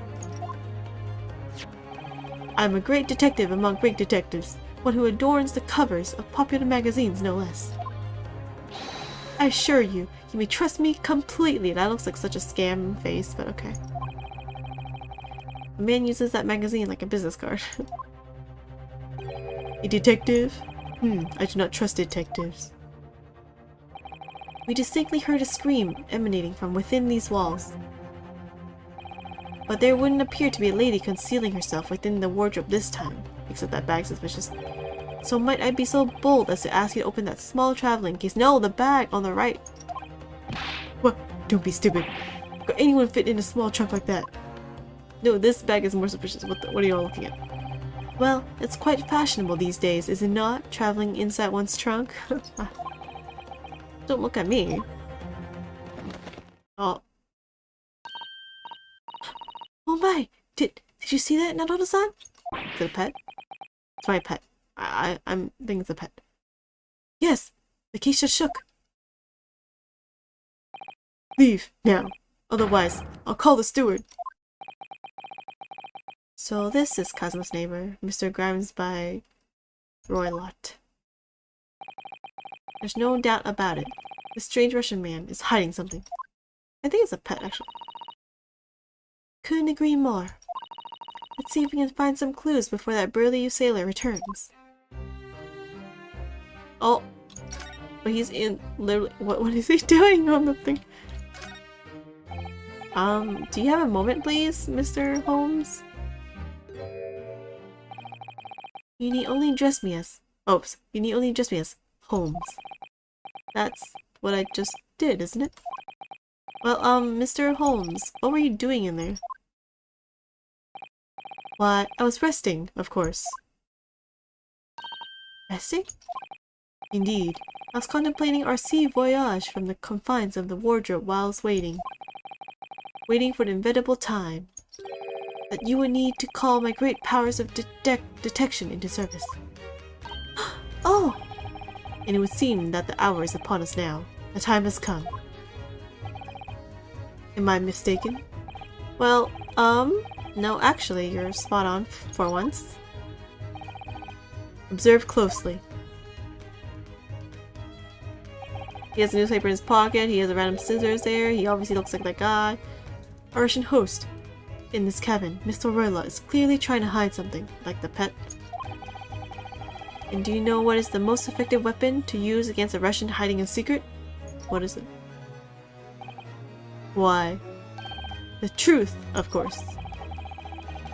I'm a great detective among great detectives, one who adorns the covers of popular magazines, no less. I assure you, you may trust me completely. That looks like such a scam face, but okay. The man uses that magazine like a business card. A detective? I do not trust detectives. We distinctly heard a scream emanating from within these walls. But there wouldn't appear to be a lady concealing herself within the wardrobe this time, except that bag's suspicious. So might I be so bold as to ask you to open that small traveling case? No, the bag on the right. What? Don't be stupid. Could anyone fit in a small trunk like that? No, this bag is more suspicious. What are y'all looking at? Well, it's quite fashionable these days, is it not? Traveling inside one's trunk? Don't look at me. Oh. Oh my! Did you see that, Naruto-san? Is it a pet? It's my pet. I'm thinking it's a pet. Yes! The case just shook. Leave, now. Otherwise, I'll call the steward. So this is Kazuma's neighbor, Mr. Grimsby Roylott. There's no doubt about it. This strange Russian man is hiding something. I think it's a pet, actually. Couldn't agree more. Let's see if we can find some clues before that burly sailor returns. Oh, but he's in literally. What is he doing on the thing? Do you have a moment, please, Mr. Holmes? You need only address me as. Oops. You need only address me as Holmes. That's what I just did, isn't it? Well, Mr. Holmes, what were you doing in there? Why, I was resting, of course. Resting? Indeed. I was contemplating our sea voyage from the confines of the wardrobe while I was waiting. Waiting for the inevitable time that you would need to call my great powers of detection into service. Oh! And it would seem that the hour is upon us now. The time has come. Am I mistaken? Well, no, actually, you're spot on for once. Observe closely. He has a newspaper in his pocket, he has a random scissors there, he obviously looks like that guy. Our Russian host in this cabin, Mr. Royla, is clearly trying to hide something, like the pet. And do you know what is the most effective weapon to use against a Russian hiding a secret? What is it? Why? The truth, of course.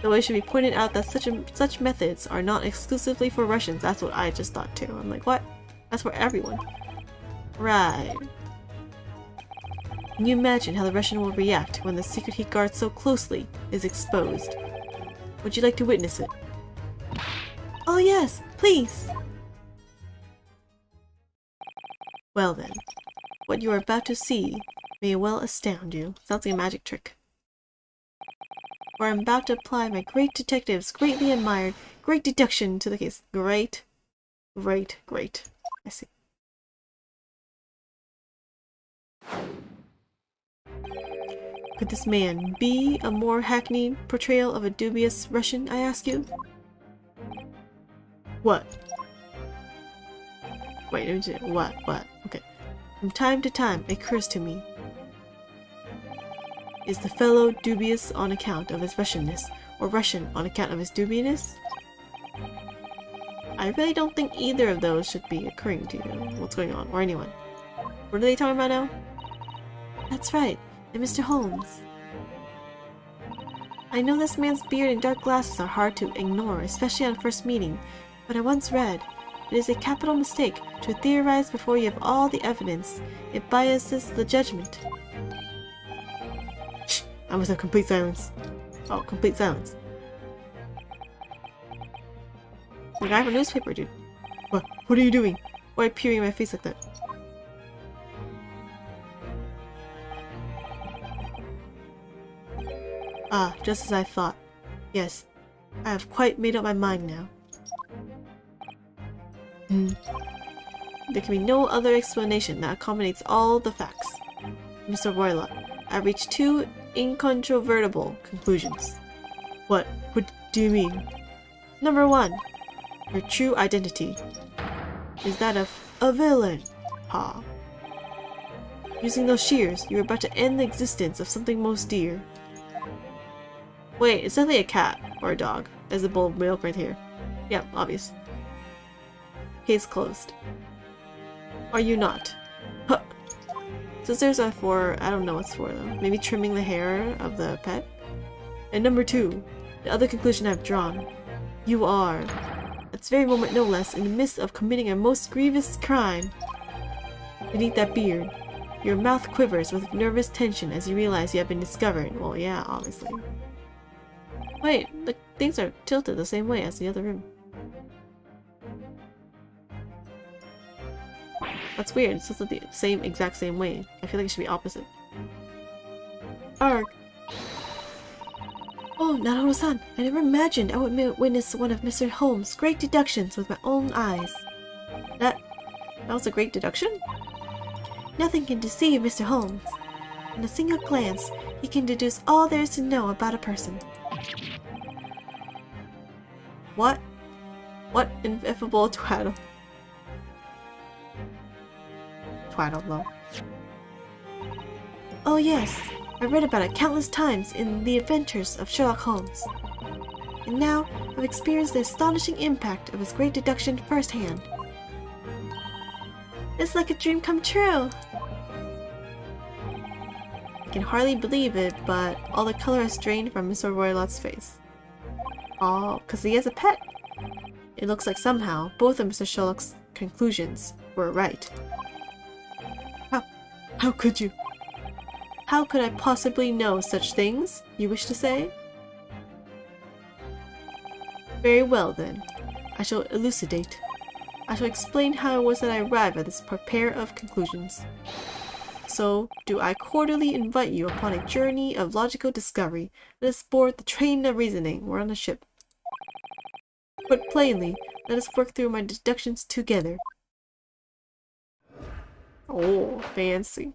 Though it should be pointed out that such methods are not exclusively for Russians. That's what I just thought too. I'm like, what? That's for everyone. Right. Can you imagine how the Russian will react when the secret he guards so closely is exposed? Would you like to witness it? Oh yes, please! Well then, what you are about to see may well astound you. Sounds like a magic trick. For I'm about to apply my great detective's greatly admired great deduction to the case. Great. Great. I see. Could this man be a more hackneyed portrayal of a dubious Russian, I ask you? What? Wait, let me see. What? Okay. From time to time, it occurs to me. Is the fellow dubious on account of his Russianness, or Russian on account of his dubiousness? I really don't think either of those should be occurring to you. What's going on? Or anyone. What are they talking about now? That's right. And Mr. Holmes. I know this man's beard and dark glasses are hard to ignore, especially on first meeting, but I once read, it is a capital mistake to theorize before you have all the evidence. It biases the judgment. Shh! I must have complete silence. Oh, complete silence. Like, I have a newspaper, dude. What are you doing? Why are you peering in my face like that? Ah, just as I thought. Yes, I have quite made up my mind now. There can be no other explanation that accommodates all the facts. Mr. Royla, I have reached two incontrovertible conclusions. What do you mean? Number one, your true identity is that of a villain. Ha. Using those shears, you are about to end the existence of something most dear. Wait, it's definitely a cat or a dog. There's a bowl of milk right here. Yep, obvious. Case closed. Are you not? Huh. Scissors are for, I don't know what's for though. Maybe trimming the hair of the pet? And number two, the other conclusion I've drawn. You are, at this very moment no less, in the midst of committing a most grievous crime. Beneath that beard, your mouth quivers with nervous tension as you realize you have been discovered. Well, yeah, obviously. Wait, the things are tilted the same way as the other room. That's weird, it's tilted the exact same way. I feel like it should be opposite. Arg! Oh, Naruto-san, I never imagined I would witness one of Mr. Holmes' great deductions with my own eyes. That was a great deduction? Nothing can deceive Mr. Holmes. In a single glance, he can deduce all there is to know about a person. What? What ineffable twaddle? quiet, although. Oh yes, I read about it countless times in The Adventures of Sherlock Holmes. And now I've experienced the astonishing impact of his great deduction firsthand. It's like a dream come true! I can hardly believe it, but all the color has drained from Mr. Roylot's face. Oh, because he has a pet! It looks like somehow both of Mr. Sherlock's conclusions were right. How could you? How could I possibly know such things, you wish to say? Very well then, I shall elucidate. I shall explain how it was that I arrived at this pair of conclusions. So, do I cordially invite you upon a journey of logical discovery. Let us board the train of reasoning. We're on a ship. Put plainly, let us work through my deductions together. Oh, fancy.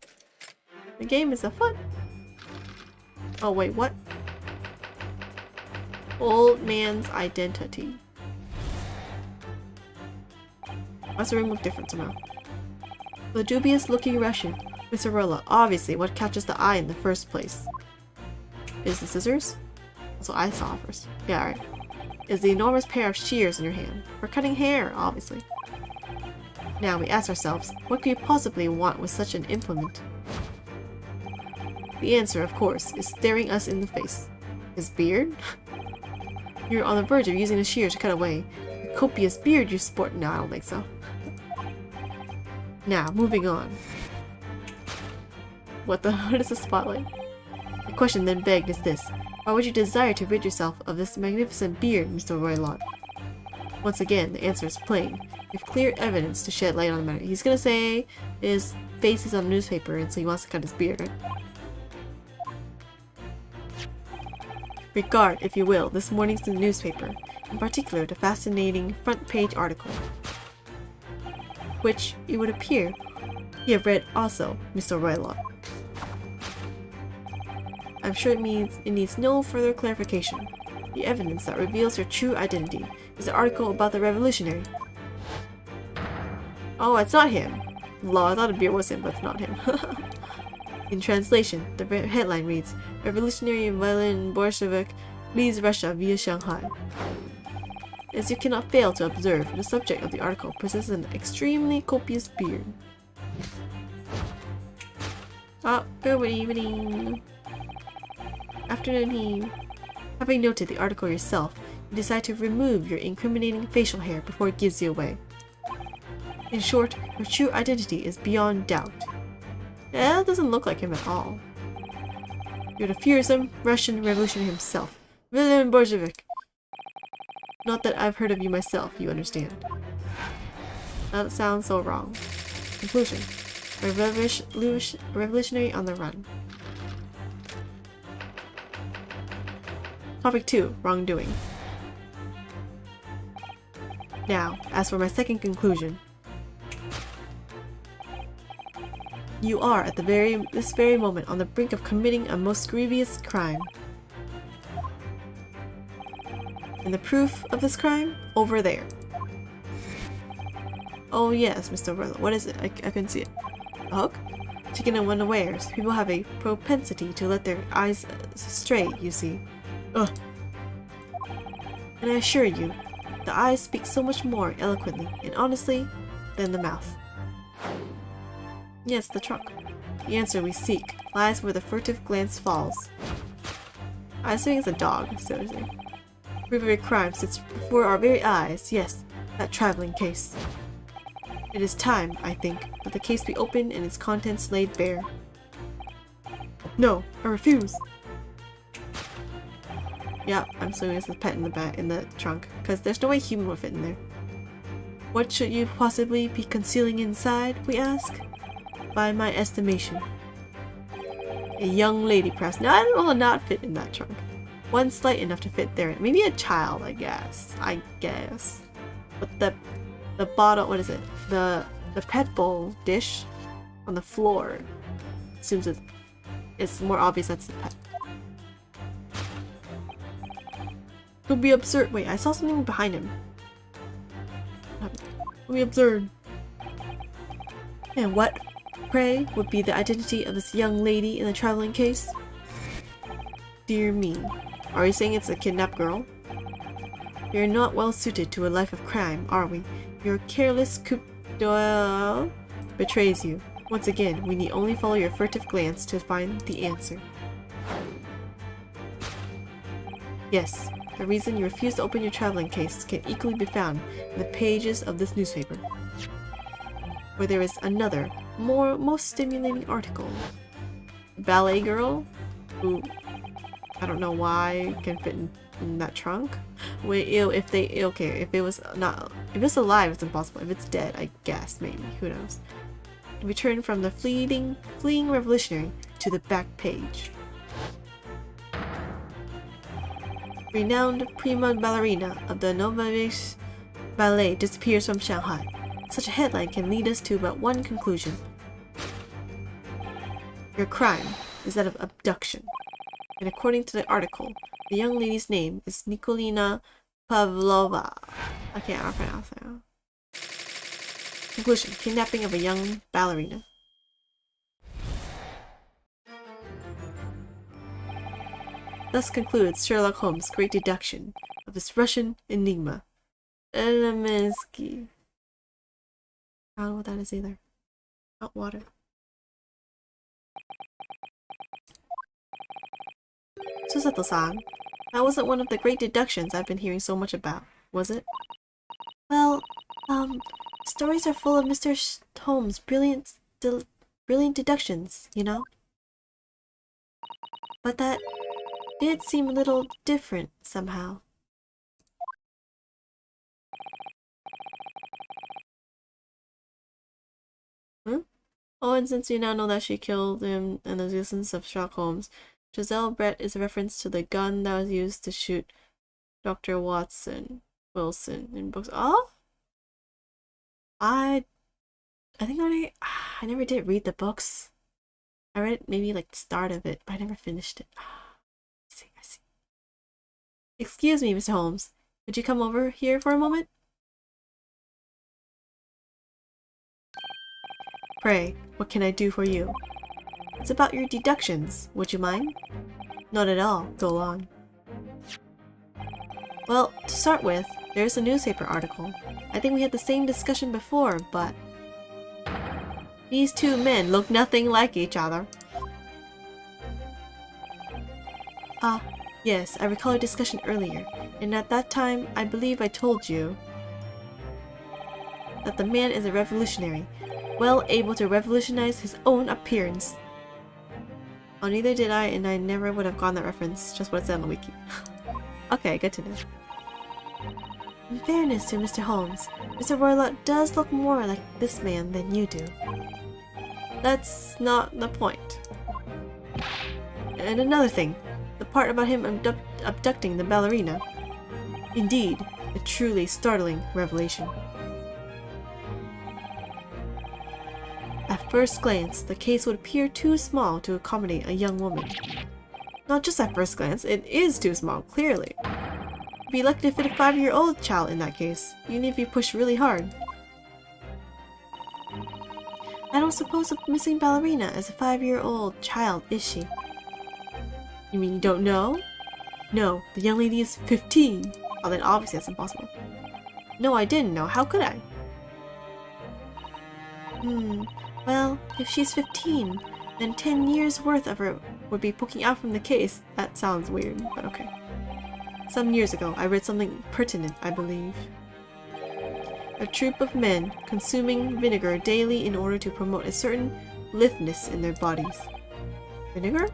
The game is afoot. Oh wait, what? Old man's identity. Why's the room look different somehow? The dubious-looking Russian, Mr. Rolla, obviously what catches the eye in the first place. Is the scissors? That's what I saw first. Yeah, alright. Is the enormous pair of shears in your hand. For cutting hair, obviously. Now we ask ourselves, what could you possibly want with such an implement? The answer, of course, is staring us in the face. His beard? You're on the verge of using the shears to cut away the copious beard you sport. No, I don't think so. Now, moving on. What is the spotlight? The question then begged is this. Why would you desire to rid yourself of this magnificent beard, Mr. Roylott? Once again, the answer is plain. We have clear evidence to shed light on the matter. He's gonna say his face is on a newspaper and so he wants to cut his beard, right? Regard, if you will, this morning's newspaper, in particular the fascinating front-page article, which, it would appear, you have read also, Mr. Roylott. I'm sure it needs no further clarification. The evidence that reveals your true identity is the article about the revolutionary. Oh, it's not him. Law, I thought a beard was him, but it's not him. In translation, the headline reads, Revolutionary Violin Bolshevik leaves Russia via Shanghai. As you cannot fail to observe, the subject of the article possesses an extremely copious beard. Oh, good evening. Afternoon. Having noted the article yourself, you decide to remove your incriminating facial hair before it gives you away. In short, your true identity is beyond doubt. Yeah, that doesn't look like him at all. You're the fearsome Russian revolutionary himself, Lillin Bolshevik. Not that I've heard of you myself, you understand. That sounds so wrong. Conclusion. A revolutionary on the run. Topic 2. Wrongdoing. Now, as for my second conclusion. You are at this very moment on the brink of committing a most grievous crime. And the proof of this crime? Over there. Oh yes, Mr. Rolla, what is it? I couldn't see it. A hook? Chicken and unawares. People have a propensity to let their eyes stray, you see. Ugh. And I assure you, the eyes speak so much more eloquently and honestly than the mouth. Yes, the trunk. The answer we seek lies where the furtive glance falls. I assume it's a dog, seriously. Proof of a crime sits before our very eyes, yes, that traveling case. It is time, I think, that the case be opened and its contents laid bare. No, I refuse! Yeah, I'm assuming it's a pet in the trunk, because there's no way human would fit in there. What should you possibly be concealing inside, we ask? By my estimation. A young lady, perhaps. No, it will not fit in that trunk. One slight enough to fit there. Maybe a child, I guess. But the bottle, what is it? The pet bowl dish on the floor assumes it's more obvious that's the pet. It would be absurd. Wait, I saw something behind him. It would be absurd. And what Pray would be the identity of this young lady in the traveling case? Dear me. Are you saying it's a kidnapped girl? We are not well suited to a life of crime, are we? Your careless coup d'oeil betrays you. Once again, we need only follow your furtive glance to find the answer. Yes, the reason you refuse to open your traveling case can equally be found in the pages of this newspaper, where there is another, most stimulating article. A ballet girl, who I don't know why can fit in that trunk. Wait, if it was alive, it's impossible. If it's dead, I guess maybe. Who knows? Return from the fleeing revolutionary to the back page. Renowned prima ballerina of the Novaes Ballet disappears from Shanghai. Such a headline can lead us to but one conclusion. Your crime is that of abduction. And according to the article, the young lady's name is Nikolina Pavlova. I can't pronounce that. Conclusion: kidnapping of a young ballerina. Thus concludes Sherlock Holmes' great deduction of this Russian enigma. Elemensky. I don't know what that is either. Hot water. Susato-san, that wasn't one of the great deductions I've been hearing so much about, was it? Well, stories are full of Mr. Holmes' brilliant deductions, you know? But that did seem a little different, somehow. Oh, and since you now know that she killed him and the existence of Sherlock Holmes, Giselle Brett is a reference to the gun that was used to shoot Dr. Wilson in books. Oh? I think I never did read the books. I read maybe like the start of it, but I never finished it. I see. Excuse me, Mr. Holmes. Could you come over here for a moment? Pray, what can I do for you? It's about your deductions. Would you mind? Not at all. Go on. Well, to start with, there's a newspaper article. I think we had the same discussion before, but these two men look nothing like each other. Ah, yes, I recall a discussion earlier, and at that time, I believe I told you that the man is a revolutionary, well able to revolutionize his own appearance. Oh, neither did I, and I never would have gotten that reference, just what it said on the wiki. Okay, good to know. In fairness to Mr. Holmes, Mr. Roylott does look more like this man than you do. That's not the point. And another thing, the part about him abducting the ballerina. Indeed, a truly startling revelation. At first glance, the case would appear too small to accommodate a young woman. Not just at first glance, it is too small, clearly. You'd be lucky to fit a 5-year-old child in that case, even if you push really hard. I don't suppose the missing ballerina is a 5-year-old child, is she? You mean you don't know? No, the young lady is 15. Oh, then obviously that's impossible. No, I didn't know. How could I? Well, if she's 15, then 10 years worth of her would be poking out from the case. That sounds weird, but okay. Some years ago, I read something pertinent, I believe. A troop of men consuming vinegar daily in order to promote a certain litheness in their bodies. Vinegar?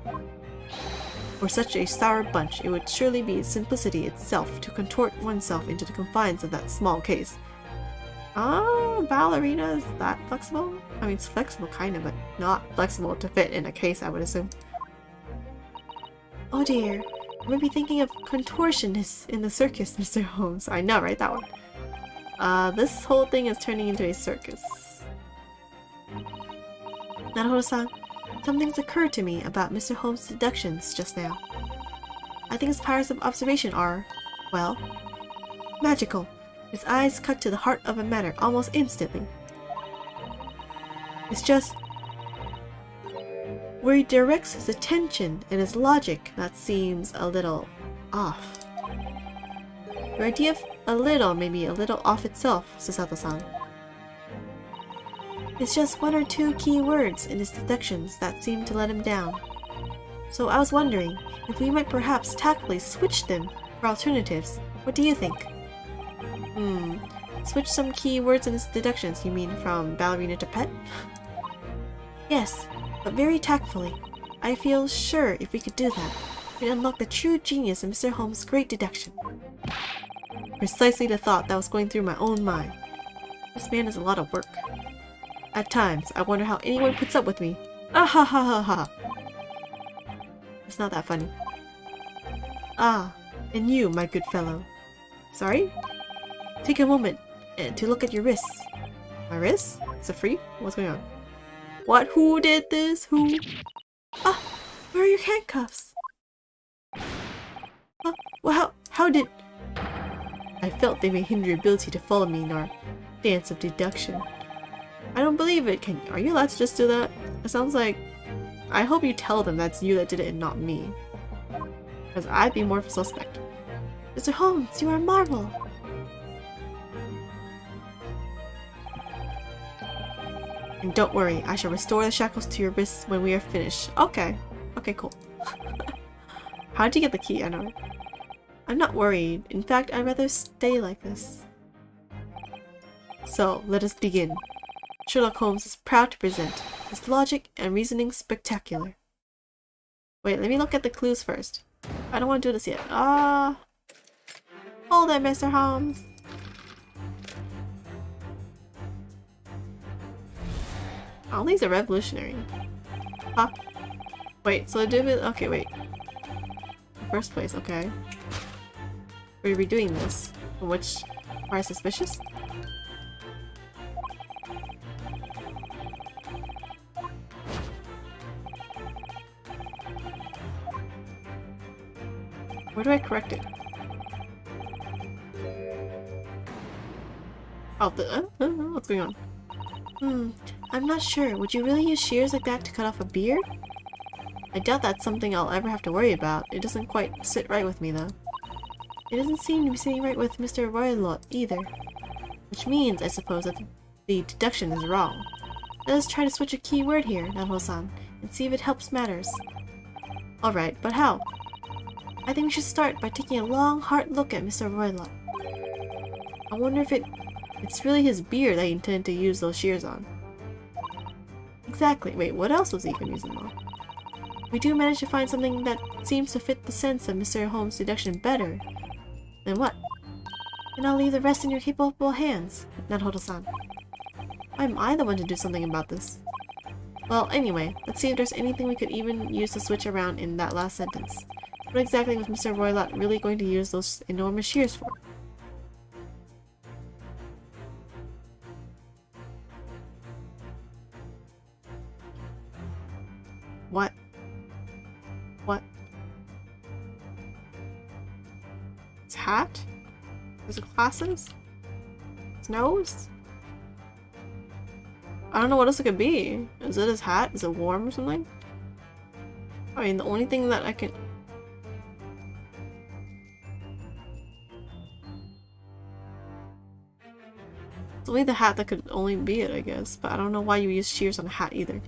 For such a sour bunch, it would surely be simplicity itself to contort oneself into the confines of that small case. Oh, ballerina is that flexible? I mean, it's flexible kind of, but not flexible to fit in a case, I would assume. Oh dear, I might be thinking of contortionists in the circus, Mr. Holmes. I know, right? That one. This whole thing is turning into a circus. Naruto-san, something's occurred to me about Mr. Holmes' deductions just now. I think his powers of observation are, well, magical. His eyes cut to the heart of a matter almost instantly. It's just, where he directs his attention and his logic that seems a little off. Your idea of a little may be a little off itself, Susato-san. It's just one or two key words in his deductions that seem to let him down. So I was wondering if we might perhaps tactfully switch them for alternatives. What do you think? Switch some key words in his deductions, you mean from ballerina to pet? Yes, but very tactfully. I feel sure if we could do that, we'd unlock the true genius of Mr. Holmes' great deduction. Precisely the thought that was going through my own mind. This man is a lot of work. At times, I wonder how anyone puts up with me. Ah ha ha ha ha! It's not that funny. Ah, and you, my good fellow. Sorry? Take a moment to look at your wrists. My wrists? Is it free? What's going on? What? Who did this? Who? Ah! Where are your handcuffs? Huh? Well, how did... I felt they may hinder your ability to follow me in our dance of deduction. I don't believe it. Are you allowed to just do that? It sounds like... I hope you tell them that's you that did it and not me. Because I'd be more of a suspect. Mr. Holmes, you are a marvel! And don't worry, I shall restore the shackles to your wrists when we are finished. Okay. Okay, cool. How'd you get the key? I know. I'm not worried. In fact, I'd rather stay like this. So, let us begin. Sherlock Holmes is proud to present his logic and reasoning spectacular. Wait, let me look at the clues first. I don't want to do this yet. Hold it, Mr. Holmes. All these are revolutionary. Huh? Wait, so do it. Okay, wait. First place, okay. We're redoing this. Which are suspicious? Where do I correct it? Oh, what's going on? I'm not sure. Would you really use shears like that to cut off a beard? I doubt that's something I'll ever have to worry about. It doesn't quite sit right with me, though. It doesn't seem to be sitting right with Mr. Roylott either. Which means, I suppose, that the deduction is wrong. Let us try to switch a key word here, Nanho-san, and see if it helps matters. Alright, but how? I think we should start by taking a long, hard look at Mr. Roylott. I wonder if it's really his beard that he intended to use those shears on. Exactly. Wait, what else was he even using on? We do manage to find something that seems to fit the sense of Mr. Holmes' deduction better. Then what? Then I'll leave the rest in your capable hands, Nanhoto-san. Why am I the one to do something about this? Well, anyway, let's see if there's anything we could even use to switch around in that last sentence. What exactly was Mr. Roylott really going to use those enormous shears for? What? What? His hat? His glasses? His nose? I don't know what else it could be. Is it his hat? Is it warm or something? I mean, the only thing that I can... It's only the hat that could only be it, I guess. But I don't know why you use shears on a hat either.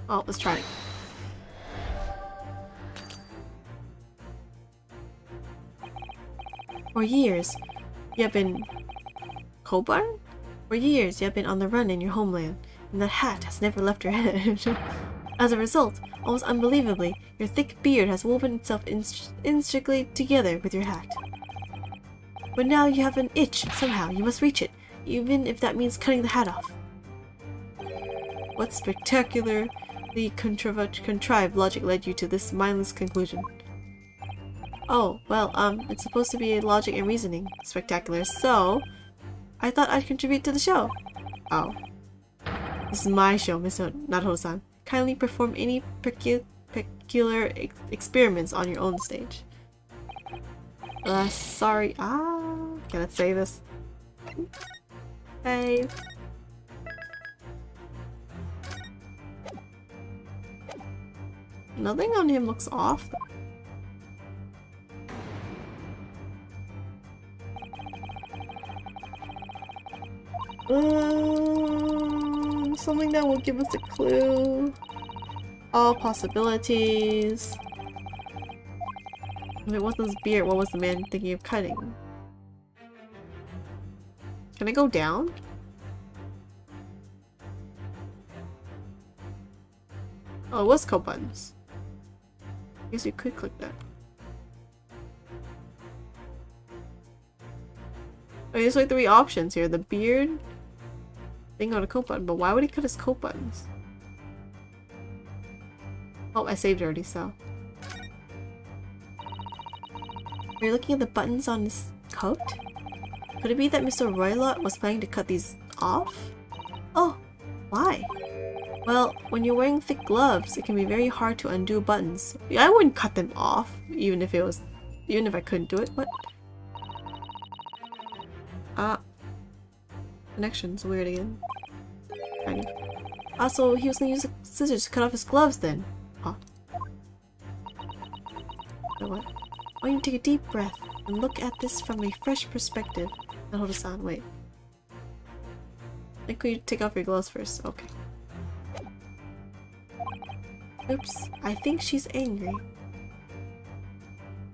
Oh, let's try it. For years, you have been... Coburn? For years, you have been on the run in your homeland, and that hat has never left your head. As a result, almost unbelievably, your thick beard has woven itself intricately together with your hat. But now you have an itch, somehow, you must reach it, even if that means cutting the hat off. What spectacularly contrived logic led you to this mindless conclusion? Oh, well, it's supposed to be logic and reasoning. Spectacular, so... I thought I'd contribute to the show. Oh. This is my show, Mr. Naruto-san. Kindly perform any peculiar experiments on your own stage. Sorry. Can I say this? Hey. Nothing on him looks off. Something that will give us a clue. All possibilities. If it wasn't his beard, what was the man thinking of cutting? Can I go down? Oh, it was coat buttons. I guess you could click that. I mean, there's like 3 options here. The beard, thing on a coat button, but why would he cut his coat buttons? Oh, I saved already, so. Are you looking at the buttons on his coat? Could it be that Mr. Roylott was planning to cut these off? Oh, why? Well, when you're wearing thick gloves, it can be very hard to undo buttons. I wouldn't cut them off, even if I couldn't do it. What? Connection's weird again. Kind of. Also, he was gonna use the scissors to cut off his gloves then. Huh. So what? Why don't you take a deep breath and look at this from a fresh perspective. Now hold this on, wait. I think we take off your gloves first. Okay. Oops, I think she's angry.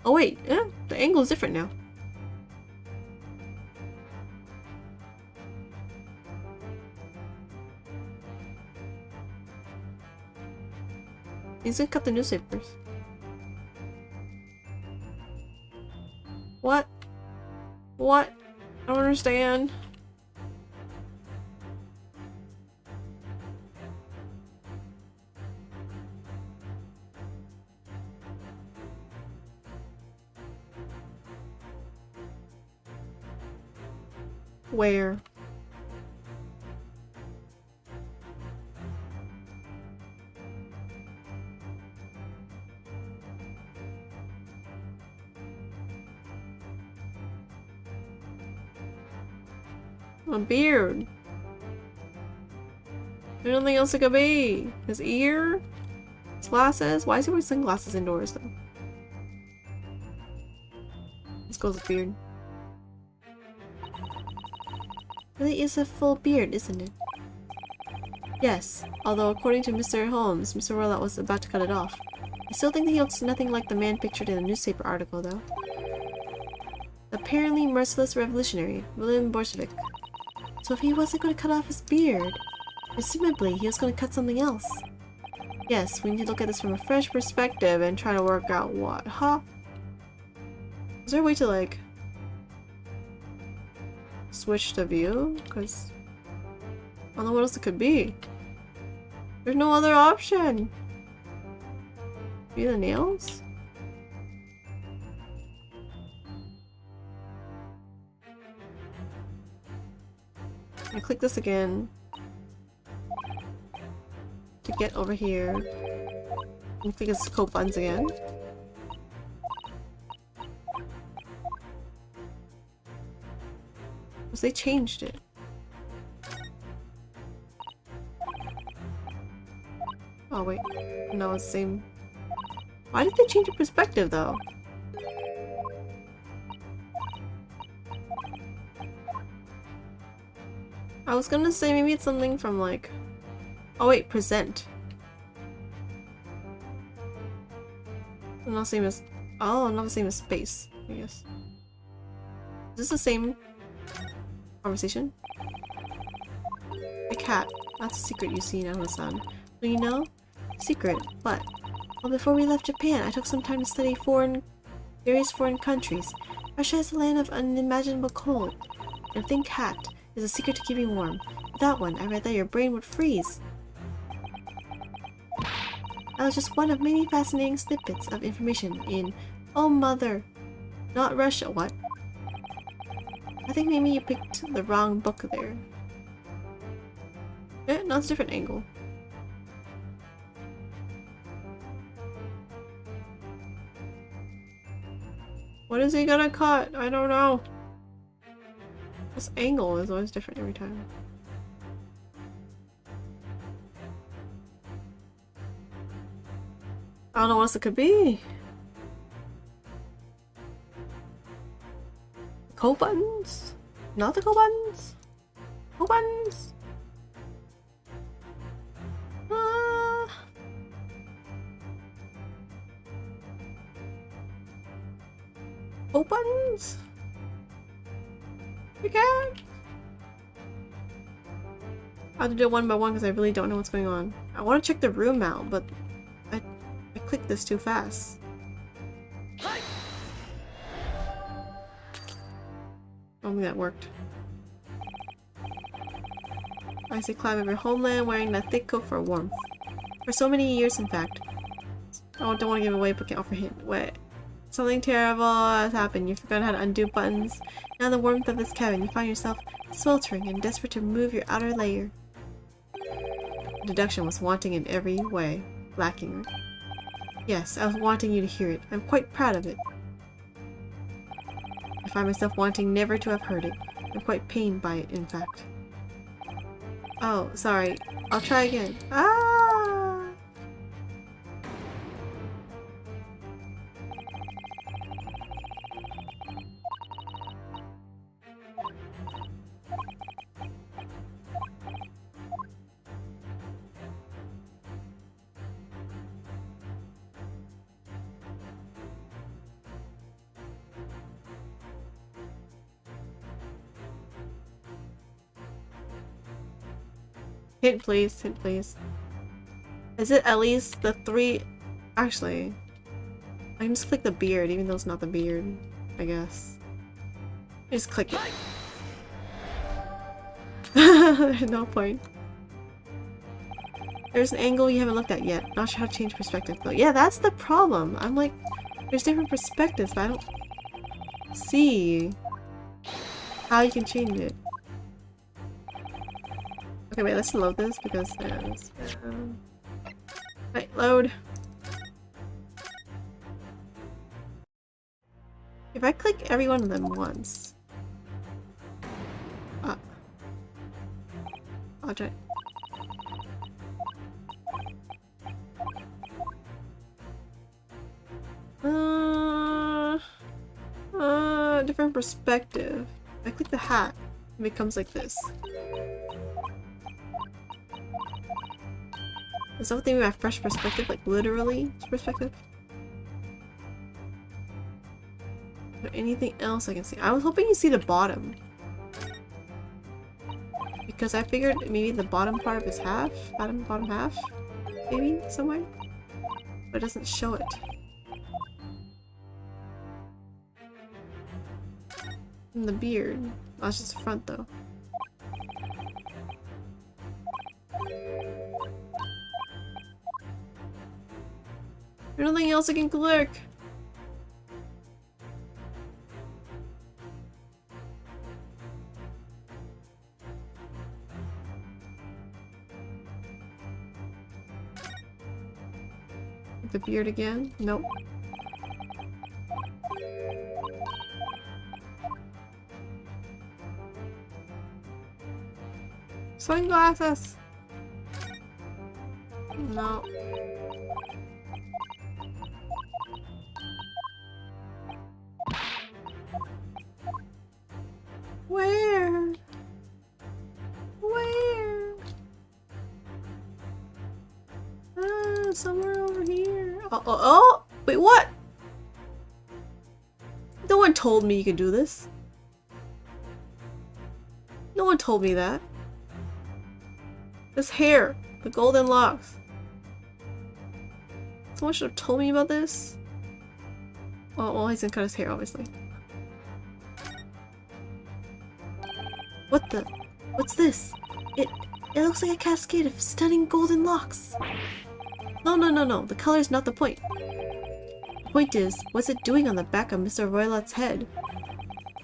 Oh wait, the angle is different now. He's gonna cut the newspapers. What? What? I don't understand. Where? A beard. There's nothing else it could be. His ear? His glasses? Why is he wearing sunglasses indoors though? Let's go with the beard. Really is a full beard, isn't it? Yes, although according to Mr. Holmes, Mr. Roylott was about to cut it off. I still think that he looks nothing like the man pictured in the newspaper article though. Apparently merciless revolutionary, Lillin Bolshevik. So if he wasn't going to cut off his beard, presumably he was going to cut something else. Yes, we need to look at this from a fresh perspective and try to work out what, huh? Is there a way to like switch the view? Because I don't know what else it could be. There's no other option. Maybe the nails? I click this again to get over here. And click his coat buttons again. Because they changed it. Oh wait, no, it's the same. Why did they change the perspective though? I was gonna say maybe it's something from like... Oh wait, present. Not the same as... Oh, not the same as space, I guess. Is this the same conversation? A cat. That's a secret you see now, son. Do you know? Secret. What? Well, before we left Japan, I took some time to study various foreign countries. Russia is a land of unimaginable cold. And a thin cat is a secret to keeping warm. That one, I read that your brain would freeze. That was just one of many fascinating snippets of information in Oh Mother, not Russia. What? I think maybe you picked the wrong book there. No, it's a different angle. What is he gonna cut? I don't know. This angle is always different every time. I don't know what else it could be. Coat buttons? Not the coat buttons? Coat buttons? Coat buttons? You can? I have to do it one by one because I really don't know what's going on. I want to check the room out, but I clicked this too fast. I don't think that worked. I see climb over homeland wearing that thick coat for warmth. For so many years, in fact. Oh, don't want to give away, but can offer hint. Wait. Something terrible has happened. You've forgotten how to undo buttons. Now in the warmth of this cabin, you find yourself sweltering and desperate to remove your outer layer. Deduction was wanting in every way. Lacking. Yes, I was wanting you to hear it. I'm quite proud of it. I find myself wanting never to have heard it. I'm quite pained by it, in fact. Oh, sorry. I'll try again. Ah! Hint please, hint please. Is it at least the 3? Actually, I can just click the beard, even though it's not the beard, I guess. Just click it. There's no point. There's an angle you haven't looked at yet. Not sure how to change perspective though. Yeah, that's the problem. I'm like, there's different perspectives, but I don't see how you can change it. Okay, wait, let's load this because there's... Right, load. If I click every one of them once... I'll try. Different perspective. I click the hat, it becomes like this. Is that what they mean by fresh perspective? Like literally perspective? Is there anything else I can see? I was hoping you see the bottom. Because I figured maybe the bottom part of his half? Bottom half? Maybe? Somewhere? But it doesn't show it. And the beard. Oh, it's just the front though. There's nothing else I can click. The beard again? Nope. Sunglasses! No. Where? Where? Somewhere over here. Oh! Wait, what? No one told me you could do this. No one told me that. This hair. The golden locks. Someone should have told me about this. Oh, well, he's gonna cut his hair, obviously. What the? What's this? It looks like a cascade of stunning golden locks. No. The color's not the point. The point is, what's it doing on the back of Mr. Roylot's head?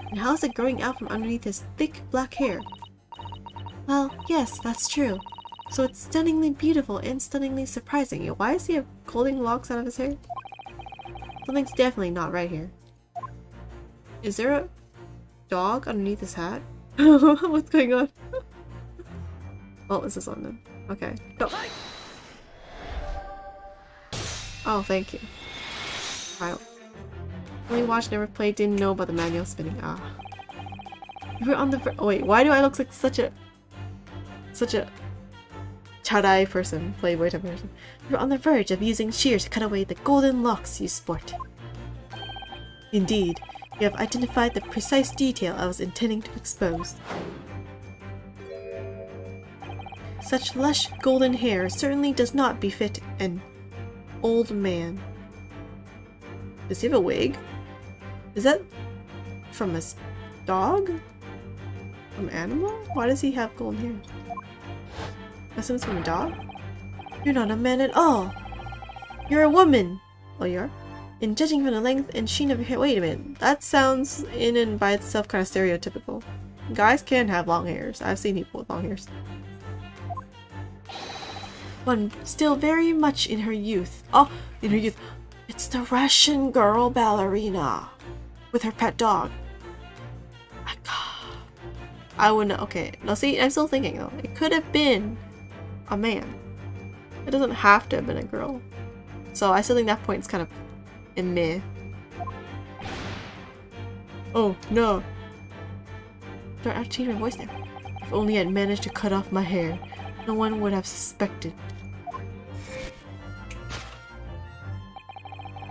And how is it growing out from underneath his thick black hair? Well, yes, that's true. So it's stunningly beautiful and stunningly surprising. Why does he have golden locks out of his hair? Something's definitely not right here. Is there a dog underneath his hat? What's going on? Oh, it's this one then. Okay, go. Oh, thank you. I only watched, never played, didn't know about the manual spinning. Ah. You were on the oh wait, why do I look like such a Chadai person, playboy type person? You were on the verge of using shears to cut away the golden locks you sport. Indeed, you have identified the precise detail I was intending to expose. Such lush golden hair certainly does not befit an old man. Does he have a wig? Is that from a dog? From an animal? Why does he have golden hair? I assume it's from a dog? You're not a man at all! You're a woman! Oh, you are? In judging from the length and sheen of your hair— wait a minute. That sounds in and by itself kind of stereotypical. Guys can have long hairs. I've seen people with long hairs. One still very much in her youth. Oh, in her youth. It's the Russian girl ballerina with her pet dog. I wouldn't— okay, now see, I'm still thinking though. It could have been a man. It doesn't have to have been a girl. So I still think that point is kind of meh. Oh, no. Sorry, I have to change my voice now. If only I'd managed to cut off my hair, no one would have suspected.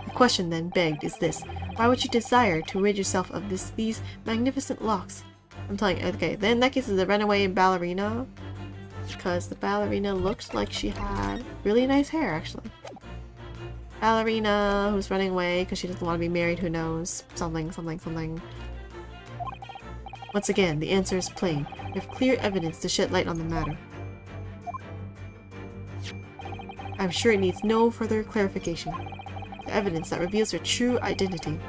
The question then begged is this: why would you desire to rid yourself of these magnificent locks? I'm telling you, okay, then in that case, is the runaway ballerina, because the ballerina looked like she had really nice hair, actually. Ballerina who's running away because she doesn't want to be married, who knows, something, something, something. Once again, the answer is plain. We have clear evidence to shed light on the matter. I'm sure it needs no further clarification. The evidence that reveals her true identity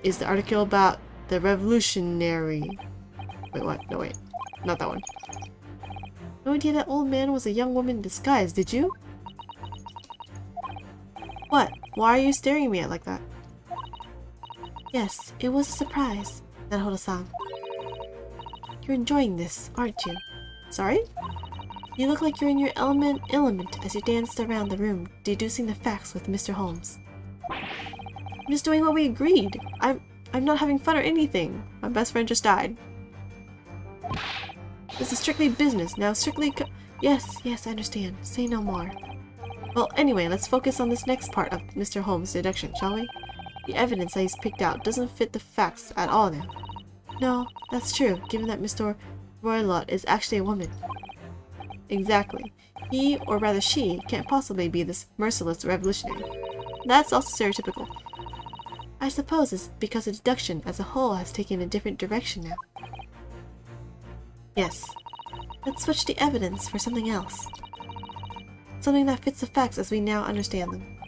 is the article about the revolutionary— wait, what? No, wait. Not that one. No idea that old man was a young woman in disguise, did you? What? Why are you staring at me like that? Yes, it was a surprise, Naruto-san. You're enjoying this, aren't you? Sorry? You look like you're in your element as you danced around the room, deducing the facts with Mr. Holmes. I'm just doing what we agreed. I'm not having fun or anything. My best friend just died. This is strictly business. Now strictly yes, I understand. Say no more. Well, anyway, let's focus on this next part of Mr. Holmes' deduction, shall we? The evidence that he's picked out doesn't fit the facts at all now. No, that's true, given that Mr. Roylott is actually a woman. Exactly. He, or rather she, can't possibly be this merciless revolutionary. That's also stereotypical. I suppose it's because the deduction as a whole has taken a different direction now. Yes. Let's switch the evidence for something else. Something that fits the facts as we now understand them.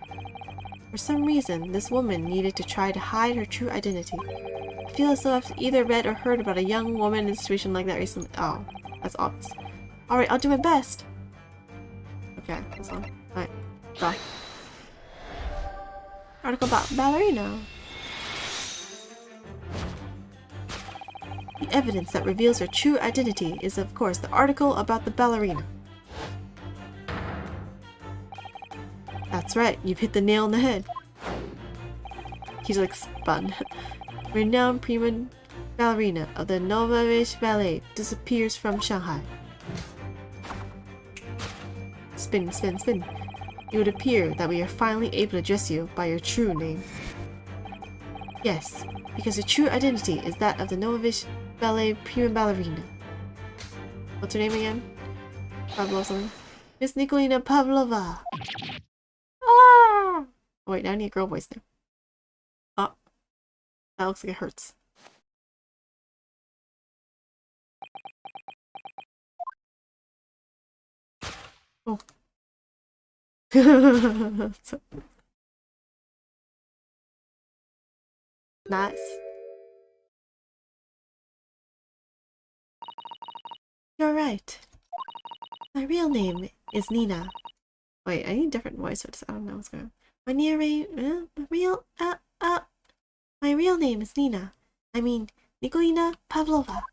For some reason, this woman needed to try to hide her true identity. I feel as though I've either read or heard about a young woman in a situation like that recently. Oh, that's obvious. Alright, I'll do my best. Okay, that's on. Alright, go. Article about ballerina. The evidence that reveals her true identity is, of course, the article about the ballerina. That's right, you've hit the nail on the head. He's like spun. Renowned prima ballerina of the Nouvelle Ballet disappears from Shanghai. Spin, spin, spin. It would appear that we are finally able to address you by your true name. Yes, because your true identity is that of the Nouvelle Ballet prima ballerina. What's her name again? Pavlova something? Miss Nikolina Pavlova! Ah! Oh, wait, now I need a girl voice now. Oh. That looks like it hurts. Oh. Nice. You're right. My real name is Nina. Wait, I need a different voice. I don't know what's going on. My real name is Nina. I mean, Nikolina Pavlova.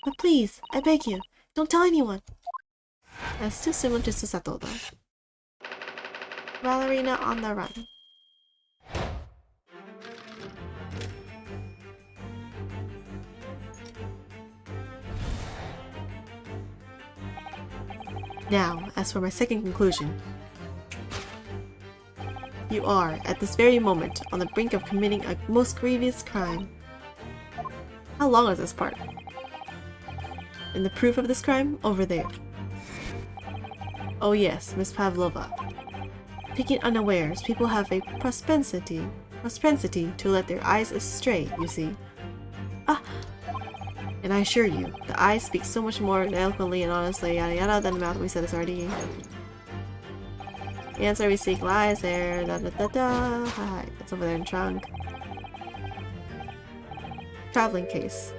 But please, I beg you, don't tell anyone. That's too similar to Susato, though. Ballerina on the run. Now, as for my second conclusion. You are, at this very moment, on the brink of committing a most grievous crime. How long is this part? And the proof of this crime? Over there. Oh yes, Miss Pavlova. Taken unawares, people have a propensity to let their eyes astray, you see. Ah! And I assure you, the eyes speak so much more eloquently and honestly yada yada than the mouth. We said this already. The answer we seek lies there. Da da da da. Hi, it's over there in the trunk. Traveling case.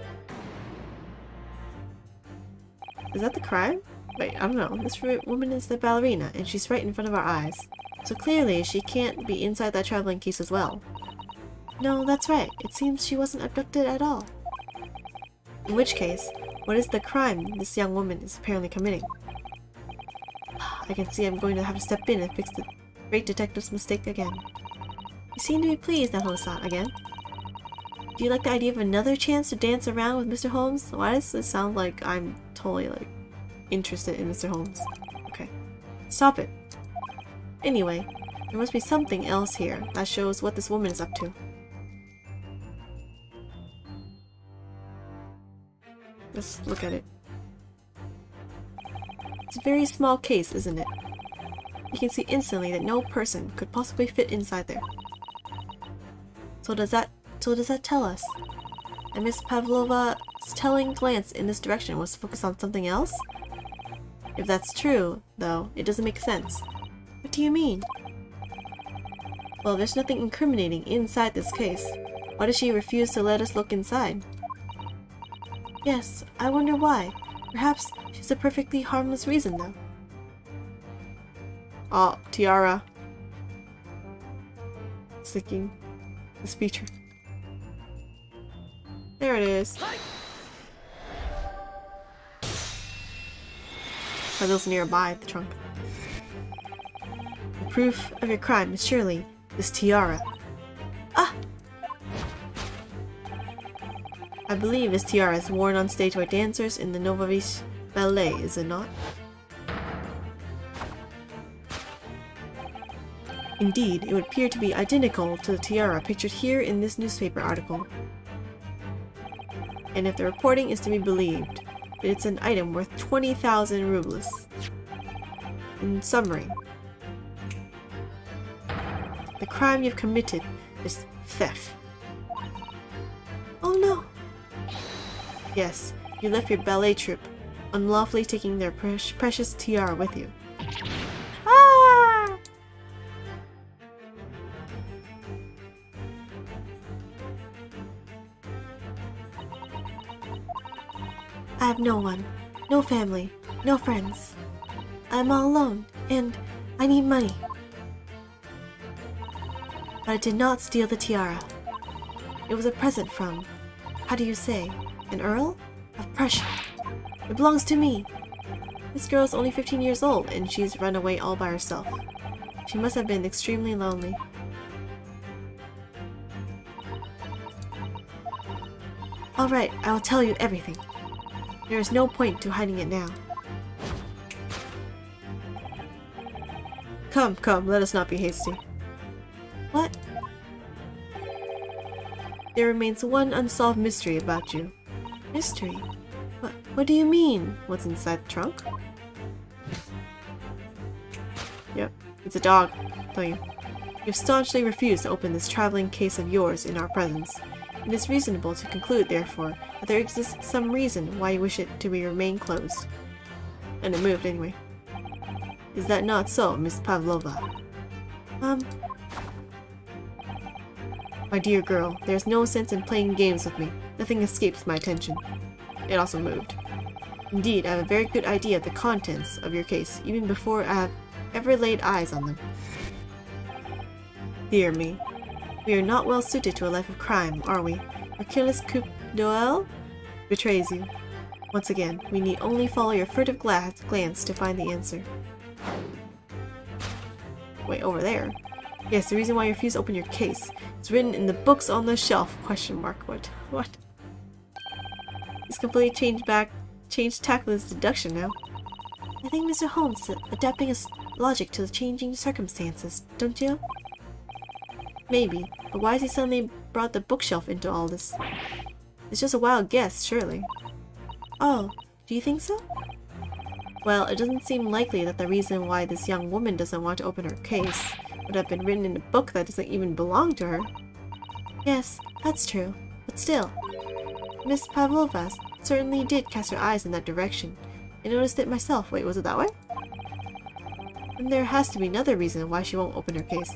Is that the crime? Wait, I don't know. This woman is the ballerina, and she's right in front of our eyes. So clearly, she can't be inside that traveling case as well. No, that's right. It seems she wasn't abducted at all. In which case, what is the crime this young woman is apparently committing? I can see I'm going to have to step in and fix the great detective's mistake again. You seem to be pleased, Naho-san, again. Do you like the idea of another chance to dance around with Mr. Holmes? Why does this sound like I'm totally, interested in Mr. Holmes? Okay. Stop it. Anyway, there must be something else here that shows what this woman is up to. Let's look at it. It's a very small case, isn't it? You can see instantly that no person could possibly fit inside there. So does that tell us that Miss Pavlova's telling glance in this direction was focused on something else? If that's true, though, it doesn't make sense. What do you mean? Well, there's nothing incriminating inside this case. Why does she refuse to let us look inside? Yes, I wonder why. Perhaps she's a perfectly harmless reason, though. Oh, tiara. Sticking this feature. There it is. Are those nearby the trunk? The proof of your crime is surely this tiara. Ah! I believe this tiara is worn on stage by dancers in the Novavice Ballet, is it not? Indeed, it would appear to be identical to the tiara pictured here in this newspaper article. And if the reporting is to be believed, it's an item worth 20,000 rubles. In summary, the crime you've committed is theft. Oh no! Yes, you left your ballet troupe, unlawfully taking their precious tiara with you. Ah! I have no one, no family, no friends. I'm all alone, and I need money. But I did not steal the tiara. It was a present from, how do you say, an Earl of Prussia. It belongs to me. This girl is only 15 years old, and she's run away all by herself. She must have been extremely lonely. Alright, I will tell you everything. There is no point to hiding it now. Come, let us not be hasty. What? There remains one unsolved mystery about you. Mystery? What do you mean? What's inside the trunk? Yep, it's a dog, tell you. You've staunchly refused to open this traveling case of yours in our presence. It is reasonable to conclude, therefore, that there exists some reason why you wish it to remain closed. And it moved anyway. Is that not so, Miss Pavlova? My dear girl, there's no sense in playing games with me. Nothing escapes my attention. It also moved. Indeed, I have a very good idea of the contents of your case, even before I have ever laid eyes on them. Dear me. We are not well suited to a life of crime, are we? Our careless coup d'oeil betrays you. Once again, we need only follow your furtive glance to find the answer. Wait, over there? Yes, the reason why you refuse to open your case. It's written in the books on the shelf. Question mark. What? He's completely changed tack with his deduction now. I think Mr. Holmes is adapting his logic to the changing circumstances, don't you? Maybe, but why has he suddenly brought the bookshelf into all this? It's just a wild guess, surely. Oh, do you think so? Well, it doesn't seem likely that the reason why this young woman doesn't want to open her case would have been written in a book that doesn't even belong to her. Yes, that's true, but still. Miss Pavlova certainly did cast her eyes in that direction. I noticed it myself. Wait, was it that way? And there has to be another reason why she won't open her case.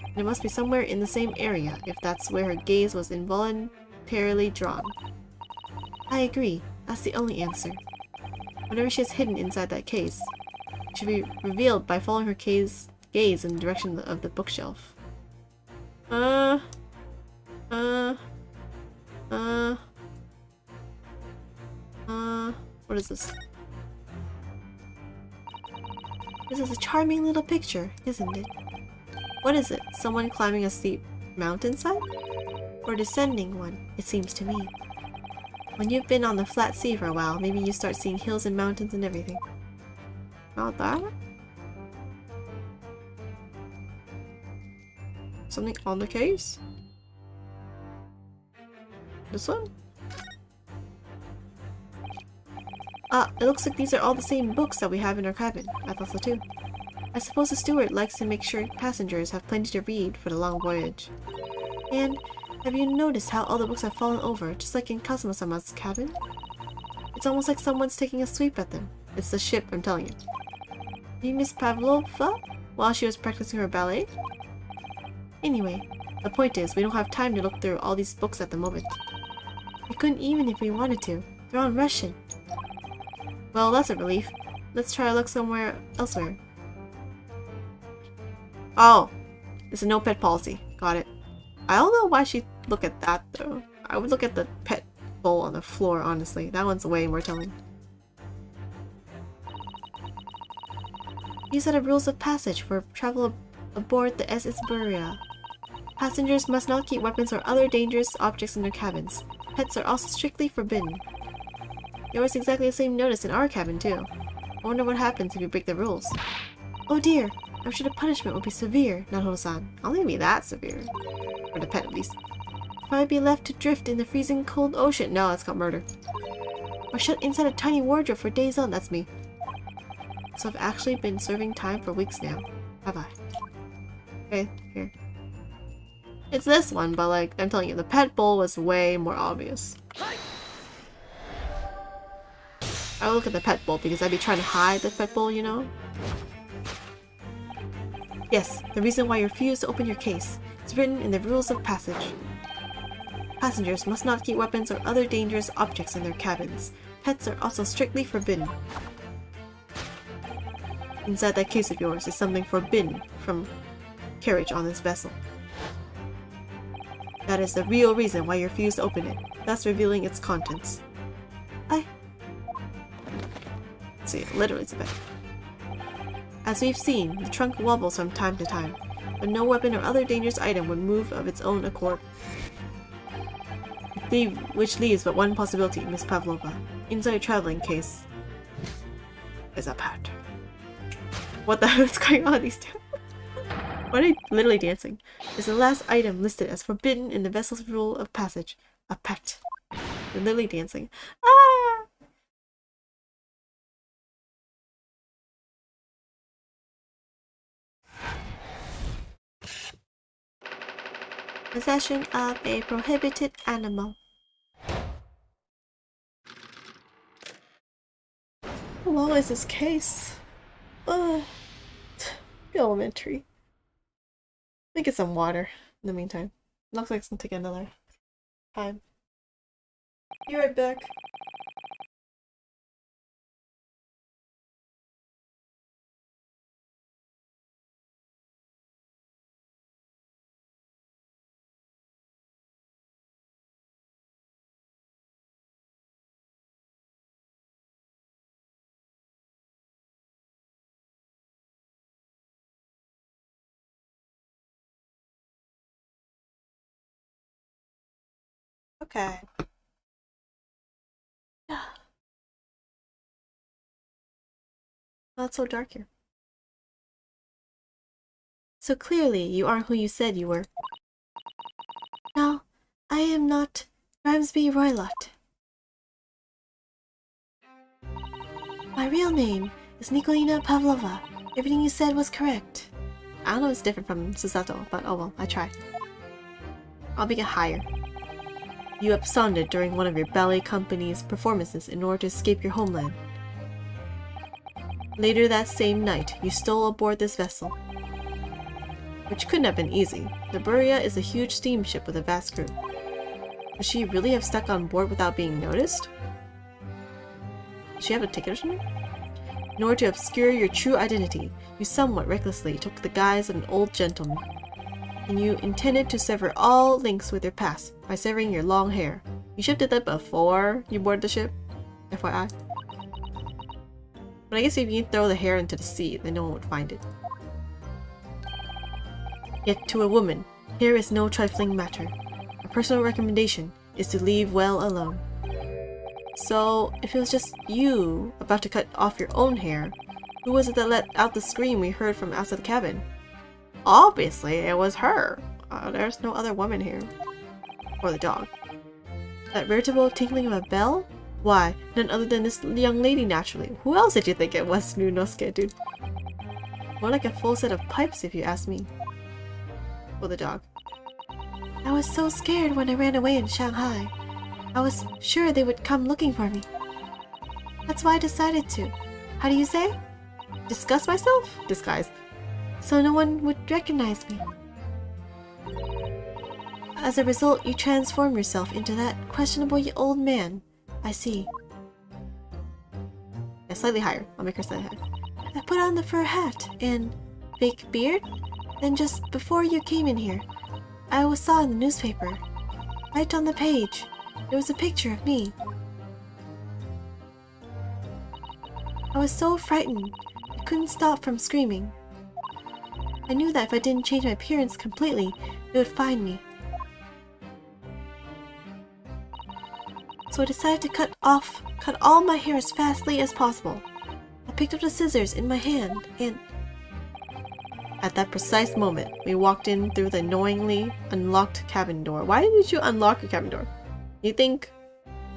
And it must be somewhere in the same area, if that's where her gaze was involuntarily drawn. I agree. That's the only answer. Whatever she has hidden inside that case, it should be revealed by following her gaze in the direction of the bookshelf. What is this? This is a charming little picture, isn't it? What is it? Someone climbing a steep mountainside? Or descending one, it seems to me. When you've been on the flat sea for a while, maybe you start seeing hills and mountains and everything. Not that one? Something on the case? This one? Ah, it looks like these are all the same books that we have in our cabin. I thought so too. I suppose the steward likes to make sure passengers have plenty to read for the long voyage. And have you noticed how all the books have fallen over, just like in Kazuma-sama's cabin? It's almost like someone's taking a sweep at them. It's the ship, I'm telling you. Did you miss Pavlova while she was practicing her ballet? Anyway, the point is, we don't have time to look through all these books at the moment. We couldn't even if we wanted to. They're on Russian. Well, that's a relief. Let's try to look somewhere elsewhere. Oh! It's a no pet policy. Got it. I don't know why she'd look at that, though. I would look at the pet bowl on the floor, honestly. That one's way more telling. These are the rules of passage for travel aboard the SS Berri. Passengers must not keep weapons or other dangerous objects in their cabins. Pets are also strictly forbidden. There was exactly the same notice in our cabin, too. I wonder what happens if you break the rules. Oh dear! I'm sure the punishment will be severe, Naruto-san. I don't think it'll be that severe. For the pet, at least. If I'd be left to drift in the freezing cold ocean— no, that's called murder. Or shut inside a tiny wardrobe for days on— that's me. So I've actually been serving time for weeks now. Bye-bye. Okay, here. It's this one, but like, I'm telling you, the pet bowl was way more obvious. I would look at the pet bowl because I'd be trying to hide the pet bowl, you know? Yes, the reason why you refuse to open your case. It's written in the rules of passage. Passengers must not keep weapons or other dangerous objects in their cabins. Pets are also strictly forbidden. Inside that case of yours is something forbidden from carriage on this vessel. That is the real reason why you refuse to open it, thus revealing its contents. See, literally it's a bed. As we've seen, the trunk wobbles from time to time, but no weapon or other dangerous item would move of its own accord. Which leaves but one possibility, Miss Pavlova. Inside a traveling case is a pet. What the hell is going on with these two? Why are they literally dancing? Is the last item listed as forbidden in the vessel's rule of passage. A pet. They're literally dancing. Ah! Possession of a prohibited animal. How long is this case? Elementary. Let me get some water in the meantime. Looks like it's gonna take another time. Be right back. Okay. Not so dark here. So clearly, you aren't who you said you were. No, I am not Grimsby Roylott. My real name is Nikolina Pavlova. Everything you said was correct. I don't know if it's different from Susato, but oh well, I try. I'll make it higher. You absconded during one of your ballet company's performances in order to escape your homeland. Later that same night, you stole aboard this vessel. Which couldn't have been easy. The Berri is a huge steamship with a vast crew. Would she really have stuck on board without being noticed? Did she have a ticket or something? In order to obscure your true identity, you somewhat recklessly took the guise of an old gentleman. And you intended to sever all links with your past by severing your long hair. You should have did that before you boarded the ship. FYI. But I guess if you throw the hair into the sea, then no one would find it. Yet to a woman, hair is no trifling matter. A personal recommendation is to leave well alone. So, if it was just you about to cut off your own hair, who was it that let out the scream we heard from outside the cabin? Obviously, it was her. There's no other woman here. Or the dog. That veritable tinkling of a bell? Why, none other than this young lady naturally. Who else did you think it was, Nunosuke, dude? More like a full set of pipes if you ask me. Or the dog. I was so scared when I ran away in Shanghai. I was sure they would come looking for me. That's why I decided to. How do you say? Disguise myself? Disguise. So no one would recognize me. As a result, you transform yourself into that questionable old man. I see. Yeah, slightly higher. I'll make her slightly higher. I put on the fur hat and fake beard. Then just before you came in here, I saw in the newspaper, right on the page, there was a picture of me. I was so frightened, I couldn't stop from screaming. I knew that if I didn't change my appearance completely, they would find me. So I decided to cut all my hair as fastly as possible. I picked up the scissors in my hand and... At that precise moment, we walked in through the annoyingly unlocked cabin door. Why did you unlock your cabin door? You think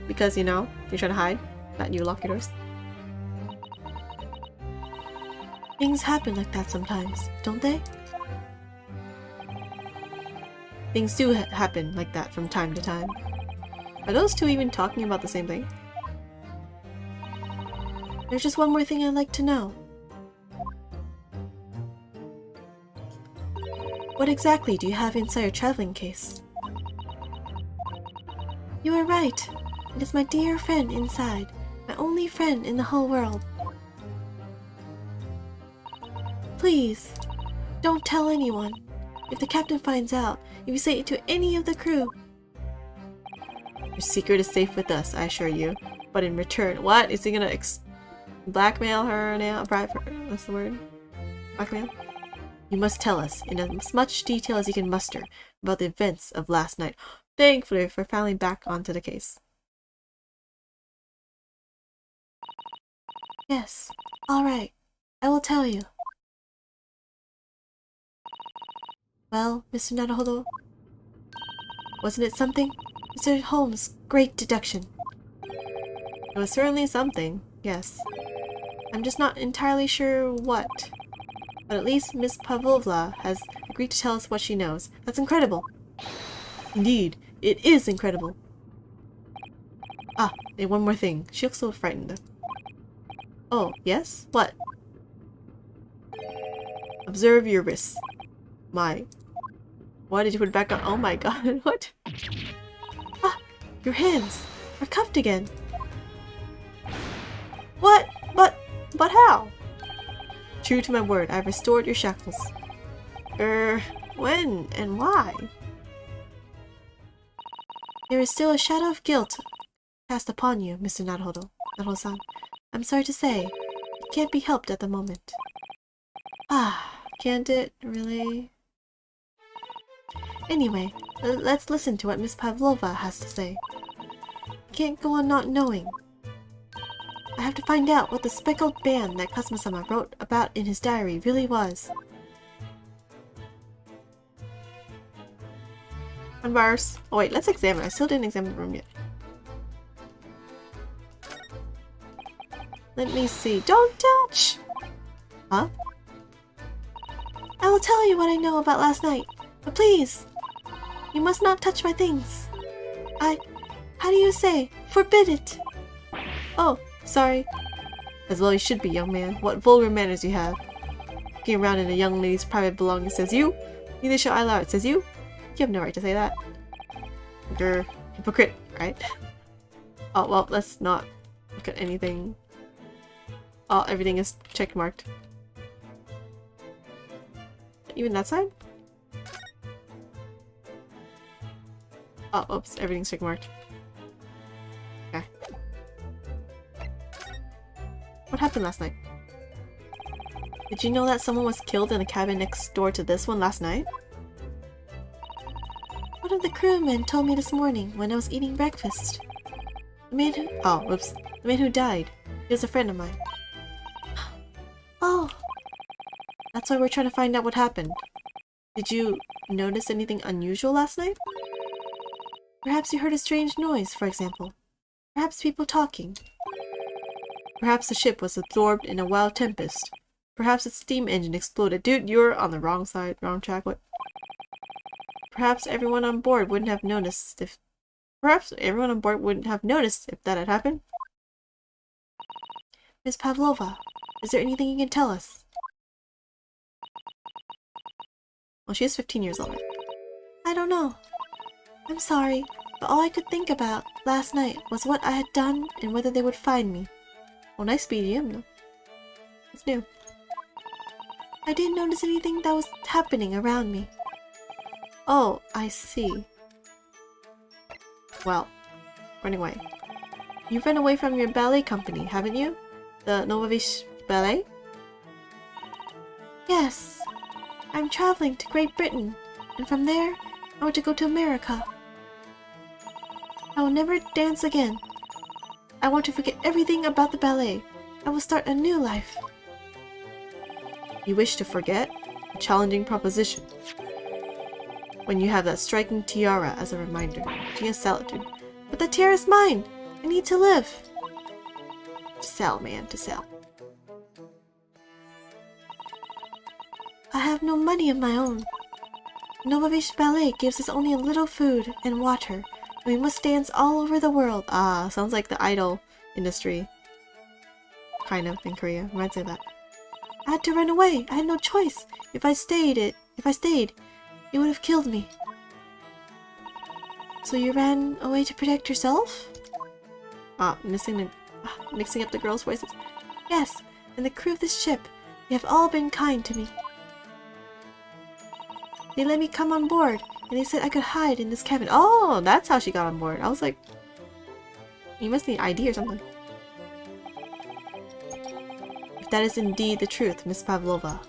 because, you know, you're trying to hide that you lock your doors? Things happen like that sometimes, don't they? Things do happen like that from time to time. Are those two even talking about the same thing? There's just one more thing I'd like to know. What exactly do you have inside your traveling case? You are right. It is my dear friend inside. My only friend in the whole world. Please, don't tell anyone. If the captain finds out, if you say it to any of the crew. Your secret is safe with us, I assure you. But in return, what? Is he gonna blackmail her now? Bribe her? That's the word? Blackmail? You must tell us, in as much detail as you can muster, about the events of last night. Thankfully, we're finally back onto the case. Yes, alright. I will tell you. Well, Mr. Naruhodo, wasn't it something? Mr. Holmes' great deduction. It was certainly something, yes. I'm just not entirely sure what. But at least Miss Pavlova has agreed to tell us what she knows. That's incredible. Indeed, it is incredible. Ah, and one more thing. She looks so frightened. Oh, yes? What? Observe your wrists. My... Why did you put it back on? Oh my god, what? Ah, your hands are cuffed again. What? But how? True to my word, I've restored your shackles. When and why? There is still a shadow of guilt cast upon you, Mr. Naruhodo-san. I'm sorry to say, it can't be helped at the moment. Ah, can't it? Really? Anyway, let's listen to what Miss Pavlova has to say. I can't go on not knowing. I have to find out what the speckled band that Kazuma-sama wrote about in his diary really was. One bars. Oh wait, let's examine. I still didn't examine the room yet. Let me see. Don't touch! Huh? I will tell you what I know about last night. But please, you must not touch my things. How do you say? Forbid it! Oh, sorry. As well you should be, young man. What vulgar manners you have. Looking around in a young lady's private belongings says you. Neither shall I allow it says you. You have no right to say that. Grr. Hypocrite, right? Oh, well, let's not look at anything. Oh, everything is checkmarked. Even that side? Oh, oops, everything's checkmarked. Okay. What happened last night? Did you know that someone was killed in a cabin next door to this one last night? One of the crewmen told me this morning when I was eating breakfast. The man who— oh, whoops. The man who died. He was a friend of mine. Oh. That's why we're trying to find out what happened. Did you notice anything unusual last night? Perhaps you heard a strange noise, for example. Perhaps people talking. Perhaps the ship was absorbed in a wild tempest. Perhaps its steam engine exploded. Dude, you're on the wrong side, wrong track. What? Perhaps everyone on board wouldn't have noticed if— perhaps everyone on board wouldn't have noticed if that had happened. Miss Pavlova, is there anything you can tell us? Well, she is 15 years old. I don't know. I'm sorry, but all I could think about last night was what I had done and whether they would find me. Oh, nice BGM though. It's new. I didn't notice anything that was happening around me. Oh, I see. Well, running away. You've run away from your ballet company, haven't you? The Novavish Ballet? Yes. I'm traveling to Great Britain, and from there, I want to go to America. I will never dance again. I want to forget everything about the ballet. I will start a new life. You wish to forget? A challenging proposition. When you have that striking tiara as a reminder. She has solitude. But the tiara is mine! I need to live! To sell, man, to sell. I have no money of my own. Novavish Ballet gives us only a little food and water, and we must dance all over the world. Ah, sounds like the idol industry. Kind of, in Korea. Reminds me of that. I had to run away. I had no choice. If I stayed, it would have killed me. So you ran away to protect yourself? Mixing up the girls' voices. Yes, and the crew of this ship. They have all been kind to me. They let me come on board, and they said I could hide in this cabin. Oh, that's how she got on board. I was like, you must need ID or something. If that is indeed the truth, Miss Pavlova,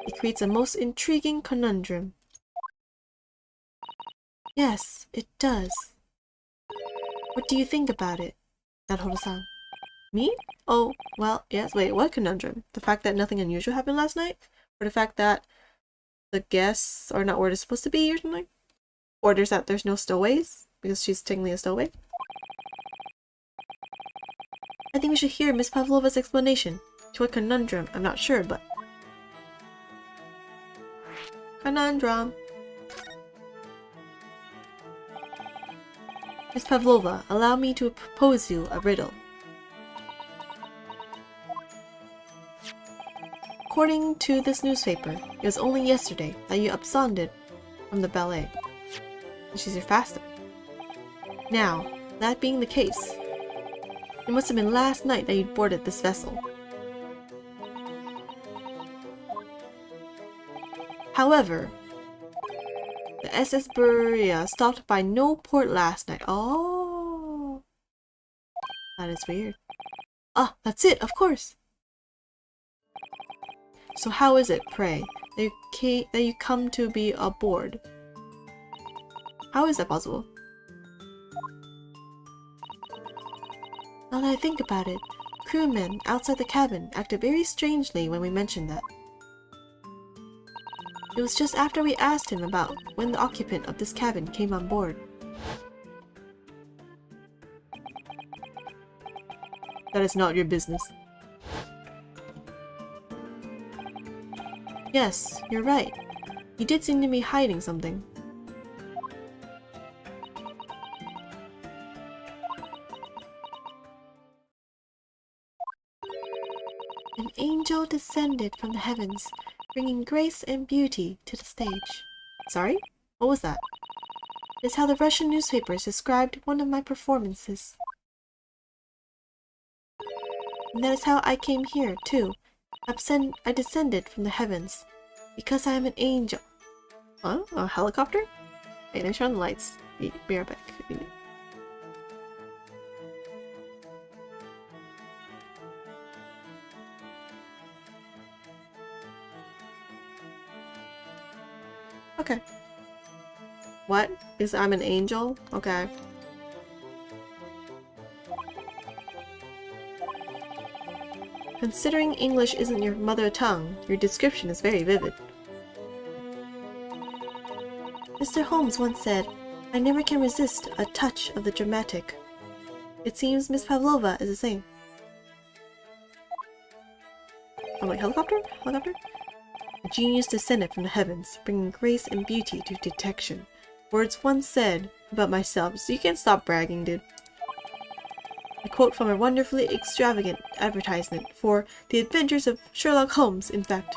it creates a most intriguing conundrum. Yes, it does. What do you think about it, Naruto-san? Me? Oh, well, yes. Wait, what conundrum? The fact that nothing unusual happened last night? Or the fact that the guests are not where they're supposed to be or something? Or there's no stowaways? Because she's technically a stowaway? I think we should hear Miss Pavlova's explanation. To what conundrum, I'm not sure, but... Conundrum. Miss Pavlova, allow me to propose you a riddle. According to this newspaper, it was only yesterday that you absconded from the ballet. And she's your faster. Now, that being the case, it must have been last night that you boarded this vessel. However, the SS Berri stopped by no port last night. Oh, that is weird. Ah, that's it, of course. So how is it, pray, that you come to be aboard? How is that possible? Now that I think about it, crewmen outside the cabin acted very strangely when we mentioned that. It was just after we asked him about when the occupant of this cabin came on board. That is not your business. Yes, you're right. He did seem to be hiding something. An angel descended from the heavens, bringing grace and beauty to the stage. Sorry? What was that? It's how the Russian newspapers described one of my performances. And that is how I came here, too. I descended from the heavens, because I am an angel. Huh? A helicopter? Wait, let me turn on the lights. Be right back. Okay. What? Because I'm an angel? Okay. Considering English isn't your mother tongue, your description is very vivid. Mr. Holmes once said, I never can resist a touch of the dramatic. It seems Miss Pavlova is the same. Oh wait, helicopter? Helicopter? A genius descended from the heavens, bringing grace and beauty to detection. Words once said about myself, so you can't stop bragging, dude. A quote from a wonderfully extravagant advertisement for The Adventures of Sherlock Holmes, in fact.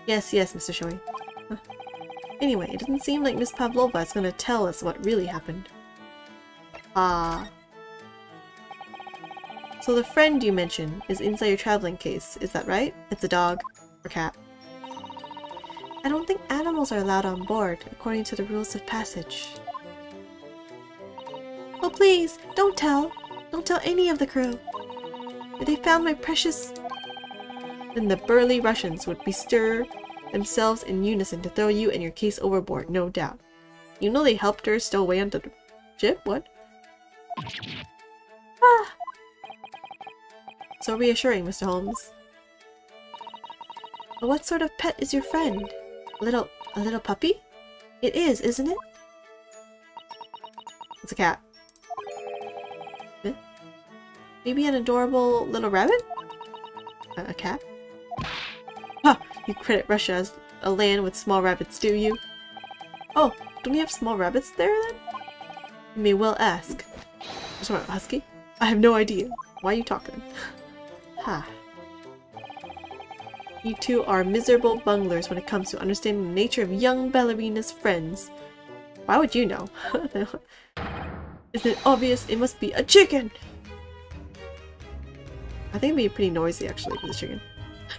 Yes, Mr. Shoei. Huh. Anyway, it doesn't seem like Miss Pavlova is going to tell us what really happened. So the friend you mentioned is inside your traveling case, is that right? It's a dog or cat. I don't think animals are allowed on board, according to the rules of passage. Oh please, don't tell! Don't tell any of the crew! If they found my precious... Then the burly Russians would bestir themselves in unison to throw you and your case overboard, no doubt. You know they helped her stow away onto the ship? What? Ah! So reassuring, Mr. Holmes. But what sort of pet is your friend? A little puppy? It is, isn't it? It's a cat. Maybe an adorable little rabbit? A cat? Ha! You credit Russia as a land with small rabbits, do you? Oh, don't we have small rabbits there then? You may well ask. What's wrong, husky? I have no idea. Why are you talking? Ha. You two are miserable bunglers when it comes to understanding the nature of young ballerina's friends. Why would you know? Isn't it obvious? It must be a chicken! I think it'd be pretty noisy actually for the chicken.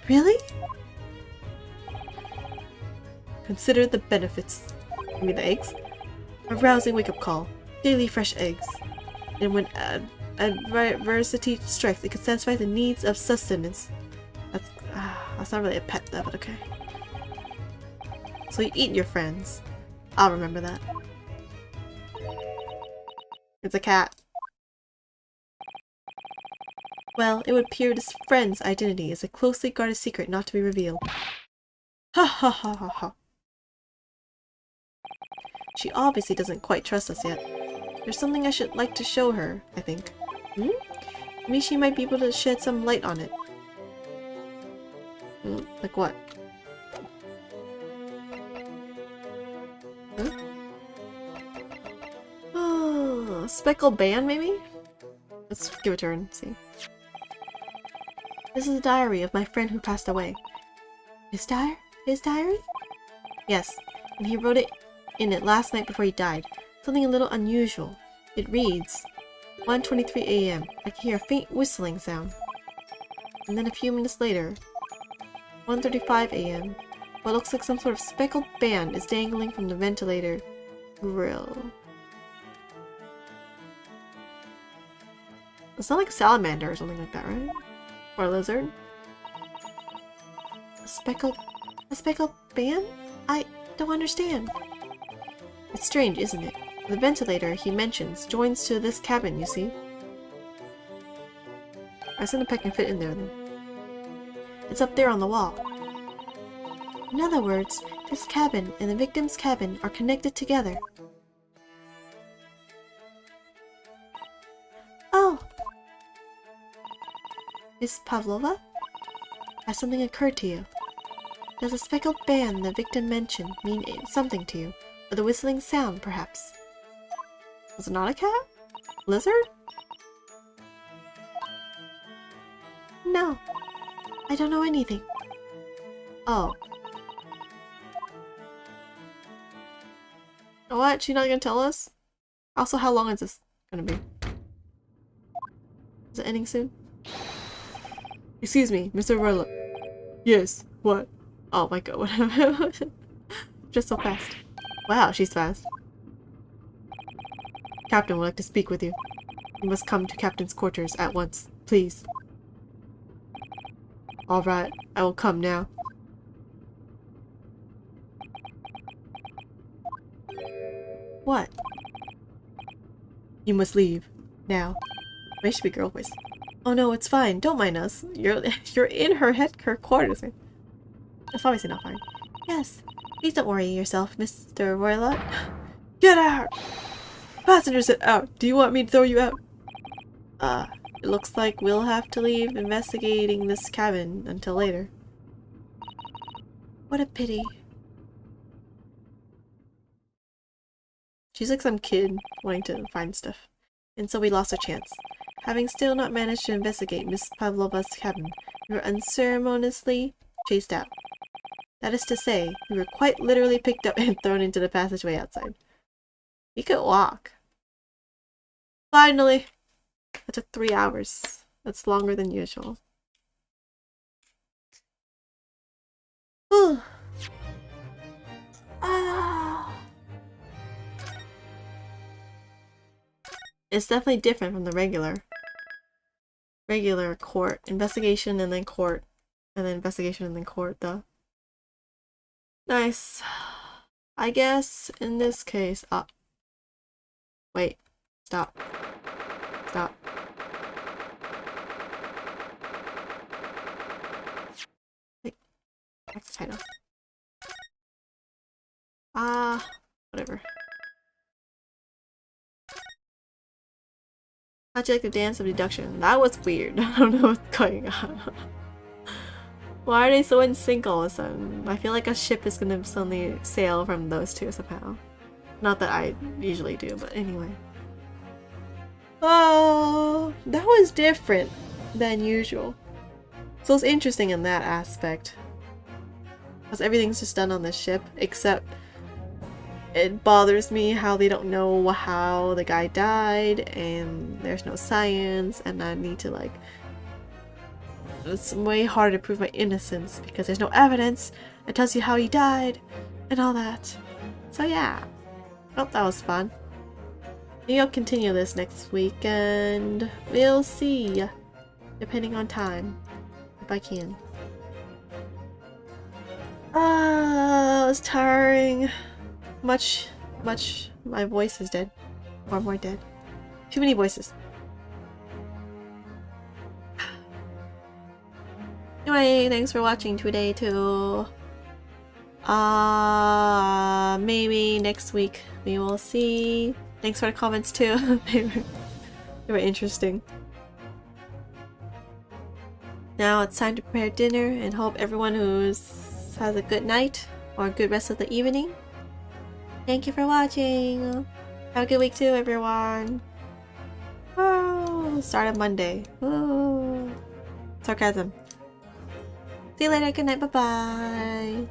Really? Consider the benefits. You mean the eggs? A rousing wake-up call. Daily fresh eggs. And when adversity strikes, it can satisfy the needs of sustenance. That's not really a pet though, but okay. So you eat your friends. I'll remember that. It's a cat. Well, it would appear this friend's identity is a closely guarded secret not to be revealed. Ha ha ha ha ha. She obviously doesn't quite trust us yet. There's something I should like to show her, I think. Maybe she might be able to shed some light on it. Like what? Huh? Oh, speckled band maybe? Let's give it a turn, see. This is a diary of my friend who passed away. His diary? Yes, and he wrote it in it last night before he died. Something a little unusual. It reads, 1:23 a.m. I can hear a faint whistling sound. And then a few minutes later, 1:35 a.m. What looks like some sort of speckled band is dangling from the ventilator grill. It's not like a salamander or something like that, right? Or a lizard? A speckled band? I don't understand. It's strange, isn't it? The ventilator he mentions joins to this cabin, you see? I assume the pet can fit in there then. It's up there on the wall. In other words, this cabin and the victim's cabin are connected together. Oh! Miss Pavlova? Has something occurred to you? Does the speckled band the victim mentioned mean something to you? Or the whistling sound, perhaps? Was it not a cat? Lizard? No. I don't know anything. Oh. What? She's not gonna tell us? Also, how long is this gonna be? Is it ending soon? Excuse me, Mr. Rolo. Yes, what? Oh my god, what? Just so fast. Wow, she's fast. Captain would like to speak with you. You must come to Captain's quarters at once, please. Alright, I will come now. What? You must leave. Now. Wait, should be girl voice. Oh no, it's fine. Don't mind us. You're in her quarters. That's obviously not fine. Yes. Please don't worry yourself, Mr. Roylott. Get out! Passengers sit out. Do you want me to throw you out? It looks like we'll have to leave investigating this cabin until later. What a pity. She's like some kid wanting to find stuff. And so we lost our chance. Having still not managed to investigate Miss Pavlova's cabin, we were unceremoniously chased out. That is to say, we were quite literally picked up and thrown into the passageway outside. We could walk. Finally! That took 3 hours. That's longer than usual. It's definitely different from the regular court. Investigation and then court. And then investigation and then court, though. Nice. I guess in this case... Wait. Stop. Stop. Wait. Back to title. Whatever. How'd you like the dance of deduction? That was weird. I don't know what's going on. Why are they so in sync all of a sudden? I feel like a ship is gonna suddenly sail from those two somehow. Not that I usually do, but anyway. Oh, that was different than usual. So it's interesting in that aspect. Because everything's just done on the ship, except it bothers me how they don't know how the guy died, and there's no science, and I need to like... It's way harder to prove my innocence because there's no evidence. It tells you how he died, and all that. So yeah. Oh, that was fun. Maybe I'll continue this next week, and we'll see. Depending on time. If I can. It's tiring. Much, my voice is dead. Or more dead. Too many voices. Anyway, thanks for watching today too. Maybe next week we will see. Thanks for the comments too. They were interesting. Now it's time to prepare dinner and hope everyone has a good night or a good rest of the evening. Thank you for watching. Have a good week too, everyone. Oh, start of Monday. Oh, sarcasm. See you later. Good night. Bye-bye.